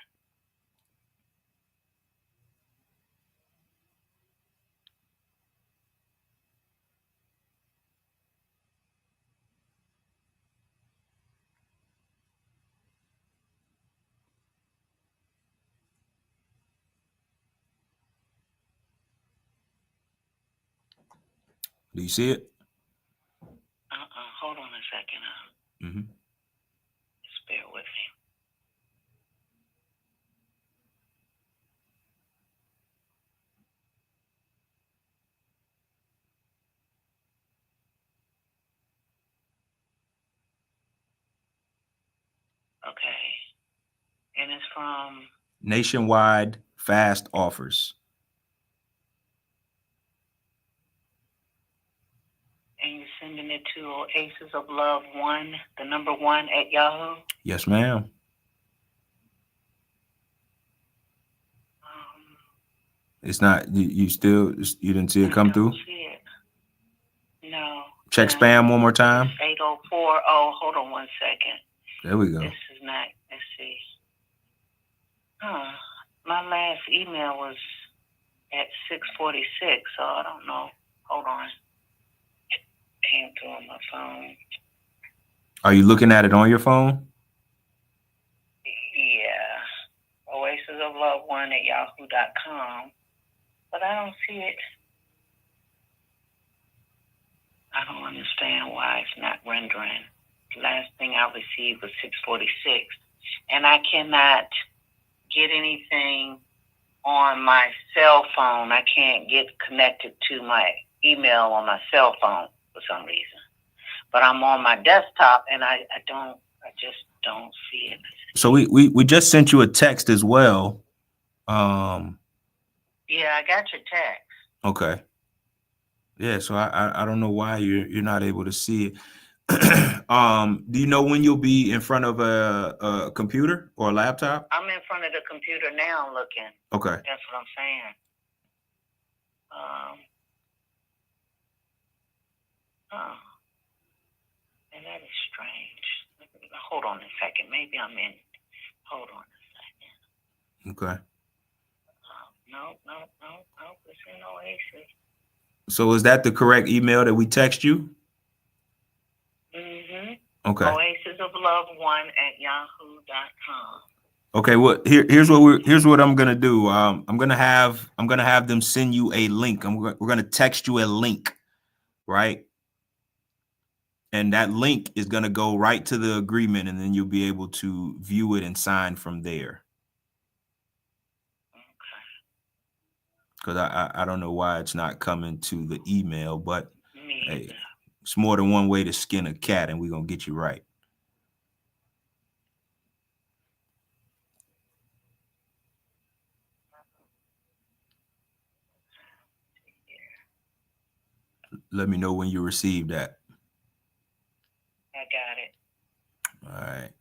Do you see it? Hold on a second. Mm-hmm. Just bear with me. Okay. And it's from Nationwide Fast Offers. And you're sending it to Aces of Love 1, the number 1 at Yahoo? Yes, ma'am. It's not, you didn't see it come through? See it. No. Check spam one more time. 8040. Hold on 1 second. There we go. This is not, let's see. My last email was at 6:46, so I don't know. Hold on. It came through on my phone. Are you looking at it on your phone? Yeah. Oasis of Love 1 at yahoo.com. But I don't see it. I don't understand why it's not rendering. The last thing I received was 6:46. And I cannot get anything on my cell phone. I can't get connected to my email on my cell phone for some reason. But I'm on my desktop and I just don't see it. So we just sent you a text as well. Yeah, I got your text. Okay. Yeah, so I don't know why you're not able to see it. Do you know when you'll be in front of a computer or a laptop? I'm in front of the computer now looking. Okay. That's what I'm saying. And that is strange. Hold on a second. Maybe I'm in. Hold on a second. Okay. No. It's in Oasis. So is that the correct email that we text you? Mm-hmm. Okay. oasisoflove1@yahoo.com. Okay. Well, here's what I'm gonna do. I'm gonna have them send you a link. We're gonna text you a link, right? And that link is gonna go right to the agreement, and then you'll be able to view it and sign from there. Because I don't know why it's not coming to the email, but hey, it's more than one way to skin a cat, and we're gonna get you right. Let me know when you receive that. I got it. All right.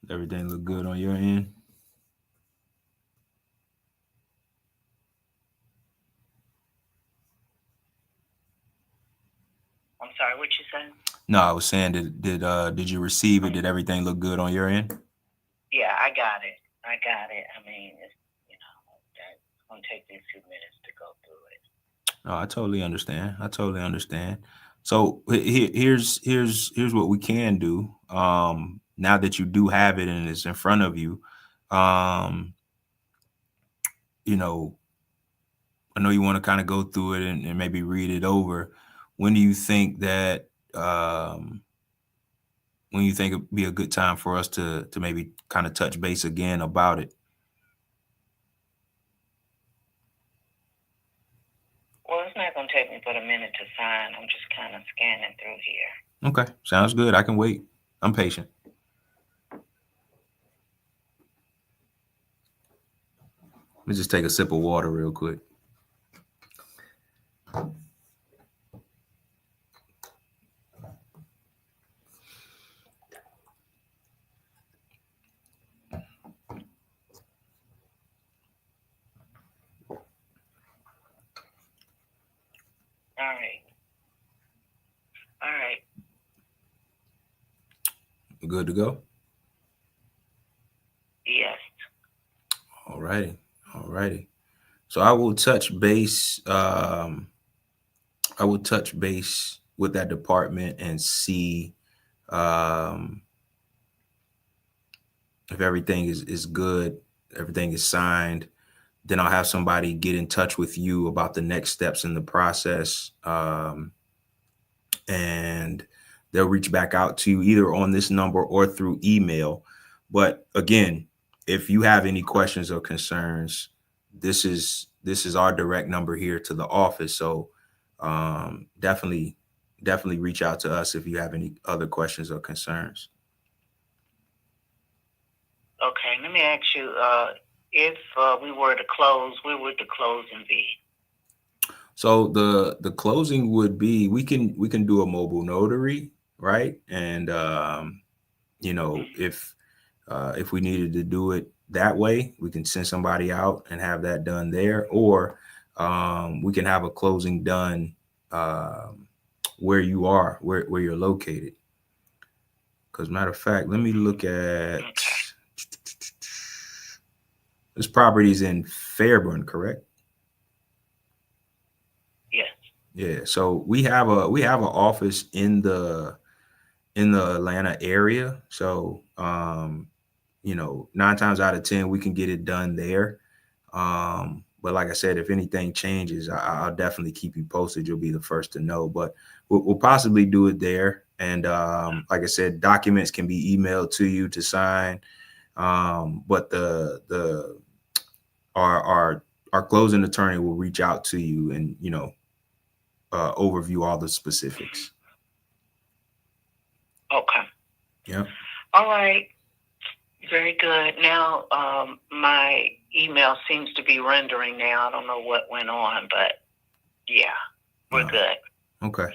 Everything look good on your end? I'm sorry, what you said? No, I was saying, did you receive it? Did everything look good on your end? Yeah, I got it. I mean, it's, that's gonna take me a few minutes to go through it. Oh, I totally understand. So here's what we can do. Now that you do have it and it's in front of you, I know you want to kind of go through it and maybe read it over. When do you think that when you think it'd be a good time for us to maybe kind of touch base again about it? Well, it's not going to take me but a minute to sign. I'm just kind of scanning through here. Okay, sounds good. I can wait. I'm patient. Let me just take a sip of water real quick. All right. Good to go? Yes. All righty. So I will touch base. I will touch base with that department and see if everything is good, everything is signed. Then I'll have somebody get in touch with you about the next steps in the process. And they'll reach back out to you either on this number or through email. But again, if you have any questions or concerns, this is our direct number here to the office. So definitely reach out to us if you have any other questions or concerns. Okay, let me ask you, if we were to close, where would the closing be? So the closing would be, we can do a mobile notary, right? And if we needed to do it that way, we can send somebody out and have that done there, or we can have a closing done where you are, where you're located. Because matter of fact, let me look at this property's in Fairburn, correct? Yes. Yeah. So we have an office in the Atlanta area. So 9 times out of 10 we can get it done there. But like I said, if anything changes, I'll definitely keep you posted. You'll be the first to know. But we'll possibly do it there. And like I said, documents can be emailed to you to sign. But our closing attorney will reach out to you and overview all the specifics. Okay. Yeah. All right. Very good. Now, my email seems to be rendering now. I don't know what went on, but yeah, we're good. Okay.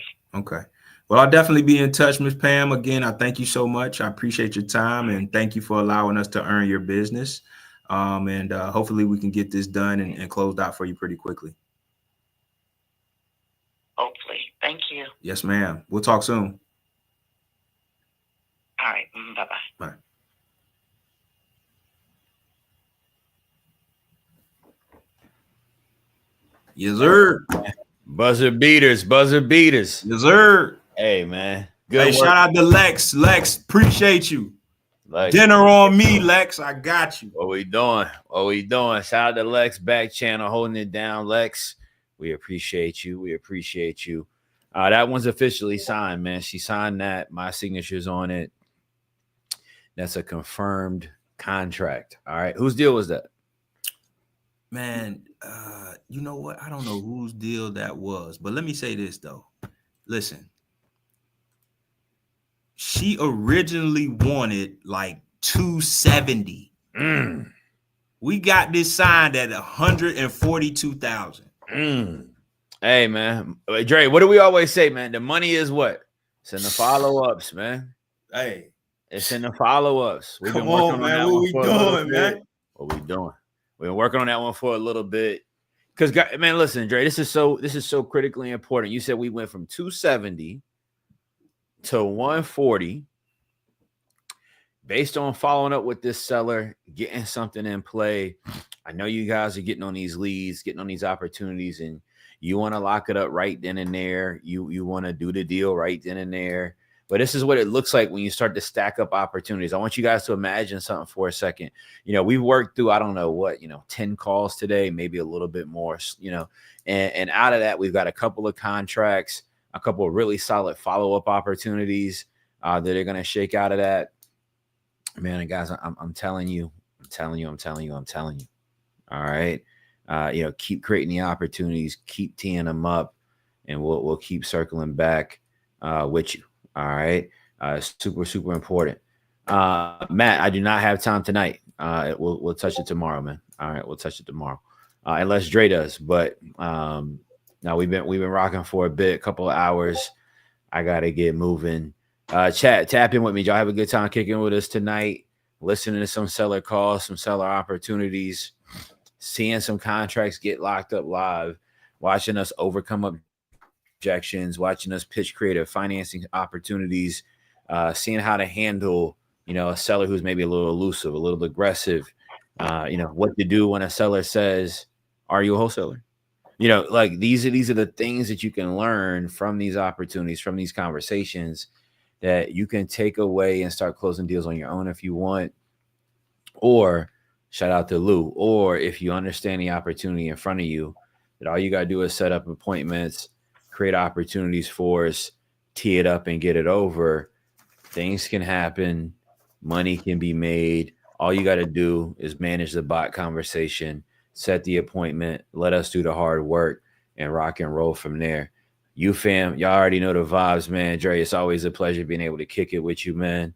Well, I'll definitely be in touch, Ms. Pam. Again, I thank you so much. I appreciate your time, and thank you for allowing us to earn your business. And hopefully we can get this done and closed out for you pretty quickly. Hopefully. Thank you. Yes, ma'am. We'll talk soon. All right. Bye-bye. Bye. Yes, sir. Buzzer beaters. Yes, sir. Hey, man. Good work. Shout out to Lex. Lex, appreciate you. Lex. Dinner on me, Lex. I got you. What we doing? Shout out to Lex back channel holding it down. Lex, we appreciate you. That one's officially signed, man. She signed that. My signature's on it. That's a confirmed contract. All right. Whose deal was that? Man, you know what? I don't know whose deal that was, but let me say this though. Listen, she originally wanted like 270. We got this signed at 142,000. Hey, man. Dre, what do we always say, man? The money is what? It's in the follow-ups, man. Hey. It's in the follow-ups. We've been working on that one. What we doing, man? What we doing? We've been working on that one for a little bit. Because, man, listen, Dre, this is so critically important. You said we went from 270 to 140 based on following up with this seller, getting something in play. I know you guys are getting on these leads, getting on these opportunities, and you want to lock it up right then and there. You want to do the deal right then and there. But this is what it looks like when you start to stack up opportunities. I want you guys to imagine something for a second. We've worked through, I don't know what, 10 calls today, maybe a little bit more, and out of that, we've got a couple of contracts, a couple of really solid follow-up opportunities that are going to shake out of that. Man, and guys, I'm telling you. All right. Keep creating the opportunities, keep teeing them up, and we'll keep circling back with you. All right. Super, super important. Matt, I do not have time tonight. We'll touch it tomorrow, man. All right. We'll touch it tomorrow. Unless Dre does. But now we've been rocking for a couple of hours. I got to get moving. Chat, tap in with me. Y'all have a good time kicking with us tonight. Listening to some seller calls, some seller opportunities, seeing some contracts get locked up live, watching us overcome objections, watching us pitch creative financing opportunities, seeing how to handle, a seller who's maybe a little elusive, a little aggressive, what to do when a seller says, "Are you a wholesaler?" Like these are the things that you can learn from these opportunities, from these conversations that you can take away and start closing deals on your own if you want, or shout out to Lou, or if you understand the opportunity in front of you, that all you got to do is set up appointments, create opportunities for us, tee it up and get it over. Things can happen. Money can be made. All you got to do is manage the bot conversation, set the appointment, let us do the hard work, and rock and roll from there. You fam, y'all already know the vibes, man. Dre, it's always a pleasure being able to kick it with you, man.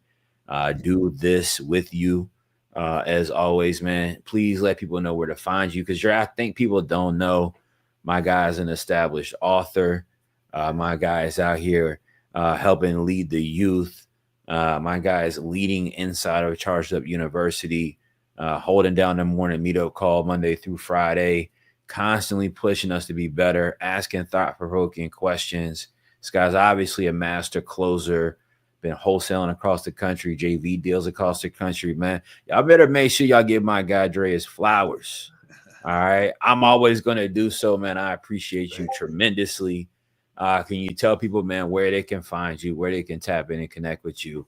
Do this with you. As always, man, please let people know where to find you, because I think people don't know my guy's an established author. My guy is out here helping lead the youth. My guy is leading inside of Charged Up University, holding down the morning meetup call Monday through Friday, constantly pushing us to be better, asking thought-provoking questions. This guy's obviously a master closer, been wholesaling across the country, JV deals across the country, man. Y'all better make sure y'all give my guy Dre his flowers. All right. I'm always going to do so, man. I appreciate you tremendously. Can you tell people, man, where they can find you, where they can tap in and connect with you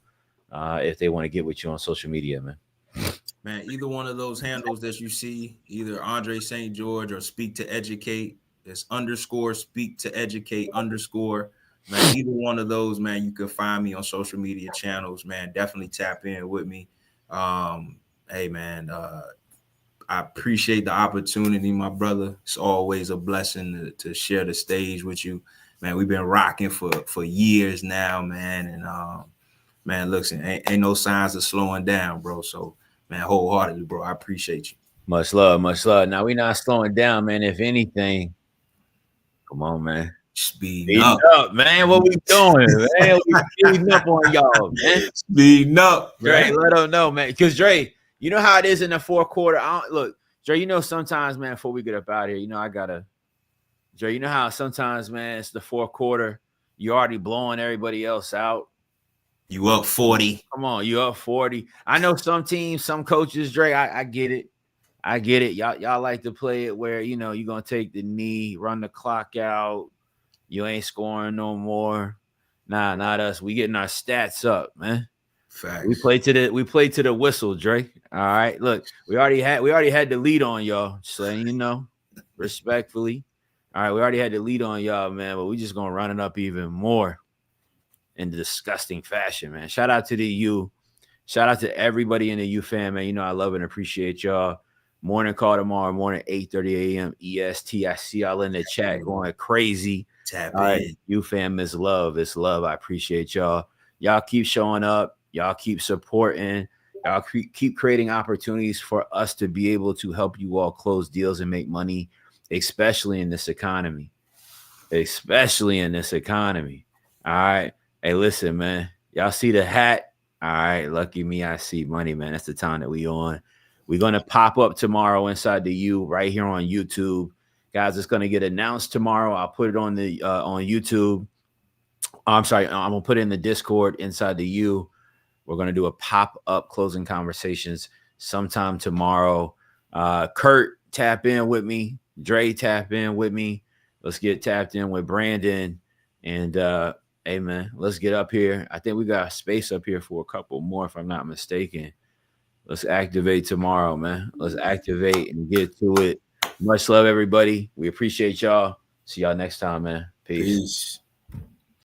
if they want to get with you on social media, man? Man, either one of those handles that you see, either Andre St. George or Speak to Educate, it's _ Speak to Educate _ Man, either one of those, man, you can find me on social media channels, man. Definitely tap in with me. Hey, man, I appreciate the opportunity, my brother. It's always a blessing to share the stage with you, man. We've been rocking for years now, man. And man, listen, ain't no signs of slowing down, bro. So, man, wholeheartedly, bro, I appreciate you. Much love, much love. Now we're not slowing down, man. If anything, come on, man. Speed up, man. What we doing, man? We speeding up on y'all, man. Speeding up, Dre. Let them know, man. Because Dre, you know how it is in the fourth quarter. Look, Dre, sometimes, man, before we get up out here, Dre, you know how sometimes, man, it's the fourth quarter. You're already blowing everybody else out. You up 40. Come on, you up 40. I know some teams, some coaches, Dre, I get it. I get it. Y'all like to play it where, you're going to take the knee, run the clock out. You ain't scoring no more. Nah, not us. We getting our stats up, man. Facts. We play to the whistle, Dre. All right. Look, we already had the lead on y'all. So, respectfully. All right, we already had the lead on y'all, man, but we just gonna run it up even more in disgusting fashion, man. Shout out to the U. Shout out to everybody in the U fam, man. I love and appreciate y'all. Morning call tomorrow morning, 8:30 a.m. EST. I see y'all in the chat going crazy. Tap All right, in. U fam, it's love. It's love. I appreciate y'all. Y'all keep showing up. Y'all keep supporting. Y'all keep creating opportunities for us to be able to help you all close deals and make money, especially in this economy. All right. Hey, listen, man. Y'all see the hat? All right. Lucky me, I see money, man. That's the time that we on. We're going to pop up tomorrow inside the U right here on YouTube. Guys, it's going to get announced tomorrow. I'll put it on the on YouTube. I'm sorry. I'm going to put it in the Discord inside the U. We're going to do a pop-up closing conversations sometime tomorrow. Kurt, tap in with me. Dre, tap in with me. Let's get tapped in with Brandon. And, hey, man, let's get up here. I think we got space up here for a couple more, if I'm not mistaken. Let's activate tomorrow, man. Let's activate and get to it. Much love, everybody. We appreciate y'all. See y'all next time, man. Peace.